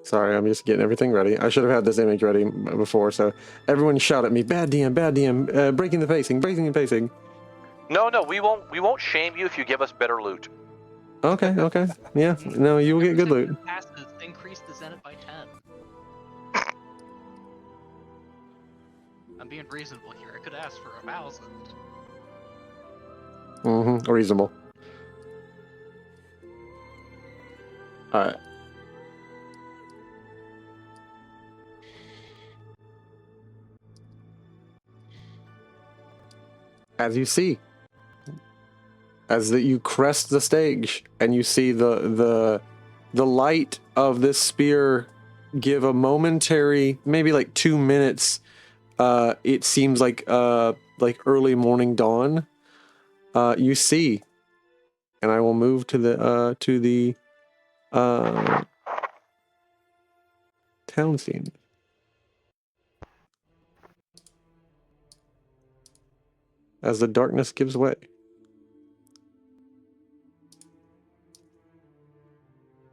Sorry, I'm just getting everything ready. I should have had this image ready before, so everyone shout at me, bad DM, breaking the pacing. No, we won't shame you if you give us better loot. Okay. Yeah, no, you will get good loot. Passes, increase the zenith by 10. I'm being reasonable here. I could ask for 1,000. Reasonable. Alright. As you see, you crest the stage and you see the light of this spear give a momentary, maybe like 2 minutes. It seems like early morning dawn. You see and I will move to the town scene. As the darkness gives way.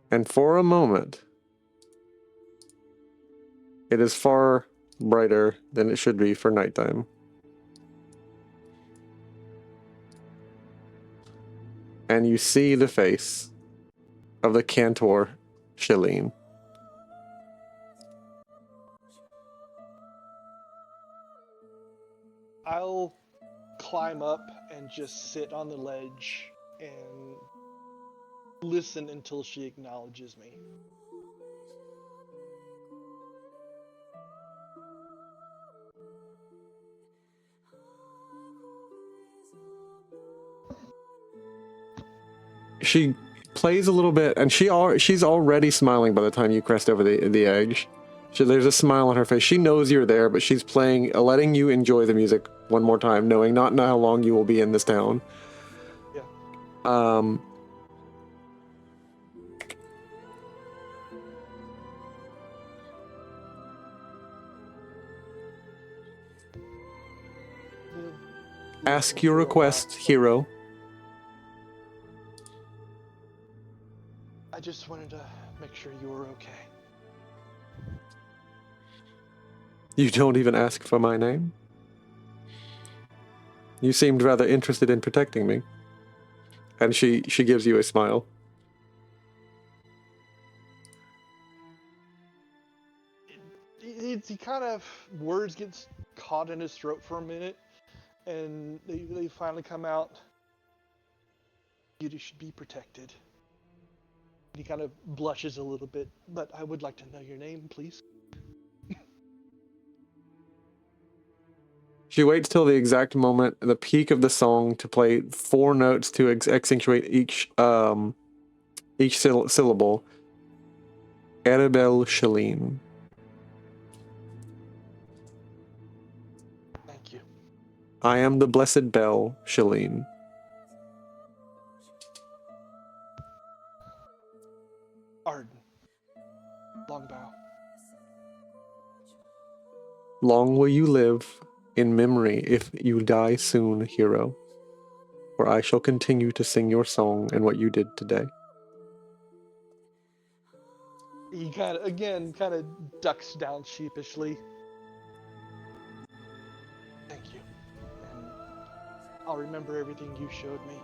And for a moment, it is far brighter than it should be for nighttime. And you see the face of the cantor, Shalene. I'll climb up and just sit on the ledge and listen until she acknowledges me. She plays a little bit, and she's already smiling by the time you crest over the edge. There's a smile on her face. She knows you're there, but she's playing, letting you enjoy the music one more time, knowing not how long you will be in this town. Yeah. Ask your request, hero. I just wanted to make sure you were okay. You don't even ask for my name? You seemed rather interested in protecting me. And she gives you a smile. He kind of, words gets caught in his throat for a minute, and they finally come out. You should be protected. He kind of blushes a little bit, but I would like to know your name, please. She waits till the exact moment, the peak of the song, to play 4 notes to accentuate each syllable. Arabelle Shalene. Thank you. I am the blessed bell, Shalene. Arden. Longbow. Long will you live in memory if you die soon, hero. For I shall continue to sing your song and what you did today. He kind of ducks down sheepishly. Thank you. And I'll remember everything you showed me.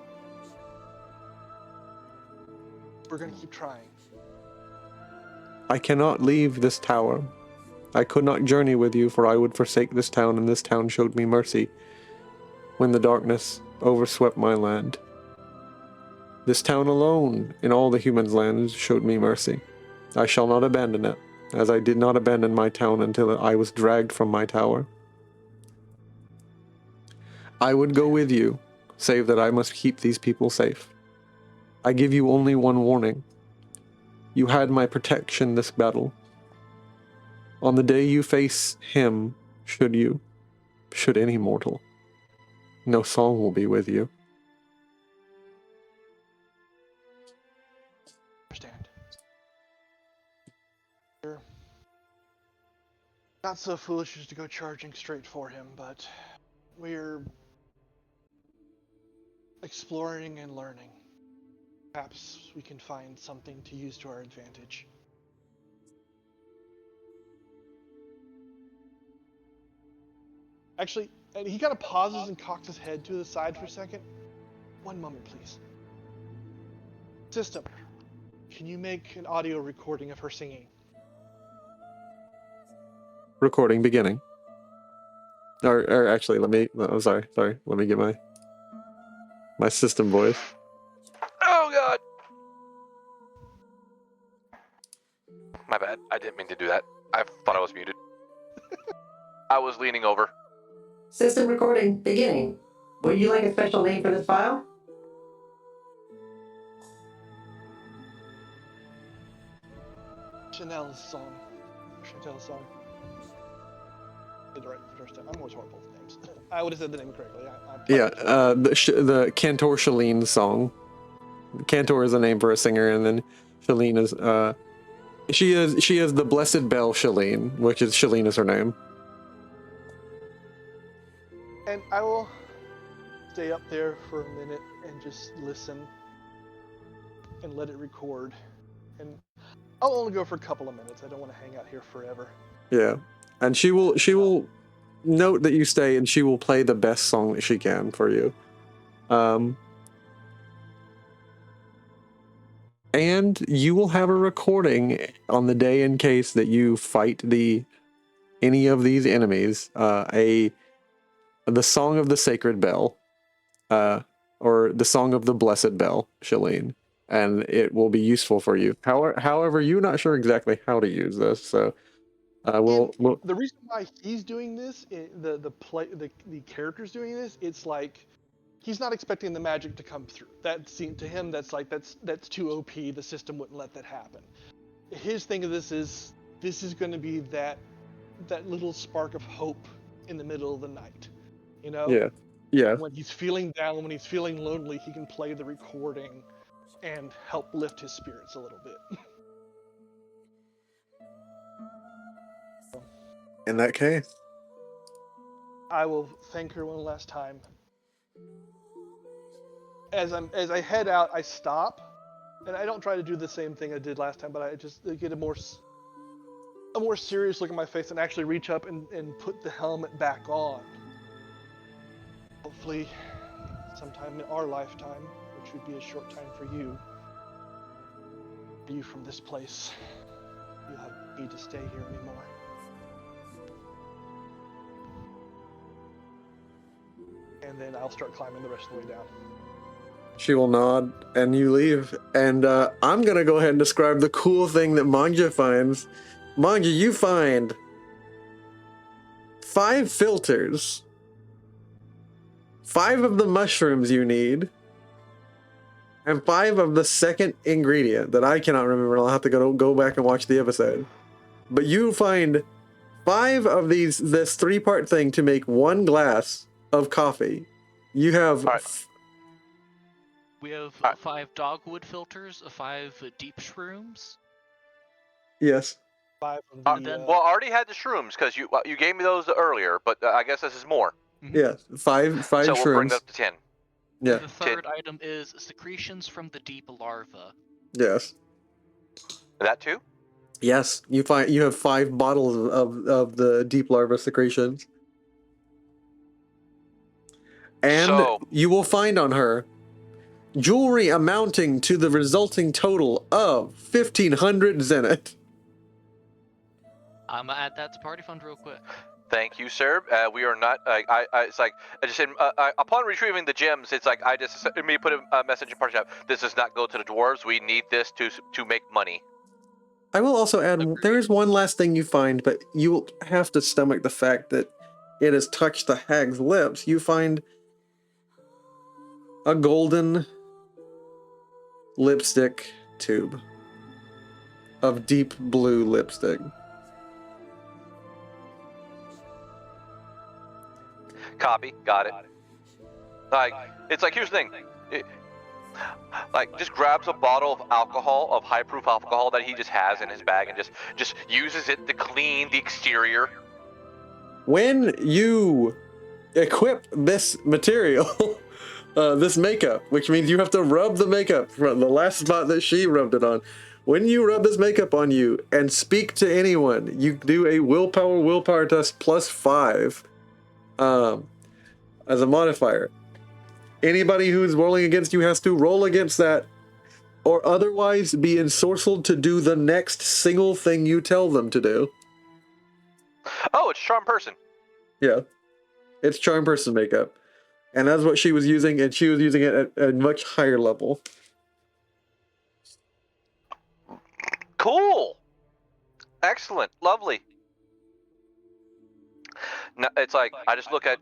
We're gonna keep trying. I cannot leave this tower. I could not journey with you, for I would forsake this town, and this town showed me mercy when the darkness overswept my land. This town alone in all the humans' lands showed me mercy. I shall not abandon it, as I did not abandon my town until I was dragged from my tower. I would go with you, save that I must keep these people safe. I give you only one warning. You had my protection this battle. On the day you face him, should any mortal, no song will be with you. Understand. You're not so foolish as to go charging straight for him, but we're exploring and learning. Perhaps we can find something to use to our advantage. Actually, and he kind of pauses and cocks his head to the side for a second. One moment, please. System, can you make an audio recording of her singing? Recording beginning. Or actually, let me, sorry, let me get my system voice. Oh god! My bad. I didn't mean to do that. I thought I was muted. I was leaning over. System recording beginning. Would you like a special name for this file? Chanel's song. Did it right the first time. I'm always horrible with names. I would have said the name correctly. Yeah, the Cantor Shalene song. Cantor is a name for a singer, and then Shalene is she is the Blessed Bell Shalene, which is Shalene is her name. And I will stay up there for a minute and just listen and let it record. And I'll only go for a couple of minutes. I don't want to hang out here forever. Yeah, and she will note that you stay, and she will play the best song that she can for you. And you will have a recording on the day in case that you fight any of these enemies. The song of the Sacred Bell, or the song of the Blessed Bell, Shalene, and it will be useful for you. However, you're not sure exactly how to use this, so we'll The reason why he's doing this, the character's doing this, it's like he's not expecting the magic to come through. That seemed to him that's too OP. The system wouldn't let that happen. His thing of this is going to be that little spark of hope in the middle of the night. You know? Yeah. When he's feeling down, when he's feeling lonely, he can play the recording and help lift his spirits a little bit. In that case, I will thank her one last time. As I head out, I stop, and I don't try to do the same thing I did last time, but I just get a more serious look at my face and actually reach up and put the helmet back on. Hopefully, sometime in our lifetime, which would be a short time for you from this place, you'll have need to stay here anymore. And then I'll start climbing the rest of the way down. she will nod, and you leave. And I'm gonna go ahead and describe the cool thing that Mon'ja finds. Mon'ja, you find 5 filters, 5 of the mushrooms you need, and 5 of the second ingredient that I cannot remember. I'll have to go back and watch the episode. But you find 5 of this 3-part thing to make 1 glass of coffee. You have We have 5 dogwood filters, 5 deep shrooms. yes. 5 of the, well, I already had the shrooms because you gave me those earlier, but I guess this is more. Yeah, 5 So shrooms. we'll bring that up to 10. Yeah. And the third item is secretions from the deep larva. Yes. That too? Yes. You have 5 bottles of the deep larva secretions. And you will find on her jewelry amounting to the resulting total of 1,500 zenith. I'm gonna add that to party fund real quick. Thank you, sir. We are not. It's like I just said. Upon retrieving the gems, it's like I just me put a message in party chat. This does not go to the dwarves. We need this to make money. I will also add, there is one last thing you find, but you will have to stomach the fact that it has touched the hag's lips. You find a golden lipstick tube of deep blue lipstick. Copy. Got it. Like, it's like, here's the thing. Like, just grabs a bottle of alcohol, of high-proof alcohol that he just has in his bag and just uses it to clean the exterior. When you equip this material, this makeup, which means you have to rub the makeup from the last spot that she rubbed it on. When you rub this makeup on you and speak to anyone, you do a willpower test +5 as a modifier. Anybody who's rolling against you has to roll against that or otherwise be ensorcelled to do the next single thing you tell them to do. Oh, it's Charm Person. Yeah. It's Charm Person makeup. And that's what she was using, and she was using it at a much higher level. Cool. Excellent. Lovely. No, it's like I just look at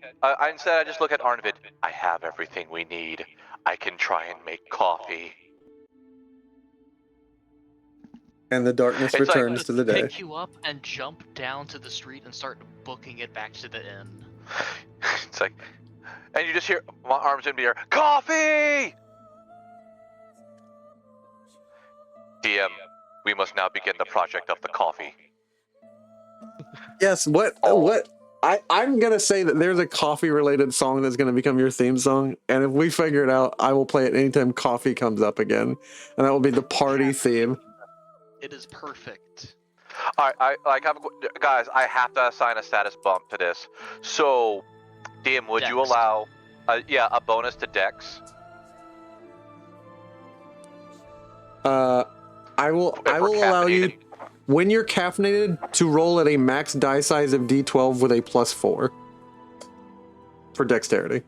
instead I just look at Arnvid. I have everything we need. I can try and make coffee. And the darkness It's returns like, to the day. Pick you up and jump down to the street and start booking it back to the inn. It's like, and you just hear my arms in the air. Coffee. DM, we must now begin the project of the coffee. Yes. What? I'm gonna say that there's a coffee-related song that's gonna become your theme song, and if we figure it out, I will play it anytime coffee comes up again, and that will be the party theme. It is perfect. Alright, guys, I have to assign a status bump to this. So, DM, would you Dex. allow, a bonus to Dex? I will If we're allow you, caffeinated. when you're caffeinated, to roll at a max die size of D12 with a +4 for dexterity.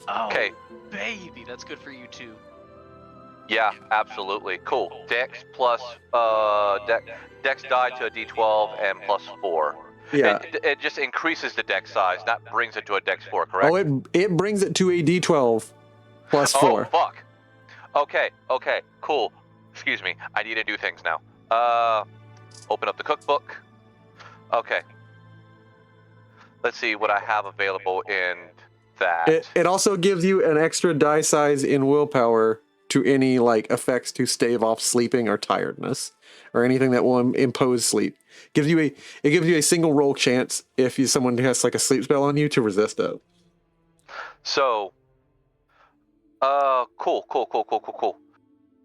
Oh, Okay. baby, that's good for you too. Yeah, absolutely. Cool. Dex plus Dex die to a D12 and +4. Yeah. It just increases the Dex size, not brings it to a Dex 4, correct? Oh, it brings it to a D12 +4. Oh, fuck. Okay, cool. Excuse me. I need to do things now. Open up the cookbook. Okay. Let's see what I have available in that. It also gives you an extra die size in willpower to any like effects to stave off sleeping or tiredness or anything that will impose sleep. It gives you a single roll chance if someone has like a sleep spell on you to resist it. So, cool.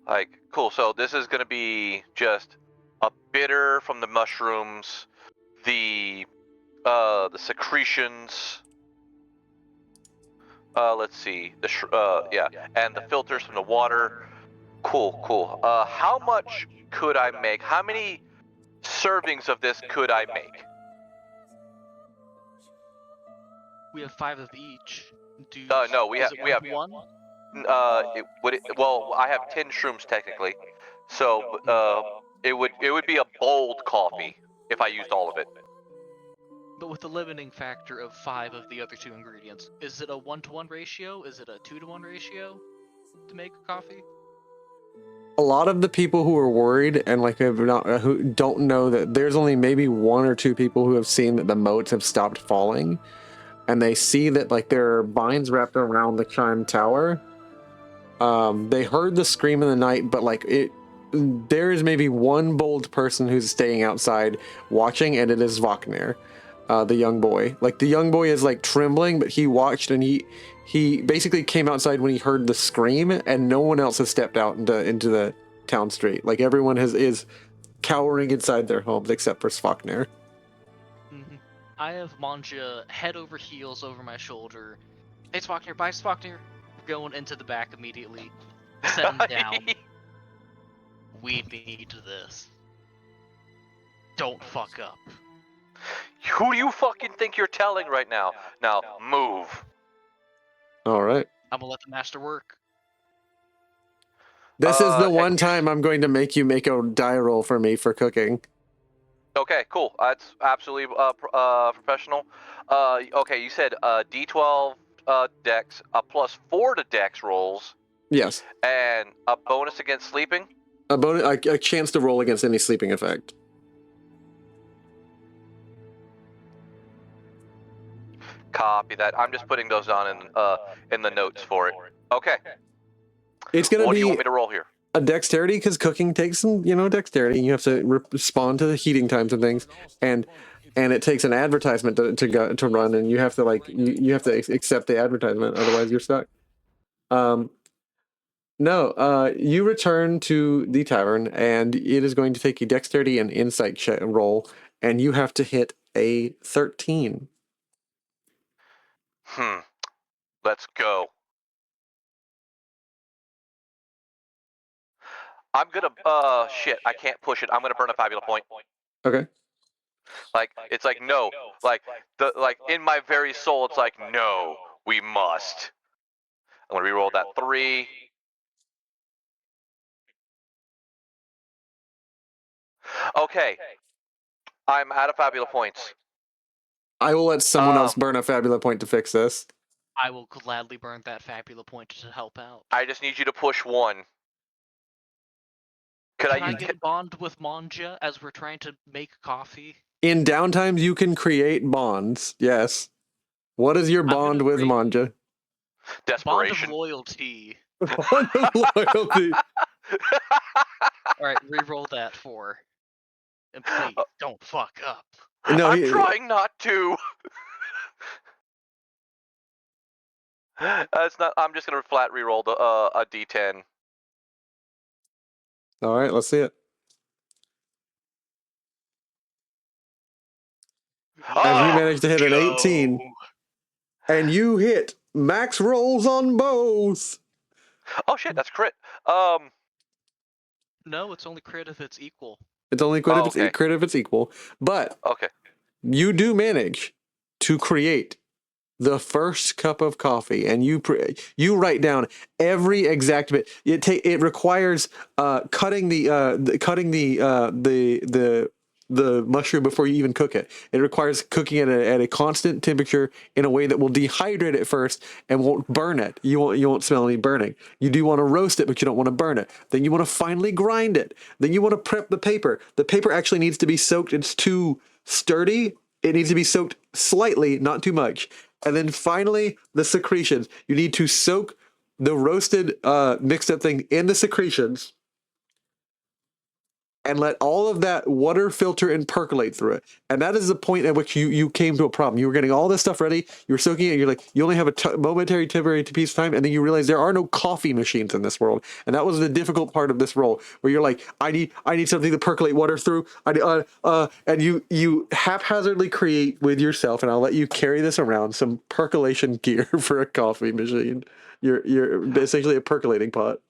Like, cool. So this is gonna be just a bitter from the mushrooms, the secretions. Let's see, and the filters from the water. Cool. How much could I make? How many servings of this could I make? We have 5 of each. No, we is have- it we have- 1? Well, I have 10 shrooms technically, so it would be a bold coffee if I used all of it. But with the limiting factor of 5 of the other 2 ingredients, is it a 1-to-1 ratio? Is it a 2-to-1 ratio to make coffee? A lot of the people who are worried and like who don't know that there's only maybe 1 or 2 people who have seen that the moats have stopped falling, and they see that like there are vines wrapped around the chime tower. They heard the scream in the night, but like there is maybe 1 bold person who's staying outside watching, and it is Voknir, the young boy. Like the young boy is like trembling, but he watched, and he basically came outside when he heard the scream, and no one else has stepped out into the town street. Like everyone is cowering inside their homes except for Voknir. Mm-hmm. I have Mon'ja head over heels over my shoulder. Hey, Svoknir, bye, Svoknir. We're going into the back immediately. Set him down. We need this. Don't fuck up. Who do you fucking think you're telling right now? Now, move. All right. I'm gonna let the master work. This is the and one time I'm going to make you make a die roll for me for cooking. Okay, cool. That's absolutely professional. Okay, you said D12 Dex, a +4 to Dex rolls, Yes. and a bonus against sleeping. A chance to roll against any sleeping effect. Copy that. I'm just putting those on in the notes for it. Okay. It's gonna What be do you want me to roll here? a dexterity, because cooking takes some, dexterity. You have to respond to the heating times and things, and it takes an advertisement to run, and you have to you have to accept the advertisement, otherwise you're stuck. No, you return to the tavern, and it is going to take a dexterity and insight roll, and you have to hit a 13. Let's go. I'm gonna shit, I can't push it. I'm gonna burn a Fabula point. Okay. Like it's like no. Like in my very soul it's like no, we must. I'm gonna reroll that 3. Okay. I'm out of Fabula points. I will let someone else burn a Fabula point to fix this. I will gladly burn that Fabula point to help out. I just need you to push 1. Can I get a bond with Mon'ja as we're trying to make coffee? In downtimes, you can create bonds. Yes. What is your bond with Mon'ja? Desperation. Bond of loyalty. Bond of loyalty. All right, re-roll that 4. And please don't fuck up. No, I'm trying not to. It's not. I'm just gonna flat re-roll a D10. All right, let's see it. As you Oh, manage to hit an 18, and you hit max rolls on both. oh shit, that's crit. No, it's only crit if it's equal. It's only crit if okay. it's crit if it's equal, but Okay. you do manage to create the first cup of coffee, and you write down every exact bit. It requires cutting the mushroom before you even cook it. It requires cooking it at a constant temperature in a way that will dehydrate it first and won't burn it. You won't smell any burning. You do want to roast it, but you don't want to burn it. Then you want to finely grind it. Then you want to prep the paper. The paper actually needs to be soaked. It's too sturdy. It needs to be soaked slightly, not too much. And then finally, the secretions. You need to soak the roasted mixed up thing in the secretions and let all of that water filter and percolate through it. And that is the point at which you came to a problem. You were getting all this stuff ready, you were soaking it, you're like, you only have a momentary temporary piece of time, and then you realize there are no coffee machines in this world. And that was the difficult part of this role, where you're like, I need something to percolate water through. And you haphazardly create with yourself, and I'll let you carry this around, some percolation gear for a coffee machine. You're essentially a percolating pot.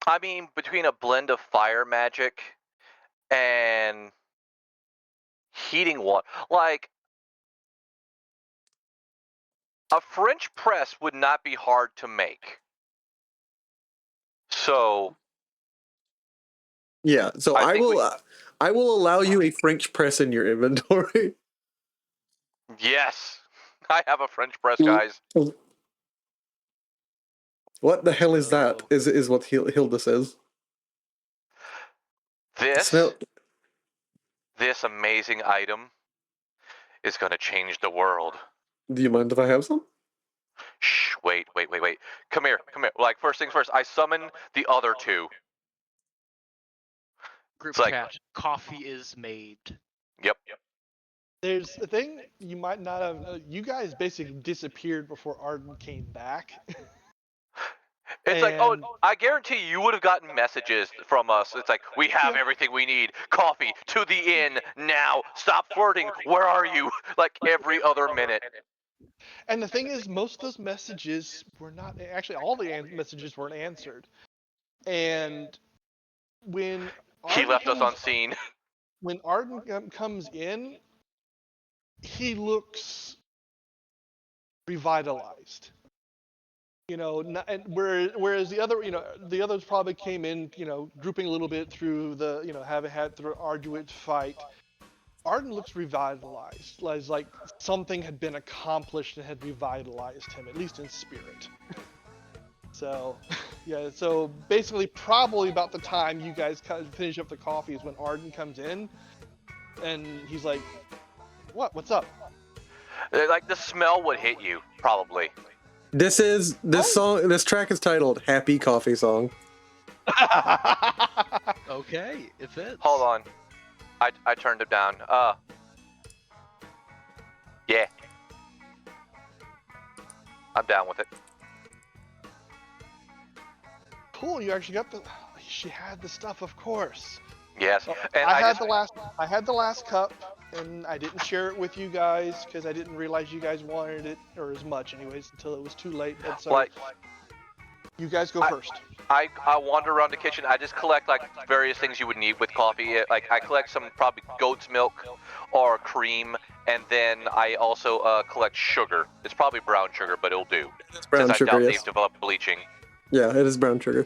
I mean, between a blend of fire magic and heating water, like a French press would not be hard to make. So Yeah, so I will allow you a French press in your inventory. yes, I have a French press, guys. What the hell is that? Is what Hilda says. This amazing item is going to change the world. Do you mind if I have some? Shh, wait. Come here. Like, first things first, I summon the other two. Group It's like- chat. Coffee is made. Yep. There's a thing you might not have. You guys basically disappeared before Arden came back. It's like, oh, I guarantee you would have gotten messages from us. It's like, we have everything we need. Coffee, to the inn, now. Stop flirting. Where are you? Like, every other minute. And the thing is, most of those messages were not actually all the messages weren't answered. And when He left us on scene. When Arden comes in, he looks revitalized. And whereas the others probably came in, drooping a little bit through the, having had through an arduous fight. Arden looks revitalized, like something had been accomplished and had revitalized him, at least in spirit. So, yeah, so basically probably about the time you guys finish up the coffee is when Arden comes in, and he's like, what's up? Like, the smell would hit you, probably. This track is titled Happy Coffee Song. Okay, it fits. Hold on. I turned it down. Yeah. I'm down with it. Cool, you actually got she had the stuff, of course. Yes. And I had the last cup, and I didn't share it with you guys because I didn't realize you guys wanted it, or as much anyways, until it was too late. But so you guys go first. I wander around the kitchen. I just collect like various things you would need with coffee. Like, I collect some probably goat's milk or cream, and then I also collect sugar. It's probably brown sugar, but it'll do. It's brown since sugar, I doubt yes. they've developed bleaching. Yeah, it is brown sugar.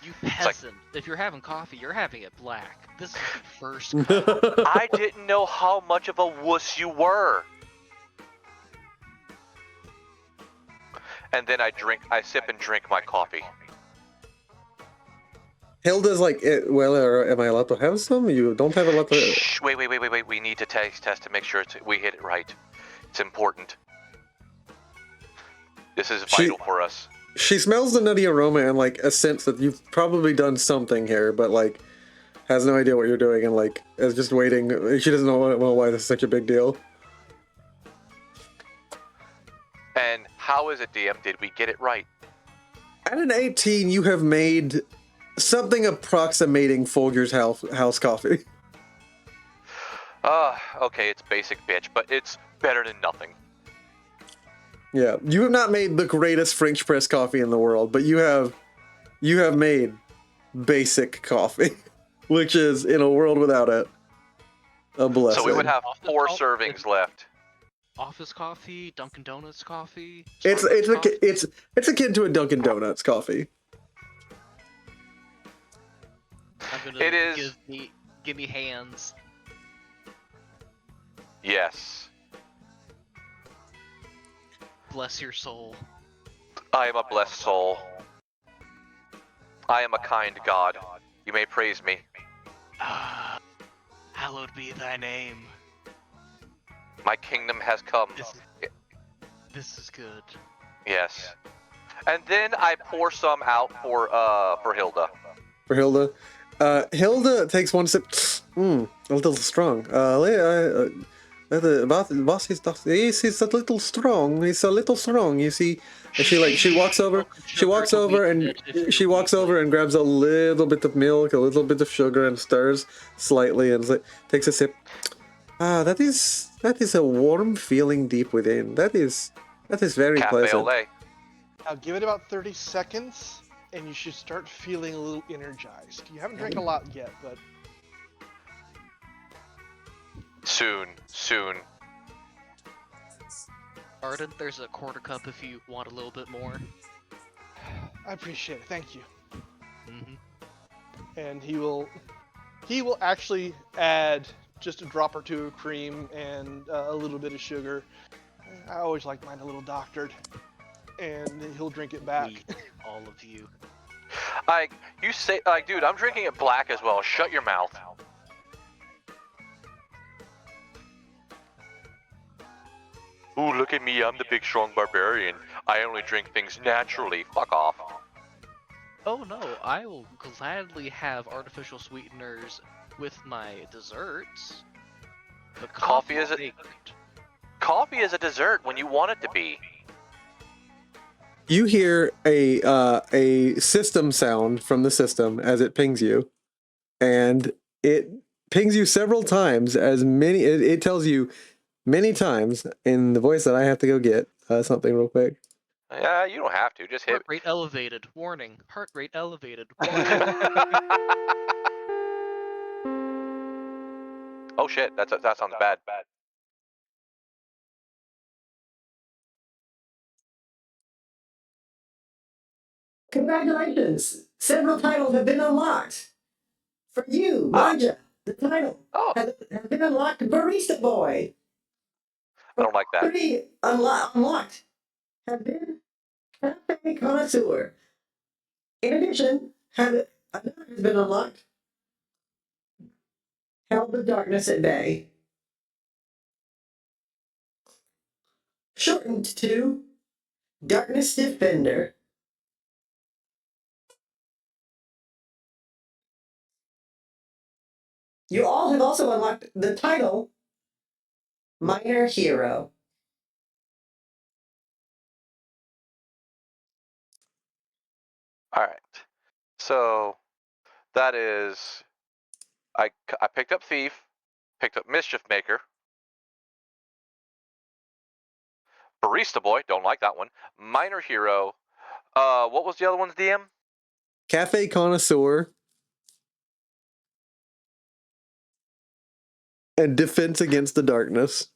You peasant. If you're having coffee, you're having it black. This is the first cup. I didn't know how much of a wuss you were. And then I sip and drink my coffee. Hilda's like, am I allowed to have some? You don't have a lot to... Shh, wait. We need to taste test to make sure we hit it right. It's important. This is vital for us. she smells the nutty aroma and like a sense that you've probably done something here, but like has no idea what you're doing and like is just waiting. She doesn't know why this is such a big deal. And how is it, DM? Did we get it right? At an 18, you have made something approximating Folger's house coffee. Okay, it's basic, bitch, but it's better than nothing. Yeah, you have not made the greatest French press coffee in the world, but you have made basic coffee, which is, in a world without it, a blessing. So we would have 4 servings left. Office coffee, Dunkin' Donuts coffee. It's akin to a Dunkin' Donuts coffee. It is. Give me hands. Yes. Bless your soul. I am a blessed soul. I am a kind God. You may praise me. Hallowed be thy name. My kingdom has come. This is good. Yes. And then I pour some out for Hilda. For Hilda. Hilda takes one sip. A little strong. The boss is he's a little strong. He's a little strong. You see, and she walks over and grabs a little bit of milk, a little bit of sugar, and stirs slightly, and takes a sip. That is a warm feeling deep within. That is very Cafe pleasant. au lait. Now give it about 30 seconds, and you should start feeling a little energized. You haven't drank a lot yet, but Soon. Arden, there's a quarter cup if you want a little bit more. I appreciate it. Thank you. Mm-hmm. And he will actually add just a drop or two of cream and a little bit of sugar. I always like mine a little doctored. And he'll drink it back. All of you. You say, dude, I'm drinking it black as well. Shut your mouth. Ooh, look at me. I'm the big, strong barbarian. I only drink things naturally. Fuck off. Oh no, I will gladly have artificial sweeteners with my desserts. But Coffee is coffee a dessert when you want it to be. You hear a system sound from the system as it pings you, and it pings you several times. It tells you many times in the voice that I have to go get something real quick. Yeah, you don't have to. Just hit. Heart rate elevated. Warning. Heart rate elevated. Oh shit, that sounds bad. Congratulations! Several titles have been unlocked. For you, Mon'ja, the title has been unlocked. Barista Boy. I don't like that. 3 unlocked have been Cafe Connoisseur. In addition, another has been unlocked. Held the Darkness at Bay. Shortened to Darkness Defender. You all have also unlocked the title Minor Hero. Alright. So, that is... I picked up Thief, picked up Mischief Maker, Barista Boy, don't like that one, Minor Hero, what was the other one's DM? Cafe Connoisseur and Defense Against the Darkness.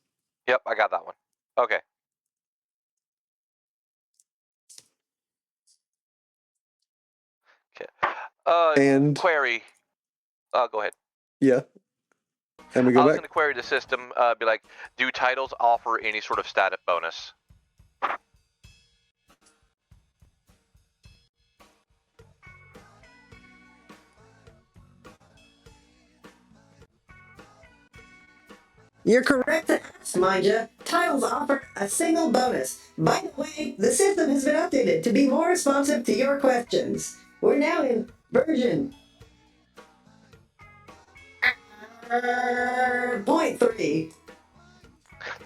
Yep, I got that one. Okay. And query. Go ahead. Yeah. And we go I was back. going to query the system, be like, do titles offer any sort of stat bonus? You're correct to ask, Mon'ja. Titles offer a single bonus. By the way, the system has been updated to be more responsive to your questions. We're now in version 0.3.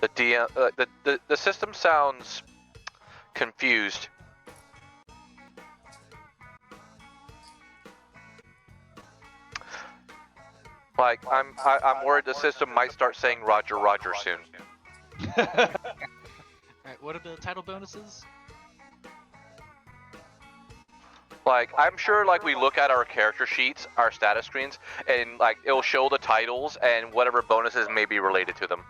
The DM, the system sounds confused. Like I'm worried the system might start saying Roger Roger soon. Alright, what are the title bonuses? Like I'm sure like we look at our character sheets, our status screens, and like it'll show the titles and whatever bonuses may be related to them.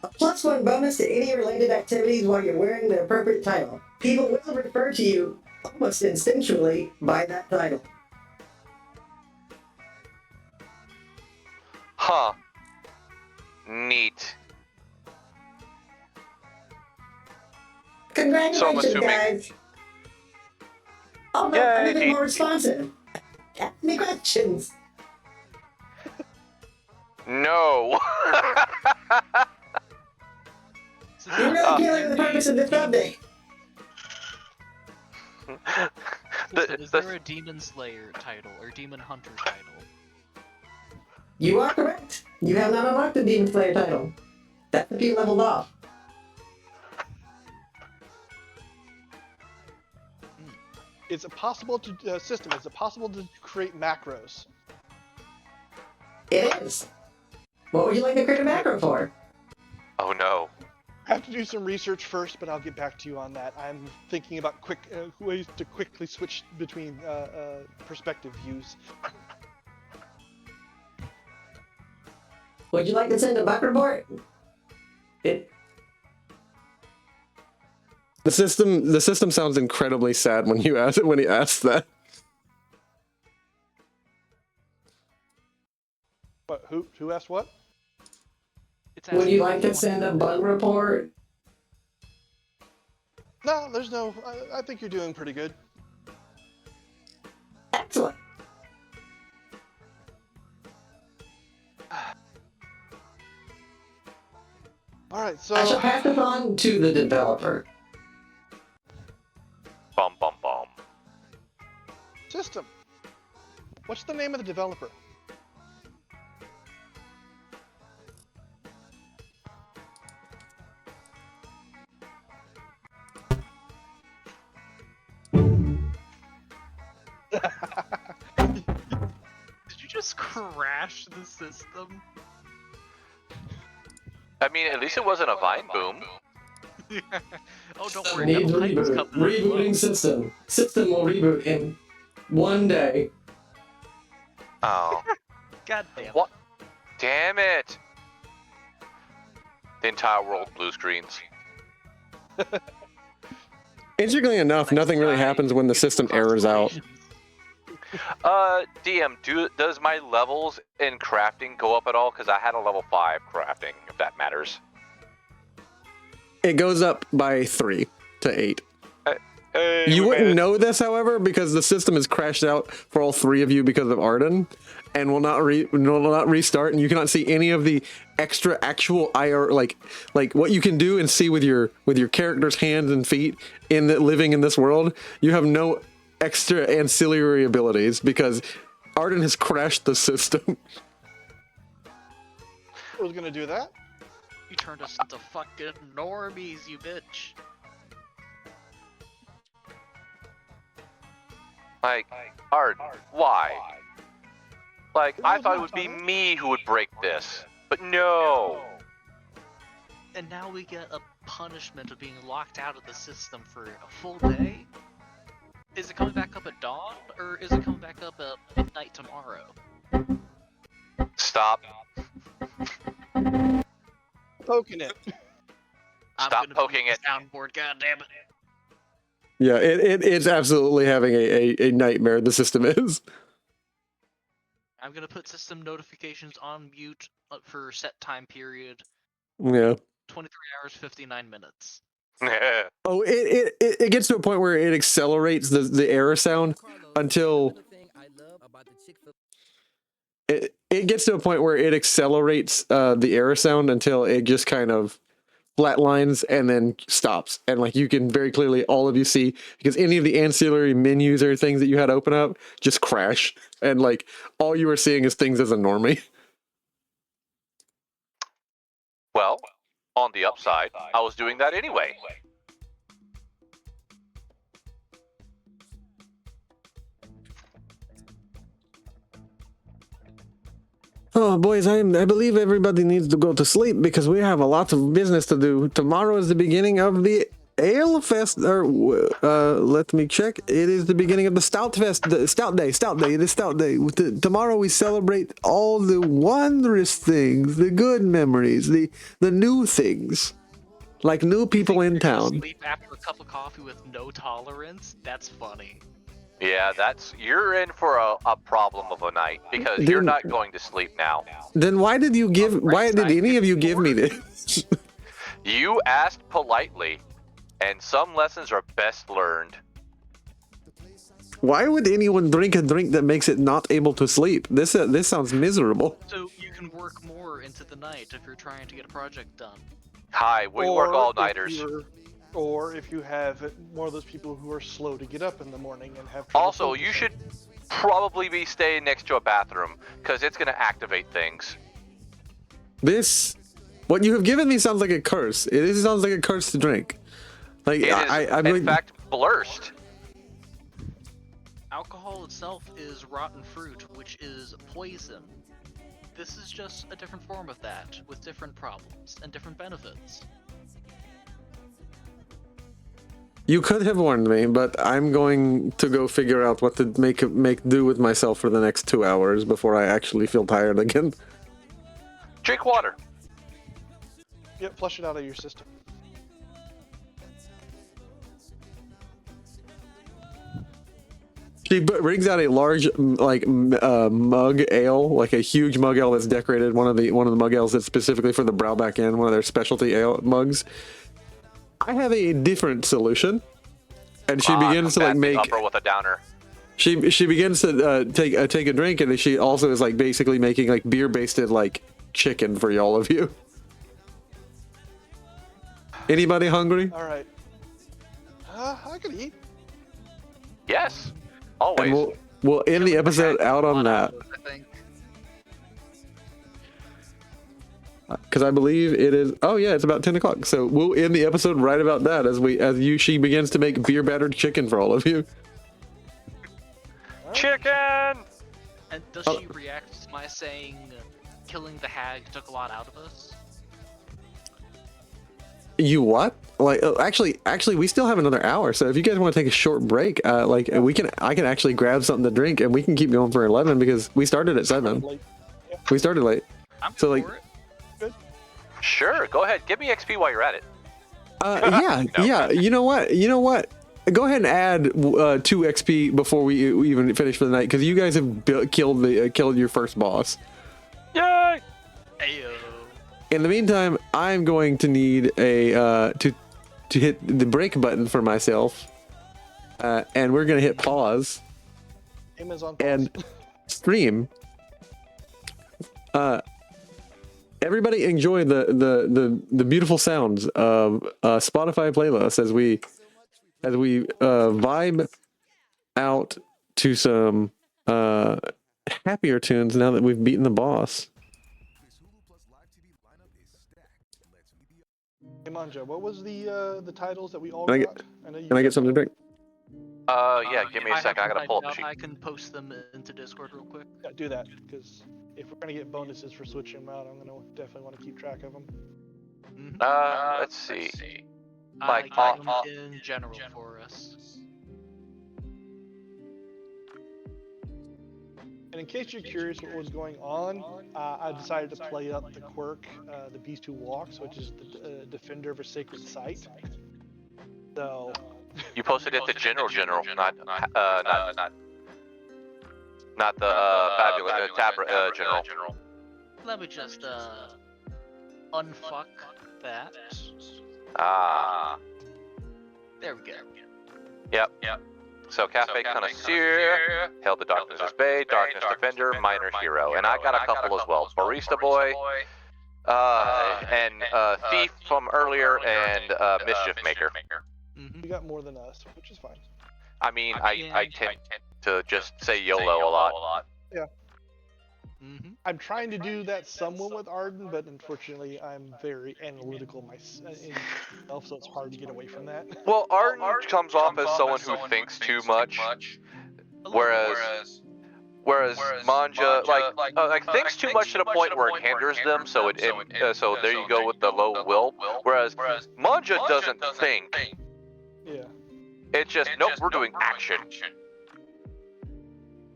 A +1 bonus to any related activities while you're wearing the appropriate title. People will refer to you almost instinctually by that title. Huh. Neat. Congratulations, assuming- guys. Although I'm a bit more responsive. Ask me questions. No. You're really killing the purpose of this update. Is there a Demon Slayer title or Demon Hunter title? You are correct. You have not unlocked the Demon Slayer title. That's if you leveled off. Is it possible to system? Is it possible to create macros? It is. What would you like to create a macro for? Oh no. I have to do some research first, but I'll get back to you on that. I'm thinking about quick ways to quickly switch between perspective views. Would you like to send a bug report? The system sounds incredibly sad when he asks that. What? Who asked what? Would you like to send a bug report? No, there's no. I think you're doing pretty good. Excellent. All right, so I shall pass this on to the developer. Bum bum bum. system. What's the name of the developer? Did you just crash the system? I mean, at least it wasn't a vine boom. Oh, don't worry. Needs that pipe is reboot. coming in Rebooting system. System will reboot in 1 day. Oh. God damn. What? Damn it! The entire world blue screens. Interestingly enough, nothing really happens when the system errors out. DM, does my levels in crafting go up at all? Because I had a level 5 crafting, if that matters. It goes up by 3 to 8. Hey, You we made wouldn't it. know this, however, because the system has crashed out for all 3 of you because of Arden, and will not restart, and you cannot see any of the extra actual IR like what you can do and see with your character's hands and feet living in this world. You have no extra ancillary abilities because Arden has crashed the system. I was gonna do that. You turned us into fucking normies, you bitch. Like, Arden, why? Like, I thought it would be me who would break this, but no. And now we get a punishment of being locked out of the system for a full day? Is it coming back up at dawn, or is it coming back up at midnight tomorrow? Stop. Poking it. Stop poking it. Soundboard, goddammit. Yeah, it's absolutely having a nightmare, the system is. I'm gonna put system notifications on mute for set time period. Yeah. 23 hours, 59 minutes. Oh, it gets to a point where it accelerates the error sound until it gets to a point where it accelerates the air sound until it just kind of flatlines and then stops. And like you can very clearly, all of you see, because any of the ancillary menus or things that you had open up just crash. And like all you were seeing is things as a normie. Well, on the upside, I was doing that anyway. Oh, boys, I believe everybody needs to go to sleep because we have a lot of business to do. Tomorrow is the beginning of the Ale Fest, or let me check. It is the beginning of the Stout Fest, the Stout Day, it is Stout Day. Tomorrow we celebrate all the wondrous things, the good memories, the new things, like new people in town. Sleep after a cup of coffee with no tolerance? That's funny. Yeah, you're in for a problem of a night because you're not going to sleep now. Then why did any of you give me this? You asked politely, and some lessons are best learned. Why would anyone drink a drink that makes it not able to sleep? This sounds miserable. So you can work more into the night if you're trying to get a project done. Hi, we work all-nighters. Or if you have more of those people who are slow to get up in the morning and have. Also, you should probably be staying next to a bathroom because it's going to activate things. What you have given me sounds like a curse. It sounds like a curse to drink. Like it is, in fact, blurst. Alcohol itself is rotten fruit, which is poison. This is just a different form of that, with different problems and different benefits. You could have warned me, but I'm going to go figure out what to make do with myself for the next 2 hours before I actually feel tired again. Drink water. Yep, flush it out of your system. She brings out a large, mug ale, like a huge mug ale that's decorated. One of the mug ales that's specifically for the Browback Inn, one of their specialty ale mugs. I have a different solution, and she begins to make upper with a downer. She begins to take a drink, and she also is like basically making like beer basted like chicken for all of you. Anybody hungry? All right. I could eat. Yes, always. And we'll end the episode out on that. Because I believe it is. Oh yeah, it's about 10 o'clock. So we'll end the episode right about that as she begins to make beer battered chicken for all of you. Chicken. And does she react to my saying, "Killing the hag took a lot out of us"? You what? Like actually, we still have another hour. So if you guys want to take a short break, I can actually grab something to drink and we can keep going for 11 because we started at 7. We started late. I'm so for it. Sure, go ahead. Give me XP while you're at it. Yeah. You know what? Go ahead and add 2 XP before we even finish for the night because you guys have killed your first boss. Yay! Ayo. In the meantime, I'm going to need a to hit the break button for myself, and we're gonna hit pause. Amazon and stream. Everybody enjoy the beautiful sounds of Spotify playlist as we vibe out to some happier tunes now that we've beaten the boss. Hey Mon'ja, what was the titles that we all Can got? Can I get something to drink? Yeah, give me a second. I gotta pull up the sheet. I can post them into Discord real quick. Yeah, do that, because if we're gonna get bonuses for switching them out, I'm gonna definitely want to keep track of them. Let's see. I got them in general for us. And in case you're curious what was going on, I decided to play up the quirk, the Beast Who Walks, which is the Defender of a Sacred Site. So. You posted it to general, not the Fabula TABRA general. Let me just unfuck that. Ah. There we go. Yep. So Cafe Connoisseur, Hail the Darkness Bay, Darkness Defender, Minor Hero, and I got a couple as well. Barista Boy, and Thief from earlier, and Mischief Maker. Mm-hmm. You got more than us, which is fine. I mean, I tend to just say YOLO a lot. Yeah. Mm-hmm. I'm trying to do that somewhat with Arden, but unfortunately, I'm very analytical myself, so it's hard to get away from that. Well, Arden comes off as someone who thinks too much, whereas Mon'ja thinks too much to the point where it hinders them. So so there you go with the low will. Whereas Mon'ja doesn't think. Yeah. It's just nope, we're doing action.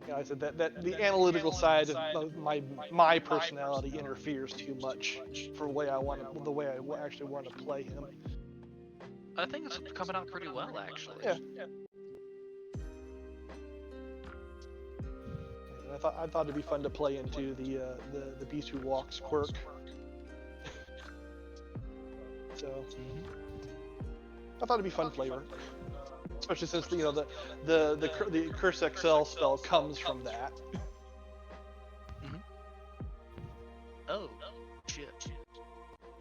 Yeah, I said that the analytical side of my personality interferes too much for the way I actually want to play him. I think it's coming out pretty well, actually. Yeah. And I thought it'd be fun to play into the Beast Who Walks quirk. So I thought it'd be fun flavor. Especially since the Curse XL spell comes from that. Mm-hmm. Oh, shit.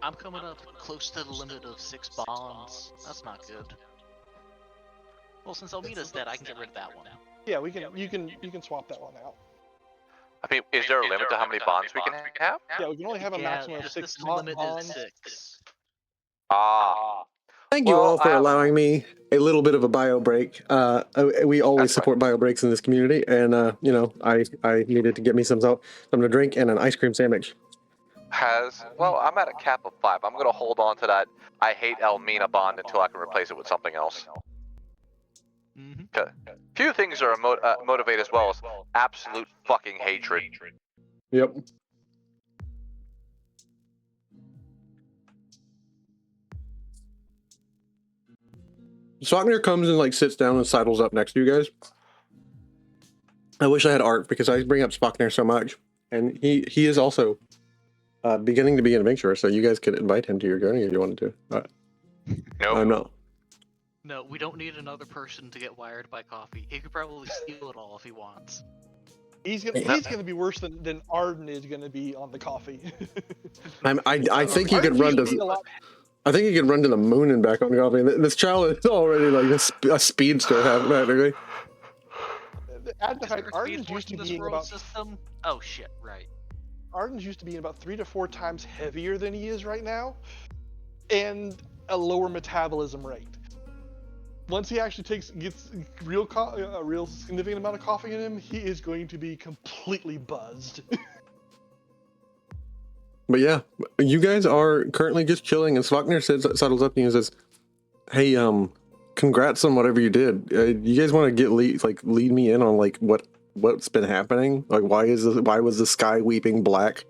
I'm coming up close to the limit of 6 bonds. That's not good. Well, since Almeida's dead, I can get rid of that one. Yeah, you can swap that one out. I mean, is there a limit to how many bonds we can have? Yeah, we can only have a maximum of 6 this limit bonds. is 6. Ah. Thank you all for allowing me a little bit of a bio break. We always support bio breaks in this community, and I needed to get me something to drink and an ice cream sandwich. Well, I'm at a cap of 5. I'm gonna hold on to that I hate Elmina bond until I can replace it with something else. Mm-hmm. Few things are motivate as well as absolute fucking hatred. Yep. Swagner comes and like sits down and sidles up next to you guys. I wish I had Art because I bring up Spockner so much, and he is also beginning to be an adventurer, so you guys could invite him to your journey if you wanted to. No. No. No, we don't need another person to get wired by coffee. He could probably steal it all if he wants. He's gonna be worse than Arden is gonna be on the coffee. I think he could run to. I think he could run to the moon and back on coffee. This child is already like a speedster, practically. Add the fact Arden's used to being about system. Oh shit! Right. Arden's used to being about 3 to 4 times heavier than he is right now, and a lower metabolism rate. Once he actually gets a real significant amount of coffee in him, he is going to be completely buzzed. But yeah, you guys are currently just chilling, and Svakner settles up to you and says, "Hey, congrats on whatever you did. You guys want to lead me in on like what's been happening? Like why was the sky weeping black?"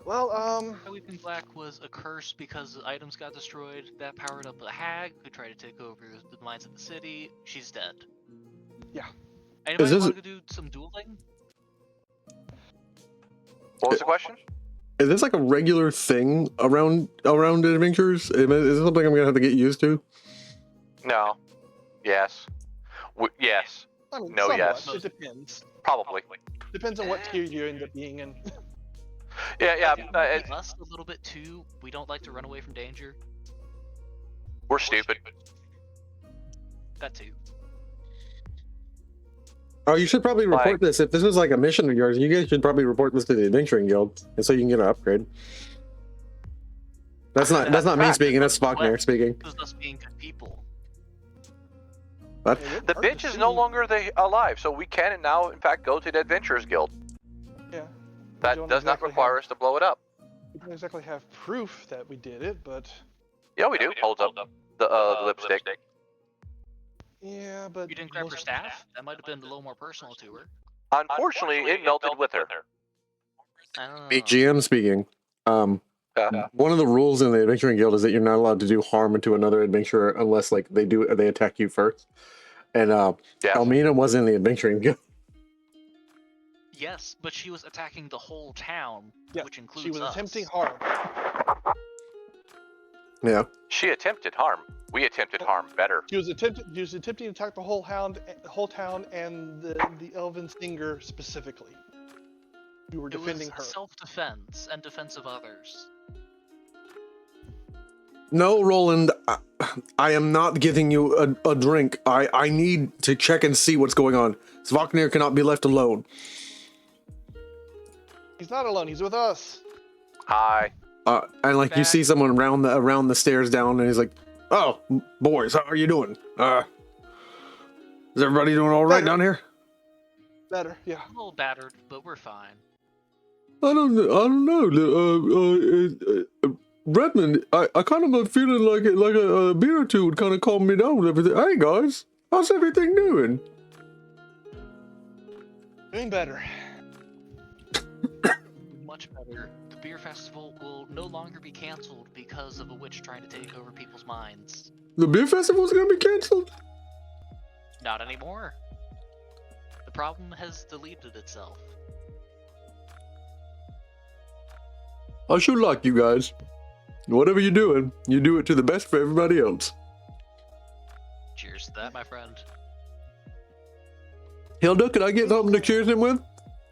Well, Weeping Black was a curse because the items got destroyed. That powered up a hag who tried to take over the mines of the city. She's dead. Yeah. Anybody want to do some dueling? What was the question? Is this like a regular thing around adventures? Is this something I'm gonna have to get used to? No. Yes. Yes. I mean, no. somewhat. Yes. It depends. Probably. Depends on what tier you end up being in. Yeah. Us a little bit too. We don't like to run away from danger. We're stupid. That too. Oh, you should probably report this. If this was like a mission of yours, you guys should probably report this to the Adventuring Guild, and so you can get an upgrade. That's not me speaking. That's Spockner speaking. This is us being good people. What? The bitch is no longer alive, so we can now, in fact, go to the Adventurers Guild. Yeah. That does not require us to blow it up. We don't exactly have proof that we did it, but... Yeah, we do. Holds up the lipstick. Yeah, but... You didn't grab her staff? That might have been a little more personal to her. Unfortunately, it melted with her. GM speaking. One of the rules in the Adventuring Guild is that you're not allowed to do harm to another adventurer unless like they attack you first. And Almina was in the Adventuring Guild. Yes, but she was attacking the whole town, which includes she was us. attempting harm. Yeah. She attempted harm. We attempted harm better. He was attempting to attack the whole town, and the elven singer specifically. You were defending her. Self-defense and defense of others. No, Roland, I am not giving you a drink. I need to check and see what's going on. Svaknir cannot be left alone. He's not alone. He's with us. Hi. And like you see someone around the stairs down, and he's like, "Oh, boys, how are you doing? Is everybody doing all right down here?" Better, yeah. A little battered, but we're fine. I don't know. Redmond, I kind of am feeling like a beer or two would kind of calm me down with everything. Hey guys, how's everything doing? Doing better. Much better. The beer festival will no longer be canceled because of a witch trying to take over people's minds. The beer festival's gonna be canceled? Not anymore. The problem has deleted itself. I should like you guys. Whatever you're doing, you do it to the best for everybody else. Cheers to that, my friend. Hilda, could I get something to cheers him with?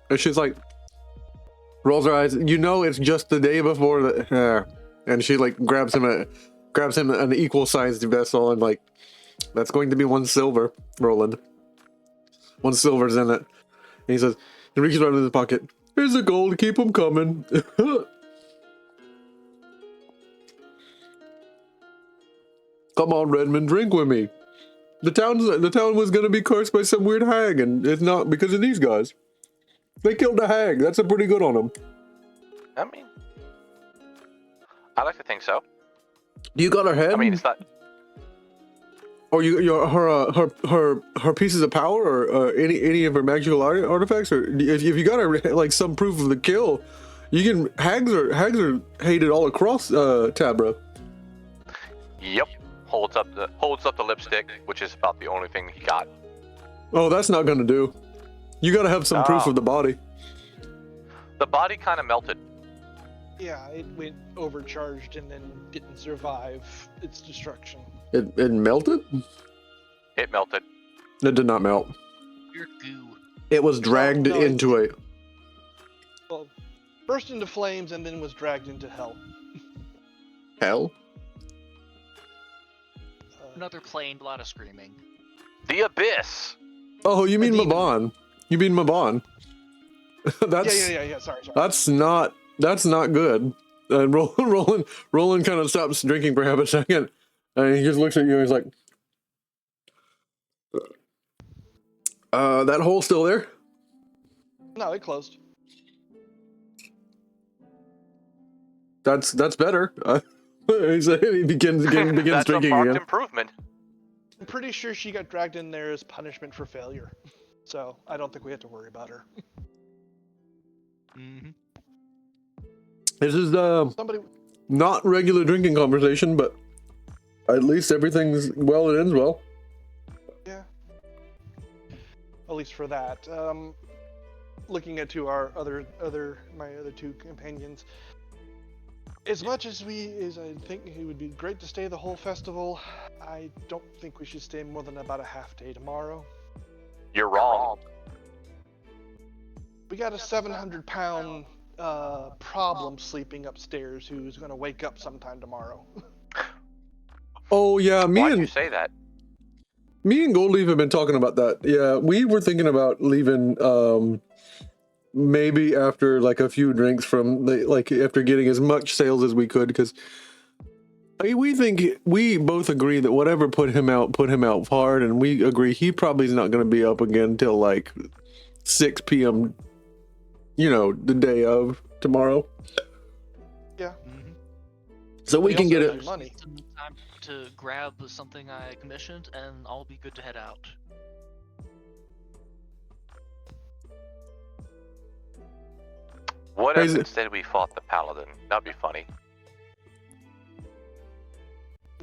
And she's like, rolls her eyes. You know, it's just the day before the. And she like grabs him an equal-sized vessel and like, that's going to be 1 silver, Roland. 1 silver's in it. And he says, he reaches right in his pocket. Here's the gold. Keep them coming. Come on, Redmond, drink with me. The town was gonna be cursed by some weird hag, and it's not because of these guys. They killed a hag. That's a pretty good on them. I mean, I like to think so. You got her head? I mean, it's not. Or her pieces of power, or any of her magical artifacts, or if you got her like some proof of the kill, you can. Hags are hated all across Tabra. Yep. Holds up the lipstick, which is about the only thing he got. Oh, that's not gonna do. You gotta have some proof of the body. The body kind of melted. Yeah, it went overcharged and then didn't survive its destruction. It melted? It melted. It did not melt. Pure goo. It was dragged into a... Well, burst into flames and then was dragged into hell. Hell? Another plane, a lot of screaming. The abyss. Oh, you mean Mabon? You mean Mabon? That's Yeah. Sorry. That's not good. And Roland kind of stops drinking for half a second, and he just looks at you and he's like, that hole still there? No, it closed. That's better. He begins drinking That's a marked again. improvement. I'm pretty sure she got dragged in there as punishment for failure. So I don't think we have to worry about her. Mm-hmm. This is not regular drinking conversation, but at least everything's well and ends well. Yeah. At least for that. Looking at our my other 2 companions. As much as I think it would be great to stay the whole festival, I don't think we should stay more than about a half day tomorrow. You're wrong. We got a 700-pound problem sleeping upstairs who's going to wake up sometime tomorrow. Oh yeah, Why'd you say that? Me and Goldleaf have been talking about that. Yeah, we were thinking about leaving maybe after like a few drinks from after getting as much sales as we could, because we both agree that whatever put him out hard, and we agree he probably is not going to be up again until like 6 p.m. The day of tomorrow. Yeah. Mm-hmm. So we can get it. Money. Some time to grab something I commissioned, and I'll be good to head out. What if instead we fought the paladin? That'd be funny.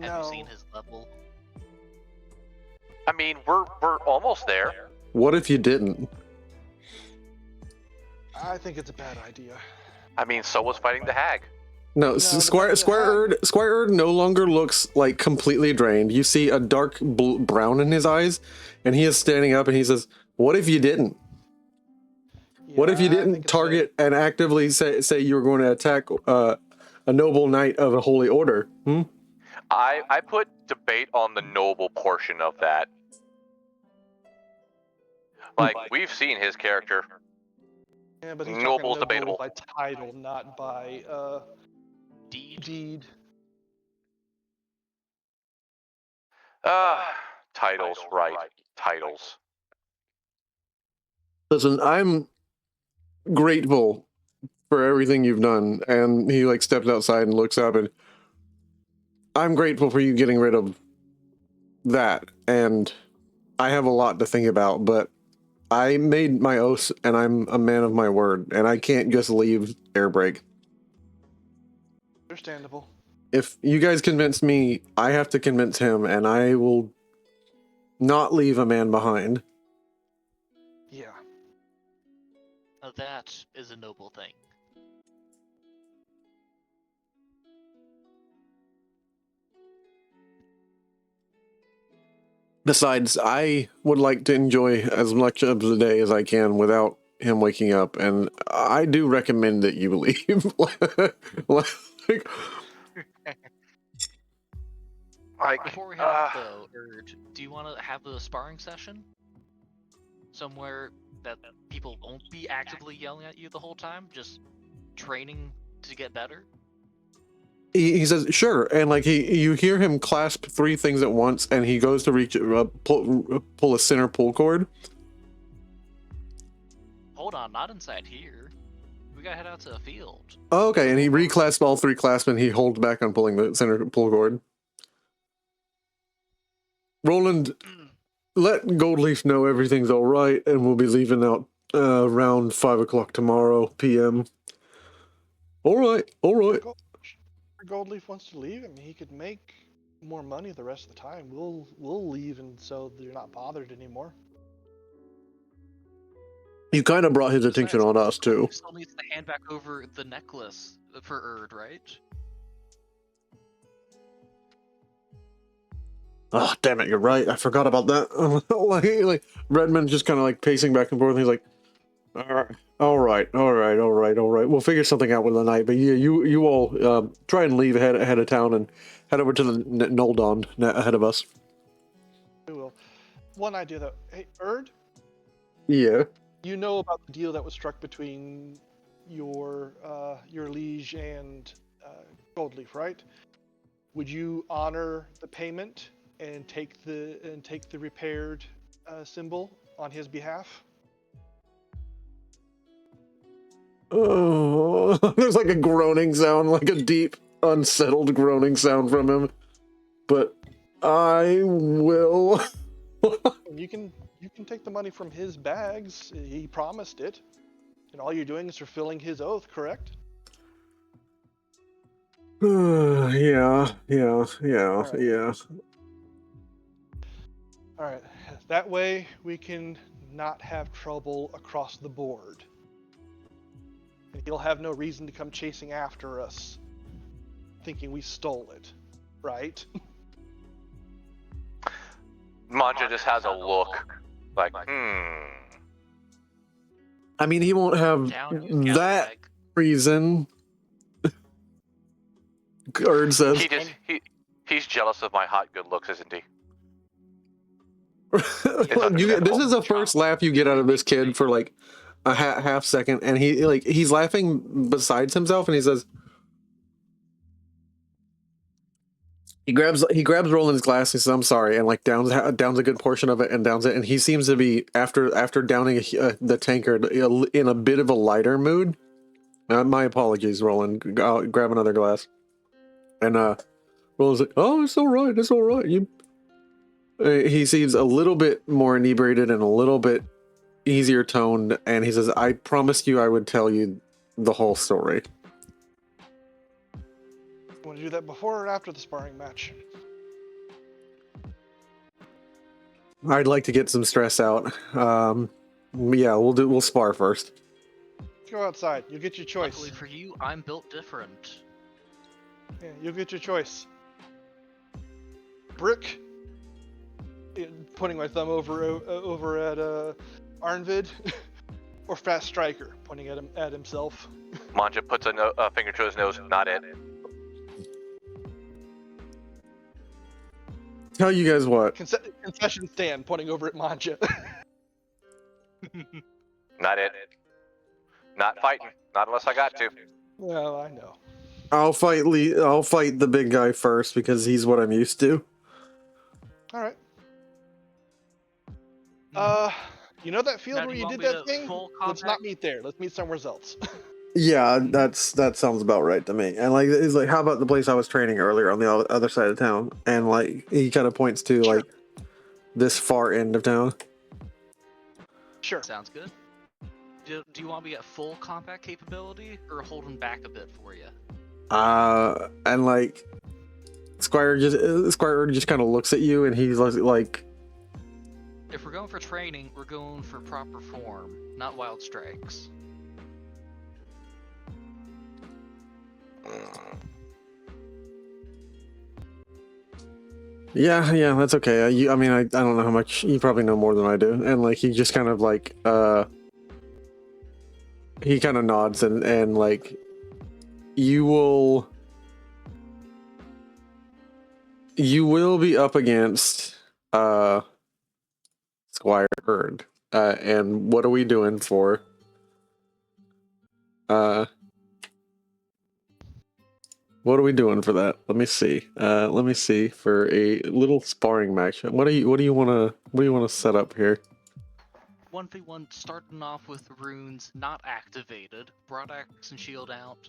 Have you seen his level? I mean, we're almost there. What if you didn't? I think it's a bad idea. I mean, so was fighting the hag. No, No, Squire Erd no longer looks like completely drained. You see a dark brown in his eyes, and he is standing up and he says, "What if you didn't? What if you I think didn't it's fair. target and actively say you were going to attack a noble knight of a holy order?" Hmm? I put debate on the noble portion of that. Like, we've seen his character. Yeah, but he's Noble's talking noble debatable. by title, not by deed. Titles, right. Titles. Listen, I'm grateful for everything you've done. And he like steps outside and looks up, and I'm grateful for you getting rid of that. And I have a lot to think about, but I made my oath and I'm a man of my word, and I can't just leave Airbreak. Understandable. If you guys convince me, I have to convince him, and I will not leave a man behind. Yeah. Now that is a noble thing. Besides, I would like to enjoy as much of the day as I can without him waking up, and I do recommend that you leave. Before we head out, though, do you want to have a sparring session somewhere that people won't be actively yelling at you the whole time, just training to get better? He says, sure, and like you hear him clasp three things at once, and he goes to reach pull a center pull cord. Hold on, not inside here. We gotta head out to a field. Oh, okay, and he reclasps all three clasps, and he holds back on pulling the center pull cord. Roland, let Goldleaf know everything's all right, and we'll be leaving out around 5 o'clock tomorrow p.m. All right. If Goldleaf wants to leave, I mean, he could make more money the rest of the time. We'll leave, and so they're not bothered anymore. You kind of brought his attention on us too. He still needs to hand back over the necklace for Erd, right? Oh, damn it, you're right. I forgot about that. like Redmond just kind of like pacing back and forth. And he's like, all right. We'll figure something out with the night. But yeah, you all try and leave ahead of town and head over to the Noldon ahead of us. We will. One idea though. Hey, Erd? Yeah. You know about the deal that was struck between your liege and Goldleaf, right? Would you honor the payment and take the repaired symbol on his behalf? Oh, there's like a groaning sound, like a deep, unsettled groaning sound from him. But I will. You can take the money from his bags. He promised it, and all you're doing is fulfilling his oath, correct? Yeah. All right. That way we can not have trouble across the board. And he'll have no reason to come chasing after us, thinking we stole it, right? Mon'ja just has a look like, I mean, he won't have that reason. Erd says. He's jealous of my hot good looks, isn't he? This is the first laugh you get out of this kid for like a half second, and he's laughing besides himself, and he says, he grabs Roland's glass. He says, "I'm sorry," and like downs a good portion of it, and downs it, and he seems to be after downing the tankard in a bit of a lighter mood. My apologies, Roland. I'll grab another glass, and Roland's like, "Oh, it's all right. You." He seems a little bit more inebriated and a little bit easier toned, and he says, "I promised you I would tell you the whole story." You want to do that before or after the sparring match? I'd like to get some stress out. Yeah, we'll spar first. Go outside. You'll get your choice. Luckily for you, I'm built different. Yeah, you'll get your choice. Brick, pointing my thumb over at Arnvid, or Fast Striker, pointing at himself. Mon'ja puts a finger to his nose. Not it. Tell you guys what. Concession stand, pointing over at Mon'ja. Not it. Not fighting. Not unless I got to. Well, I know. I'll fight the big guy first because he's what I'm used to. All right. You know that field Now, do where you you want did me that to thing? full Let's combat? not meet there. Let's meet somewhere else. Yeah, that sounds about right to me. And like, it's like, how about the place I was training earlier on the other side of town? And like, he kind of points to Sure. like this far end of town. Sure. Sounds good. Do you want me at full combat capability or holding back a bit for you? And like, Squire just kind of looks at you, and he's like, If we're going for training, we're going for proper form, not wild strikes. yeah, that's okay. I mean, I don't know how much, you probably know more than I do. And like, he just kind of like, he kind of nods and like, you will be up against Squire Bird. And what are we doing for what are we doing for that? Let me see. Let me see for a little sparring match. What do you want to set up here? 1v1 starting off with runes not activated, broadaxe and shield out,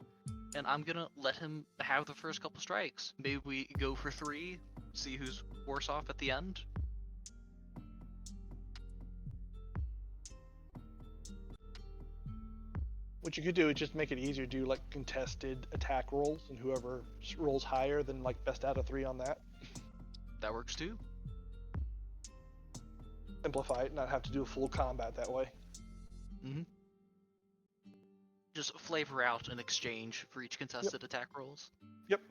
and I'm gonna let him have the first couple strikes. Maybe we go for 3, see who's worse off at the end. What you could do is just make it easier. Do like contested attack rolls, and whoever rolls higher than like best out of 3 on that. That works too. Simplify it, not have to do a full combat that way. Just flavor out an exchange for each contested attack rolls. Yep.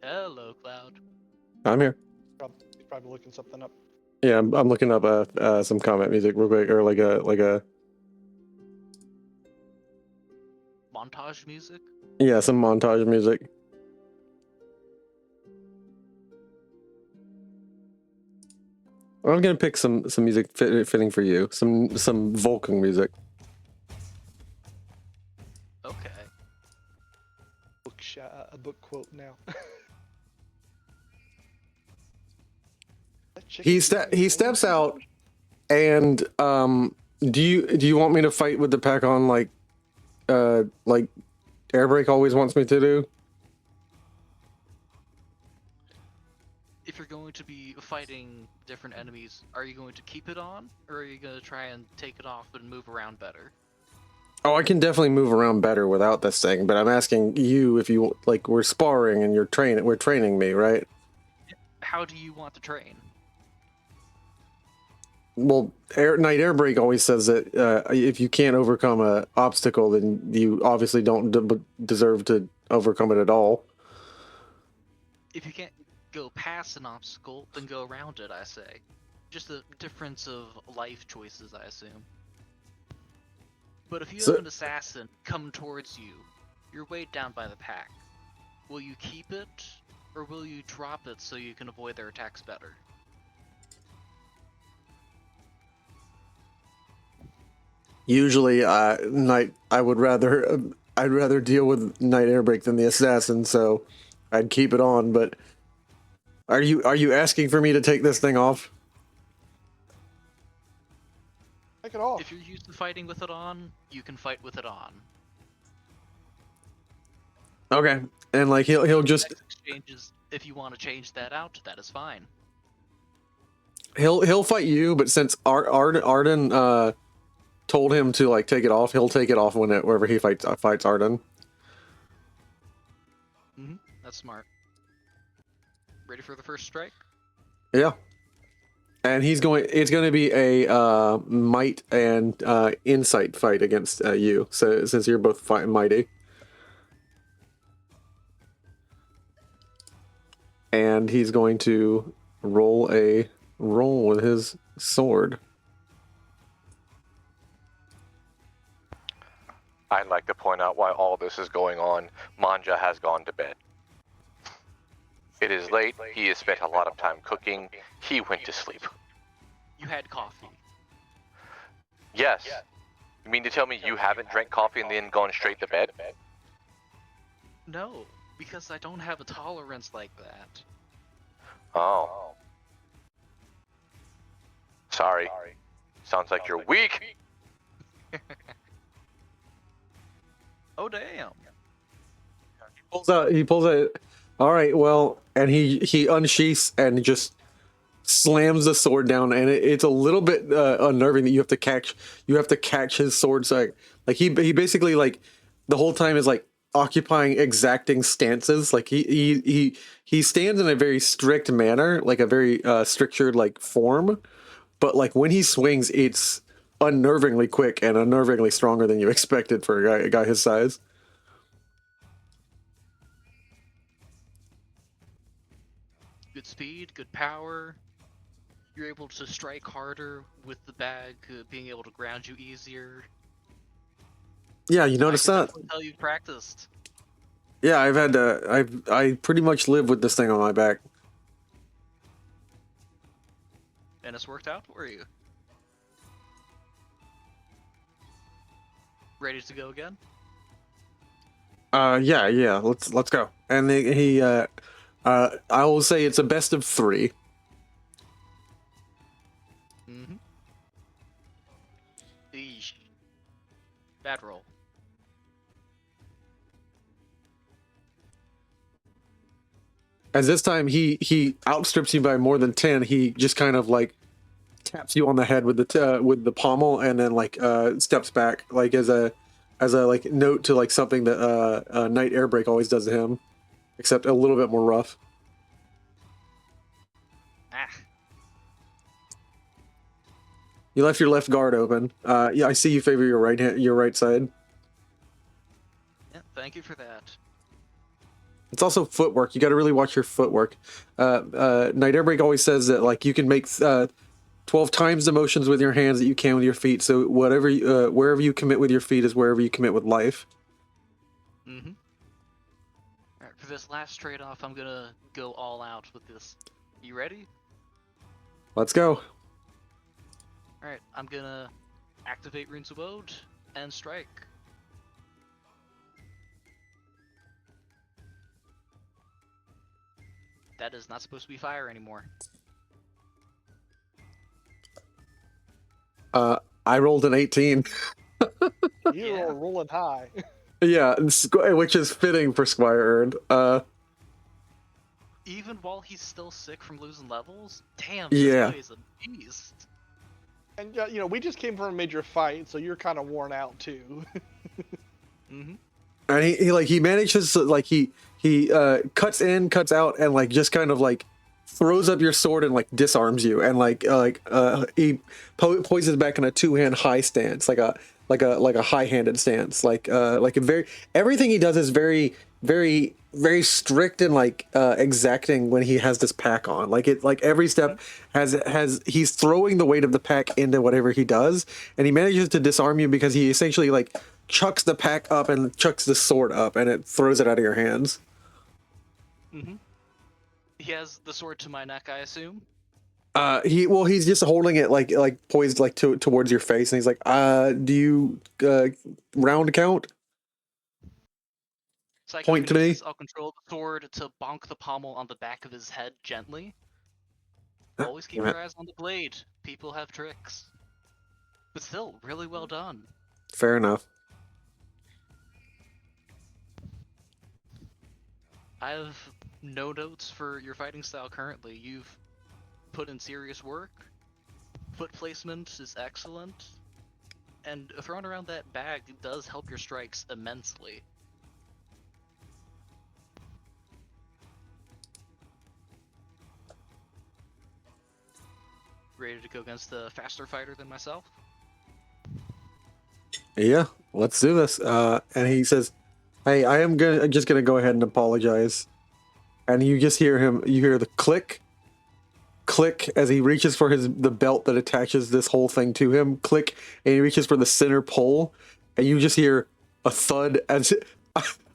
Hello, Cloud. I'm here. He's probably looking something up. Yeah, I'm looking up some combat music real quick, or like a Montage music? yeah, some montage music. I'm gonna pick some music fitting for you. Some Volkung music. Okay. A book quote now. He steps out, and do you want me to fight with the pack on like Airbreak always wants me to do? If you're going to be fighting different enemies, are you going to keep it on, or are you going to try and take it off and move around better? Oh, I can definitely move around better without this thing, but I'm asking you if you like, we're sparring and we're training me, right? How do you want to train? Well, Knight Airbreak always says that if you can't overcome an obstacle, then you obviously don't deserve to overcome it at all. If you can't go past an obstacle, then go around it, I say. Just a difference of life choices, I assume. But if you have an assassin come towards you, you're weighed down by the pack. Will you keep it, or will you drop it so you can avoid their attacks better? Usually, I'd rather deal with Knight Airbreak than the assassin, so I'd keep it on. But are you asking for me to take this thing off? Take it off. If you're used to fighting with it on, you can fight with it on. Okay, and like he'll just exchanges. If you want to change that out, that is fine. He'll fight you, but since Arden told him to like take it off, he'll take it off whenever he fights Arden. That's smart. Ready for the first strike? Yeah. And it's going to be a might and insight fight against you. So since you're both mighty. And he's going to roll with his sword. I'd like to point out why all this is going on. Mon'ja has gone to bed. It is late. He has spent a lot of time cooking. He went to sleep. You had coffee. Yes. You mean to tell me you haven't drank coffee and then gone straight to bed? No, because I don't have a tolerance like that. Oh. Sorry. Sounds like you're weak. Oh damn. He pulls out. All right, well, and he unsheaths and just slams the sword down, and it's a little bit unnerving that you have to catch his sword. So like he basically like the whole time is like occupying exacting stances. Like he stands in a very strict manner, like a very strictured like form, but like when he swings, it's unnervingly quick and unnervingly stronger than you expected for a guy his size. Good speed, good power. You're able to strike harder with the bag, being able to ground you easier. Yeah, you notice that? How you've practiced. Yeah, I pretty much live with this thing on my back. And it's worked out for you. Ready to go again? Yeah. Let's go. And I will say it's a best of 3. Eesh. Bad roll. As this time he outstrips you by more than 10. He just kind of like taps you on the head with the pommel and then like steps back like as a like note to like something that Knight Airbreak always does to him, except a little bit more rough. Ah. You left your left guard open. Yeah, I see you favor your right side. Yeah, thank you for that. It's also footwork. You got to really watch your footwork. Knight Airbreak always says that like you can make 12 times the motions with your hands that you can with your feet. So whatever, wherever you commit with your feet is wherever you commit with life. Alright, for this last trade-off, I'm gonna go all out with this. You ready? Let's go. Alright, I'm gonna activate Runes of Woad and strike. That is not supposed to be fire anymore. I rolled an 18. You are rolling high. Yeah, which is fitting for Squire Earned. Even while he's still sick from losing levels? Damn, Yeah. this guy is a beast. And you know, we just came from a major fight, so you're kind of worn out too. And he manages to like he cuts in, cuts out, and like just kind of like throws up your sword and like disarms you, and he poises back in a 2-hand high stance, like a high-handed stance, like a very everything he does is very strict and like exacting when he has this pack on. Like every step has he's throwing the weight of the pack into whatever he does, and he manages to disarm you because he essentially like chucks the pack up and chucks the sword up, and it throws it out of your hands. He has the sword to my neck, I assume. He's just holding it like poised like towards your face, and he's like, do you round count? Point to me. I'll control the sword to bonk the pommel on the back of his head gently. Always keep your eyes on the blade. People have tricks. But still, really well done. Fair enough. I have no notes for your fighting style currently. You've put in serious work. Foot placement is excellent. And throwing around that bag does help your strikes immensely. ready to go against the faster fighter than myself? Yeah, let's do this. And he says, "Hey, I am just gonna go ahead and apologize." And you just hear him. You hear the click, click as he reaches for the belt that attaches this whole thing to him. Click, and he reaches for the center pole, and you just hear a thud. As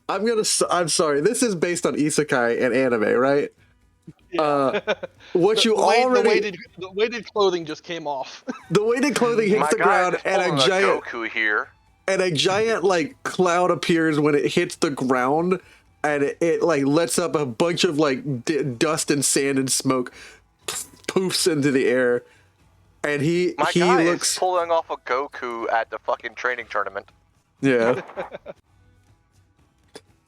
I'm sorry. This is based on isekai and anime, right? Yeah. What you already the weighted clothing just came off. the weighted clothing hits the ground, and a giant Goku here. and a giant like cloud appears when it hits the ground, and it like lets up a bunch of like dust and sand and smoke, poofs into the air, and he looks is pulling off a Goku at the fucking training tournament. Yeah.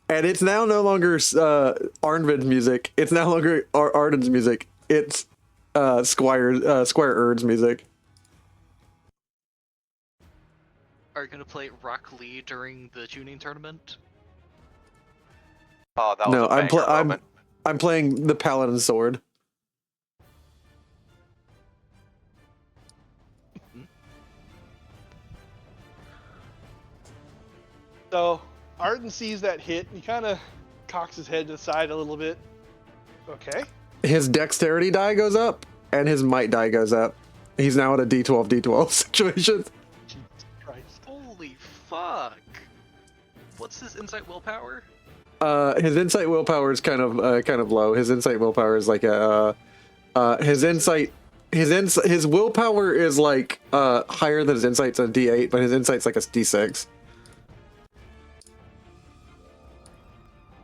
And it's now no longer Arnvid's music. It's no longer Arden's music. It's Squire Erd's music. Are you gonna play Rock Lee during the tuning tournament? Oh, that was No, a banger moment. I'm playing the Paladin sword. So Arden sees that hit and he kind of cocks his head to the side a little bit. Okay. His dexterity die goes up, and his might die goes up. He's now at a D12 situation. Jesus Christ. Holy fuck! What's his insight willpower? His insight willpower is kind of low. His insight willpower is like his willpower is like higher than his insight's a D8, but his insight's like a D6.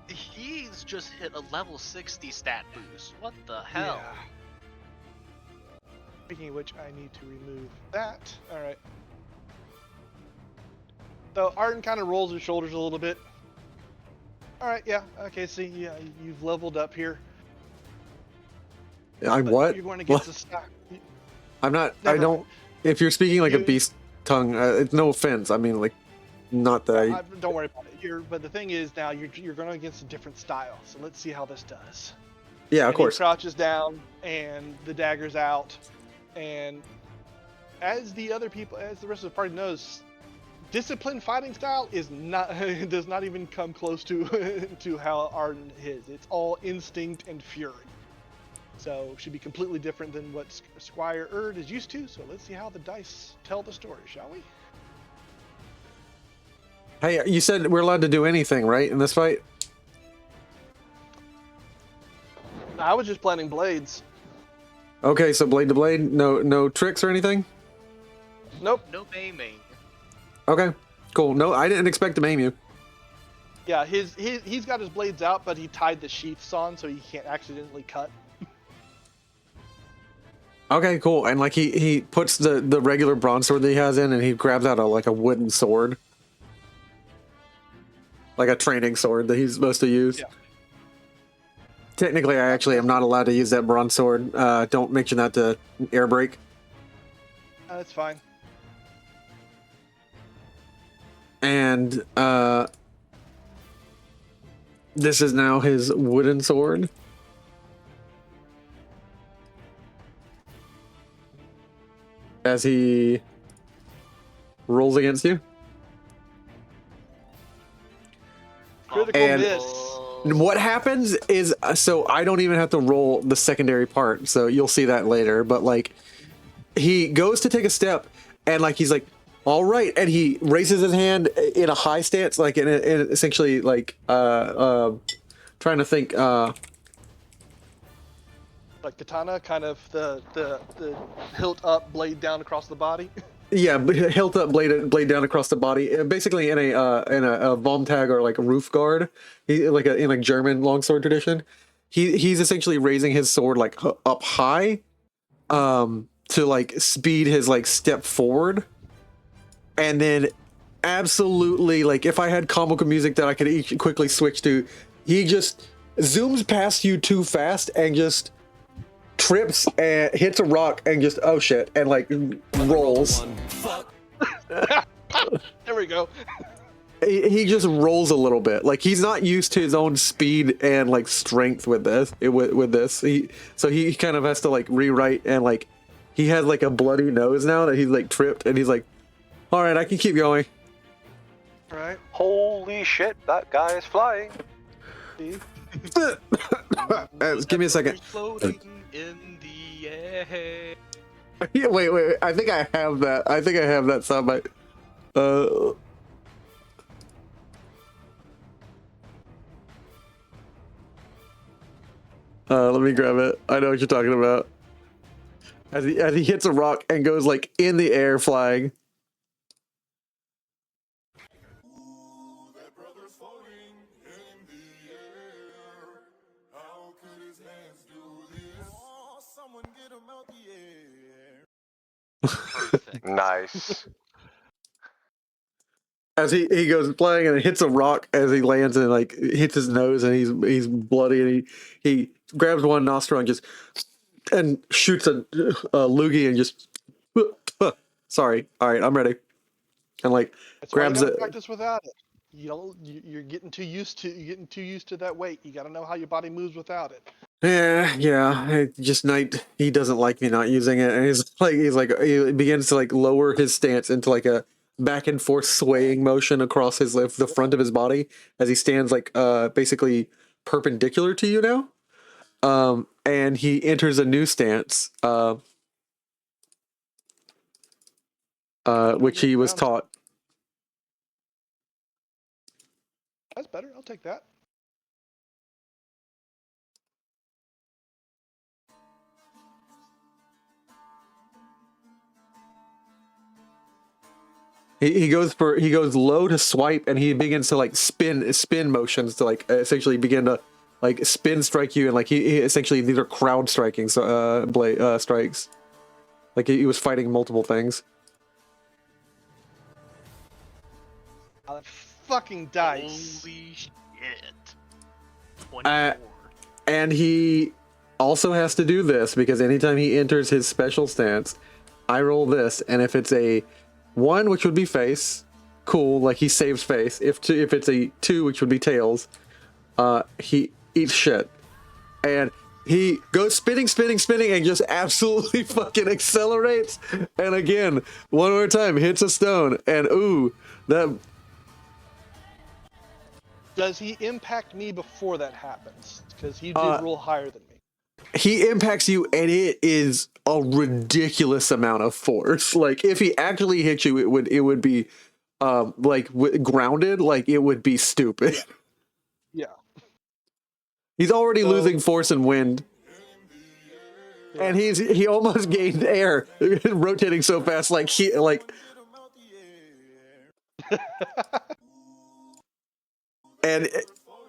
He's just hit a level 60 stat boost. What the hell? Yeah. Speaking of which, I need to remove that. All right. So Arden kind of rolls his shoulders a little bit. All right, yeah. Okay, so yeah, you've leveled up here. I'm But what? You're going against the stock. I'm not. Never I don't. mind. If you're speaking like a You- beast tongue, it's no offense. I mean, like, not that I. Don't worry about it. But the thing is, now you're going against a different style. So let's see how this does. Yeah, of And course. He crouches down, and the dagger's out. And as the rest of the party knows, disciplined fighting style is not does not even come close to to how Arden is. It's all instinct and fury. So should be completely different than what Squire Erd is used to. So let's see how the dice tell the story, shall we? Hey, you said we're allowed to do anything, right, in this fight? I was just planning blades. Okay, so blade to blade, no tricks or anything. Nope. No maiming. Okay, cool. No, I didn't expect to maim you. Yeah, he's got his blades out, but he tied the sheaths on so he can't accidentally cut. Okay, cool. And like he puts the regular broadsword that he has in, and he grabs out a wooden sword, like a training sword that he's supposed to use. Yeah. Technically, I actually am not allowed to use that broadsword. Don't mention that to air break. That's fine. And this is now his wooden sword. As he rolls against you. Critical And- miss. What happens is, so I don't even have to roll the secondary part, so you'll see that later, but like, he goes to take a step, and like, he's like, all right, and he raises his hand in a high stance, like in essentially like, trying to think, Like katana, kind of the hilt up, blade down across the body. yeah, hilt up, blade down across the body, basically in a Volkung or like a roof guard, in like German longsword tradition. He's essentially raising his sword like up high, to like speed his like step forward, and then absolutely like if I had comical music that I could quickly switch to, he just zooms past you too fast and just trips and hits a rock and just oh shit and like rolls. There we go. He just rolls a little bit, like he's not used to his own speed and like strength with this. He kind of has to like rewrite, and like he has like a bloody nose now that he's like tripped, and he's like, all right, I can keep going. Right? Holy shit, that guy is flying. See? Give me a second. Floating in the air. Yeah, wait. I think I have that. Soundbite. Let me grab it. I know what you're talking about. As he hits a rock and goes like in the air flying. Perfect. Nice. As he goes flying and it hits a rock as he lands and like hits his nose and he's bloody and he grabs one nostril and just shoots a loogie and just sorry. All right, I'm ready. And like That's why you grabs gotta it. practice without it. You're getting too used to that weight. You gotta know how your body moves without it. Yeah. He doesn't like me not using it, and he begins to like lower his stance into like a back and forth swaying motion across the front of his body as he stands like basically perpendicular to you now. And he enters a new stance, which he was taught. That's better. I'll take that. He goes low to swipe, and he begins to like spin motions to like essentially begin to like spin strike you, and like he essentially these are crowd striking strikes. Like he was fighting multiple things. Fucking dice. Holy shit. 24. And he also has to do this because anytime he enters his special stance, I roll this, and if it's a 1, which would be face, cool, like he saves face. If it's a 2, which would be tails, he eats shit. And he goes spinning, and just absolutely fucking accelerates. And again, one more time, hits a stone, and ooh, that. Does he impact me before that happens? Because he did roll higher than me. He impacts you, and it is a ridiculous amount of force. Like if he actually hit you, it would be grounded. Like it would be stupid. Yeah. He's already losing force and wind, and he almost gained air, rotating so fast. Like he like. And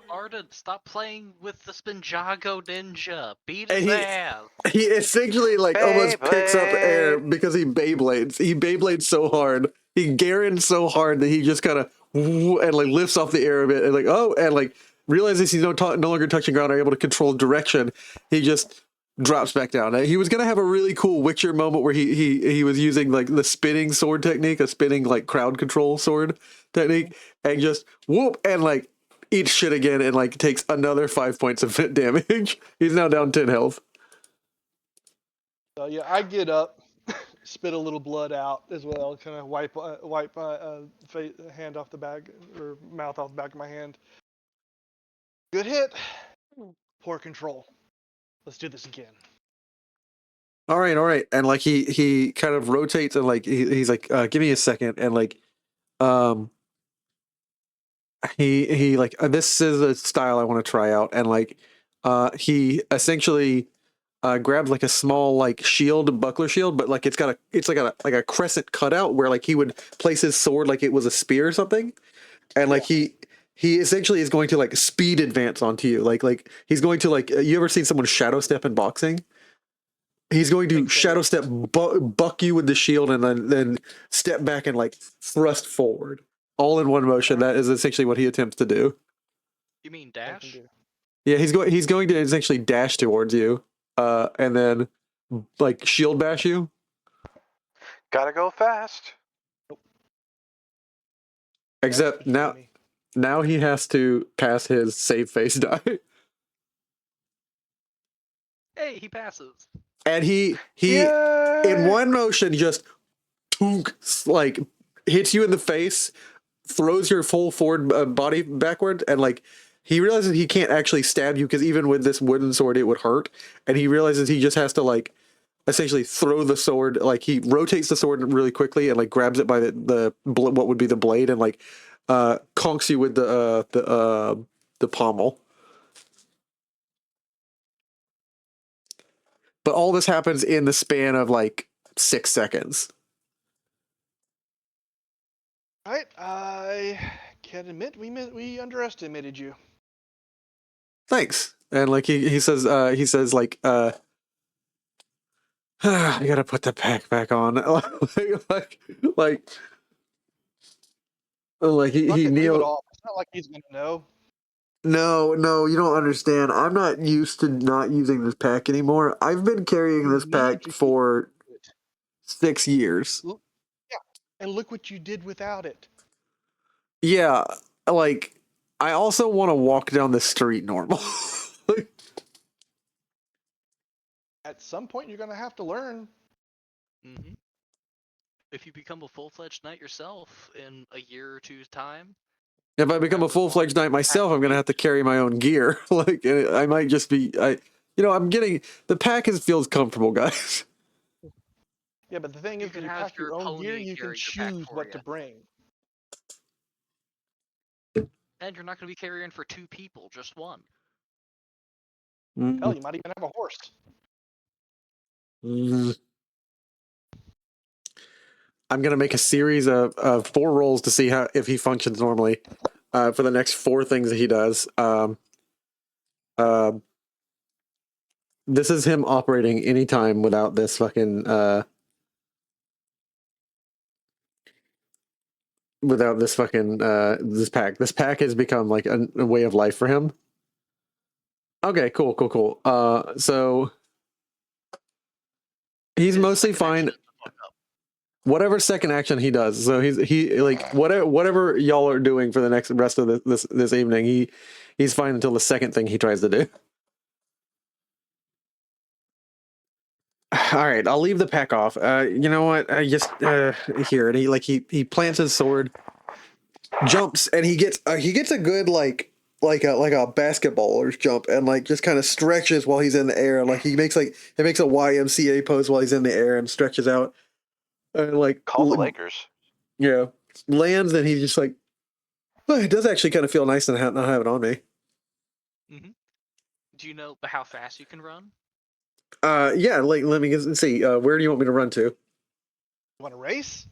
Arden, stop playing with the Spinjago ninja. Beat his ass. He essentially like almost picks up air because he Beyblades. He Beyblades so hard. He Garens so hard that he just kind of and like lifts off the air a bit and like and like realizes he's no longer touching ground, are able to control direction. He just drops back down. He was gonna have a really cool Witcher moment where he was using like the spinning sword technique, a spinning like crowd control sword technique, and just whoop and like eats shit again and like takes another 5 points of damage. He's now down 10 health. So yeah, I get up, spit a little blood out as well, kind of wipe my hand off the back or mouth off the back of my hand. Good hit. Poor control. Let's do this again. All right. And like he kind of rotates and like he's like, give me a second, and like he like this is a style I want to try out, and like he essentially grabs like a small like shield, buckler shield, but like it's like a crescent cutout where like he would place his sword like it was a spear or something, and like he essentially is going to like speed advance onto you, like he's going to like you ever seen someone shadow step in boxing? He's going to shadow step, buck you with the shield, and then step back and like thrust forward, all in one motion. That is essentially what he attempts to do. You mean dash? Yeah, he's going to essentially dash towards you, and then like shield bash you. Gotta go fast. Except now he has to pass his save face die. Hey, he passes. and he Yay! in one motion just like hits you in the face, throws your full forward body backward, and like he realizes he can't actually stab you because even with this wooden sword it would hurt, and he realizes he just has to like essentially throw the sword, like he rotates the sword really quickly and like grabs it by the what would be the blade and like conks you with the pommel. But all this happens in the span of like 6 seconds. Alright, I can admit we underestimated you. Thanks. And like he says like I gotta put the pack back on. like he Fuck it, leave it kneeled. off. It's not like he's gonna know. No, you don't understand. I'm not used to not using this pack anymore. I've been carrying this You need pack to keep for it. 6 years. Yeah, and look what you did without it. Yeah, like I also want to walk down the street normal. At some point, you're gonna have to learn. Mm-hmm. If you become a full-fledged knight yourself in a year or two's time, If I become a full-fledged knight myself, I'm gonna have to carry my own gear. Like I might just be I'm getting the pack feels comfortable, guys. Yeah, but the thing you is, could when you have pack your your own pony gear, you can carry your pack choose for what you. to bring. And you're not going to be carrying for 2 people, just 1. Hell, you might even have a horse. I'm gonna make a series of 4 rolls to see if he functions normally for the next 4 things that he does. This is him operating anytime without this fucking this pack. This pack has become like a way of life for him. Okay, cool. So he's mostly fine. Whatever second action he does, so he like whatever y'all are doing for the next rest of this evening, he's fine until the second thing he tries to do. All right, I'll leave the pack off. You know what? I just here, and he plants his sword, jumps, and he gets a good like a basketballer's jump, and like just kind of stretches while he's in the air, and like he makes a YMCA pose while he's in the air and stretches out, and like Call the Lakers. Yeah, lands, and he's just like, well, it does actually kind of feel nice to not have it on me. Mm-hmm. Do you know how fast you can run? Yeah, like let me see. Where do you want me to run to? You want to race?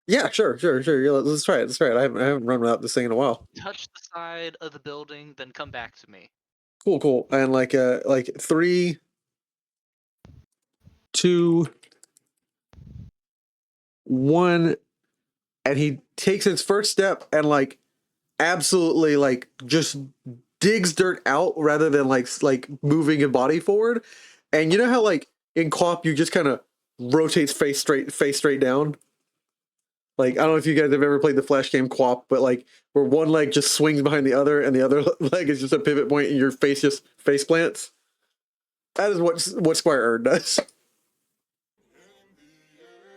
Yeah, sure. Yeah, let's try it. I haven't run without this thing in a while. Touch the side of the building, then come back to me. Cool. And like 3, 2, 1, and he takes his first step and like absolutely like just digs dirt out rather than like moving your body forward. And you know how like in co-op you just kind of rotates face straight down. Like I don't know if you guys have ever played the Flash game co-op, but like where one leg just swings behind the other and the other leg is just a pivot point and your face just face plants. That is what Squire Erd does.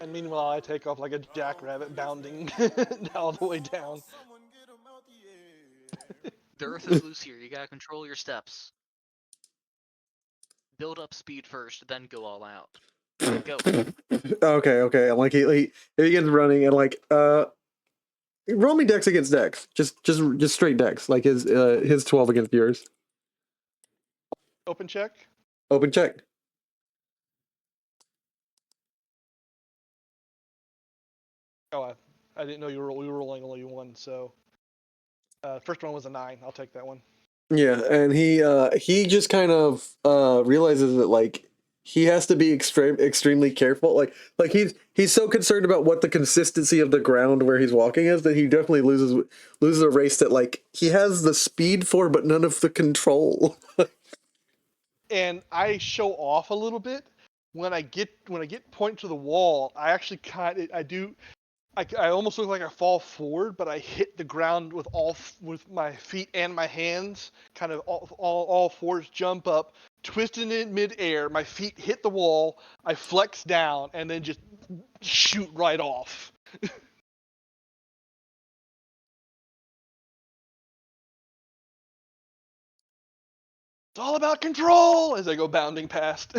And meanwhile, I take off like a jackrabbit, bounding all the way down. The earth is loose here. You gotta control your steps. Build up speed first, then go all out. Go. Okay. And like he begins running and like roll me dex against dex. Just straight dex. Like his 12 against yours. Open check. Open check. Oh, I didn't know we were rolling only 1. So first one was a 9. I'll take that one. Yeah, and he just kind of realizes that like he has to be extremely careful. Like he's so concerned about what the consistency of the ground where he's walking is that he definitely loses a race that like he has the speed for but none of the control. And I show off a little bit when I get point to the wall. I actually I almost look like I fall forward, but I hit the ground with my feet and my hands, kind of all fours jump up, twisting in midair. My feet hit the wall. I flex down and then just shoot right off. It's all about control as I go bounding past.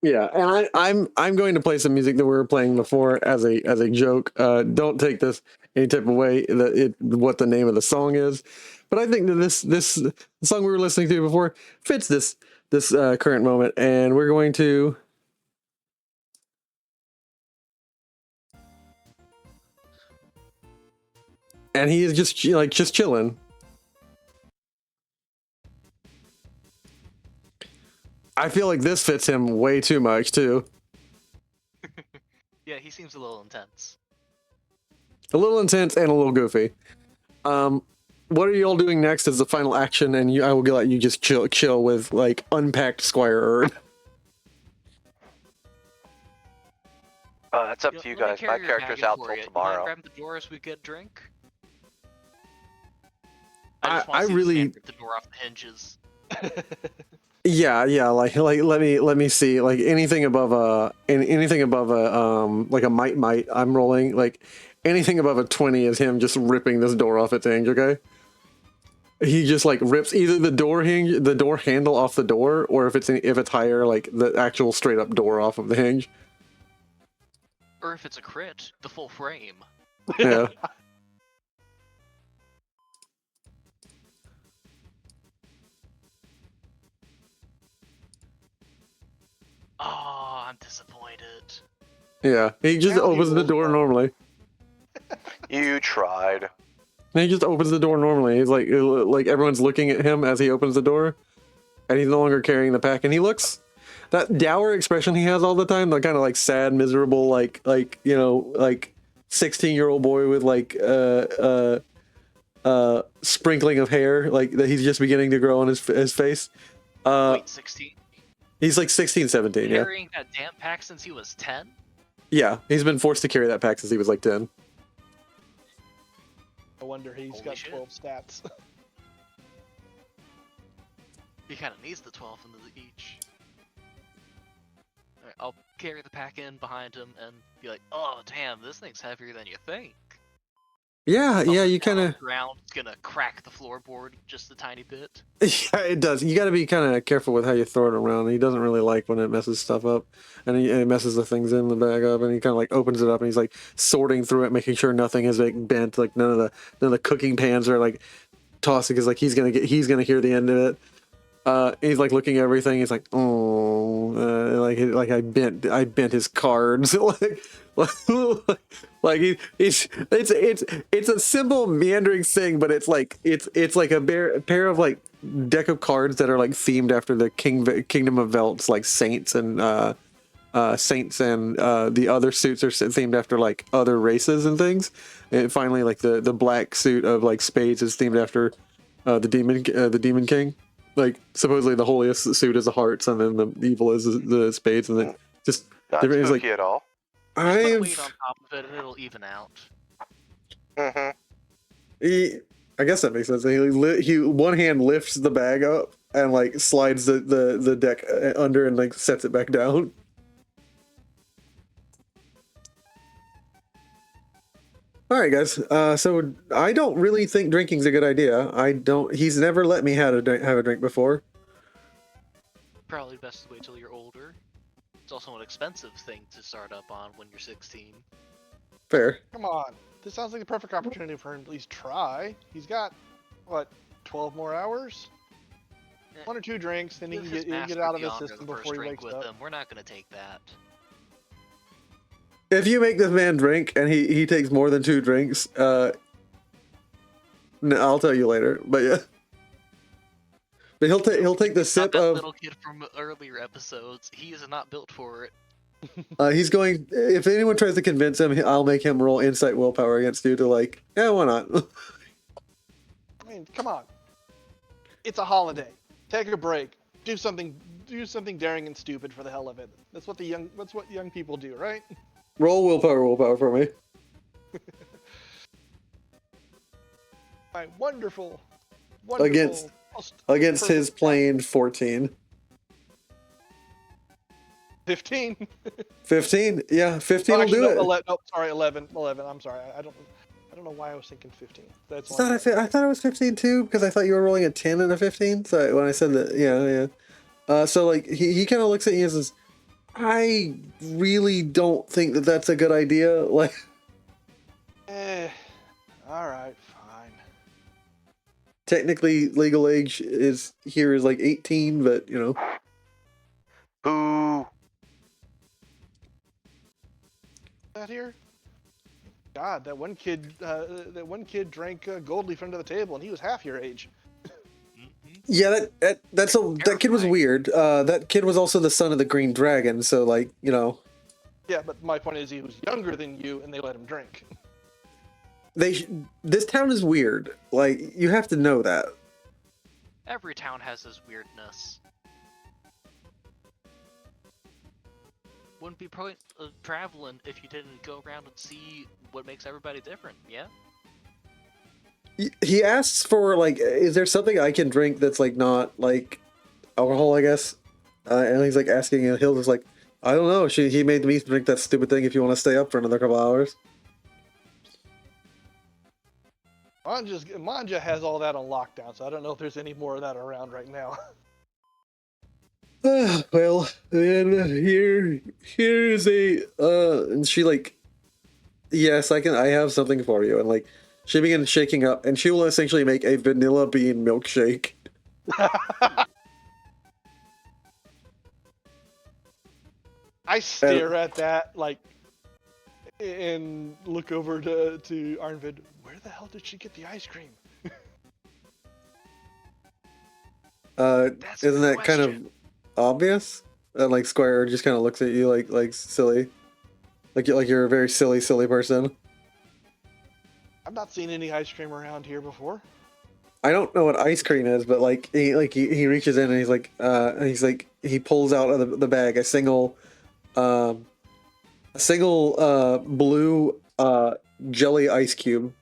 Yeah, and I'm going to play some music that we were playing before as a joke. Don't take this any type of way that what the name of the song is, but I think that this song we were listening to before fits this current moment, and we're going to. And he is just chilling. I feel like this fits him way too much too. Yeah, he seems a little intense. A little intense and a little goofy. What are you all doing next as the final action? And I will let you just chill with like unpacked Squire Erd. That's up to you guys. My character's out till tomorrow. You mind grabbing the door as we get a drink? I really the door off the hinges. Yeah, like let me see, like anything above a like a might I'm rolling, like anything above a 20 is him just ripping this door off its hinge. Okay, he just like rips either the door handle off the door, or if it's higher, like the actual straight up door off of the hinge. Or if it's a crit, the full frame. Yeah. Oh, I'm disappointed. Yeah, he just opens the door normally. You tried. And he just opens the door normally. He's like everyone's looking at him as he opens the door, and he's no longer carrying the pack. And he looks, that dour expression he has all the time, the kind of like sad, miserable, like 16-year-old boy with like sprinkling of hair, like that he's just beginning to grow on his face. Wait, 16? He's like 16, 17, yeah. Carrying that damn pack since he was 10? Yeah, he's been forced to carry that pack since he was like 10. I wonder he's got 12 stats. He kind of needs the 12 into the each. Alright, I'll carry the pack in behind him and be like, oh damn, this thing's heavier than you think. Yeah, you kind of. Ground's gonna crack the floorboard just a tiny bit. Yeah, it does. You got to be kind of careful with how you throw it around. He doesn't really like when it messes stuff up, and he messes the things in the bag up, and he kind of like opens it up, and he's like sorting through it, making sure nothing is like bent, like none of the cooking pans are like tossing, because like he's gonna hear the end of it. He's like looking at everything. He's like, oh, like I bent his cards. Like it's a simple meandering thing, but it's like a pair of like deck of cards that are like themed after the Kingdom of Velt's like saints and the other suits are themed after like other races and things. And finally, like the black suit of like spades is themed after the demon king. Like supposedly the holiest suit is the hearts, and then the evil is the spades, and then just not different. spooky Like, at all. Put weight on top of it and it'll even out. Mm-hmm. I guess that makes sense. He one hand lifts the bag up and like slides the deck under and like sets it back down. All right, guys. So I don't really think drinking's a good idea. He's never let me have a drink before. Probably best to wait till you're older. It's also an expensive thing to start up on when you're 16. Fair. Come on. This sounds like a perfect opportunity for him to at least try. He's got, what, 12 more hours? Yeah. 1 or 2 drinks, then he can His get master out of his beyond system the first before he drink wakes with up. him. We're not going to take that. If you make this man drink and he takes more than 2 drinks, I'll tell you later. But yeah. But he'll take the sip that of little kid from earlier episodes. He is not built for it. he's going. If anyone tries to convince him, I'll make him roll insight willpower against you to like. Yeah, why not? I mean, come on. It's a holiday. Take a break. Do something daring and stupid for the hell of it. That's what young people do, right? Roll willpower for me. My wonderful Against his plain 14. 15. 15. Yeah, 15 Oh, will actually, do no, it. 11. Oh, sorry, 11. 11. I'm sorry. I don't know why I was thinking 15. That's I only thought I thought it was 15 too because I thought you were rolling a 10 and a 15. So when I said that, yeah. So like he kind of looks at you and says, "I really don't think that that's a good idea." Like, all right, fine. technically, legal age is like 18, but you know. Boo. That here. God, that one kid drank gold leaf under the table, and he was half your age. Yeah, that kid was weird. That kid was also the son of the Green Dragon, so like, you know. Yeah, but my point is, he was younger than you, and they let him drink. This town is weird. Like, you have to know that. Every town has its weirdness. Wouldn't be point of traveling if you didn't go around and see what makes everybody different, yeah? He asks for like, is there something I can drink that's like not like alcohol, I guess? And he's like asking, and Hilda's like, I don't know. He made me drink that stupid thing. If you want to stay up for another couple hours. Mon'ja has all that on lockdown, so I don't know if there's any more of that around right now. Well, then here is a and she like, yes, I have something for you, and like she begins shaking up, and she will essentially make a vanilla bean milkshake. I stare at that like, and look over to Arnvid. Where the hell did she get the ice cream? Isn't that kind of obvious? And like Squire just kind of looks at you like silly, like you're a very silly person. I've not seen any ice cream around here before. I don't know what ice cream is, but like he reaches in and he's like he pulls out of the bag a single blue jelly ice cube,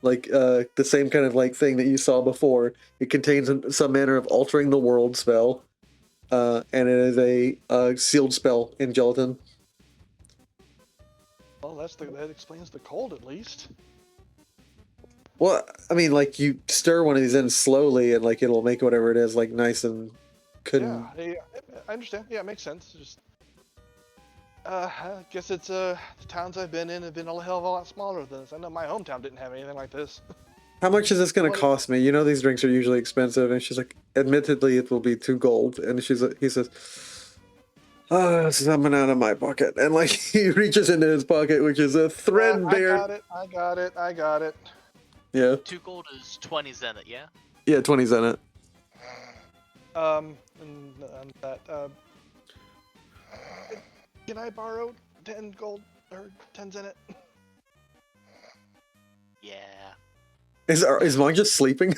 like the same kind of like thing that you saw before. It contains some manner of altering the world spell, and it is a sealed spell in gelatin. Well, that explains the cold at least. Well, I mean, like you stir one of these in slowly, and like it'll make whatever it is like nice and couldn't. Yeah, I understand. Yeah, it makes sense. Just, I guess it's the towns I've been in have been a hell of a lot smaller than this. I know my hometown didn't have anything like this. How much is this going to cost me? You know these drinks are usually expensive, and she's like, admittedly, it will be 2 gold. And he says, this is coming out of my pocket, and like he reaches into his pocket, which is a threadbare. I got it. Yeah. 2 gold is 20 zenith, yeah? Yeah, 20 zenith. And that, can I borrow 10 gold or 10 zenith? Yeah. Is Mon'ja sleeping?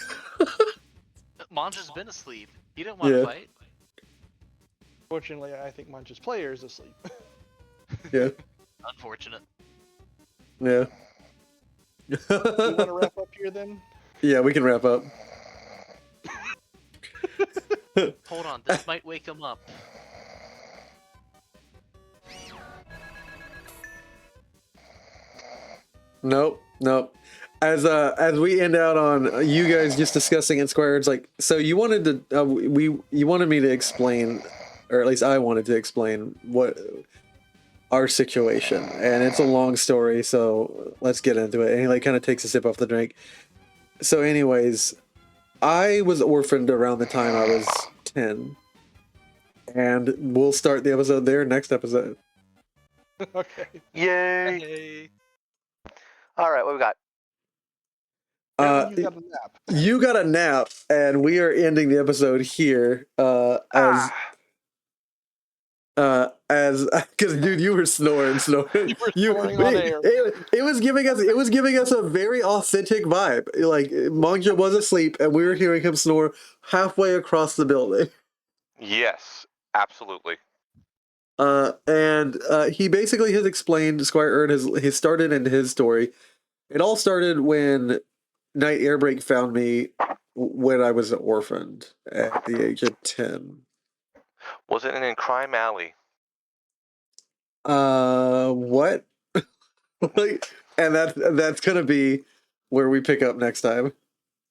Mon'ja's been asleep. He didn't want to fight. Fortunately, I think Mon'ja's player is asleep. Yeah. Unfortunate. Yeah. We want to wrap up here then? Yeah, we can wrap up. Hold on, this might wake him up. Nope. As we end out on you guys just discussing it, Square, it's like, so you wanted to you wanted me to explain, or at least I wanted to explain what our situation, and it's a long story, so let's get into it. And he like kind of takes a sip off the drink. So anyways, I was orphaned around the time I was 10, and we'll start the episode there next episode. Okay. Yay! Hey. All right, what we got? You got a nap. You got a nap, and we are ending the episode here. As because dude, you were snoring. You were snoring on air. It was giving us a very authentic vibe. Like Mon'ja was asleep, and we were hearing him snore halfway across the building. Yes, absolutely. And he basically has explained, Squire Erd has started into his story. It all started when Knight Airbreak found me when I was orphaned at the age of 10. Was it in Crime Alley? What? And that's gonna be where we pick up next time.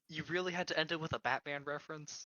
You really had to end it with a Batman reference?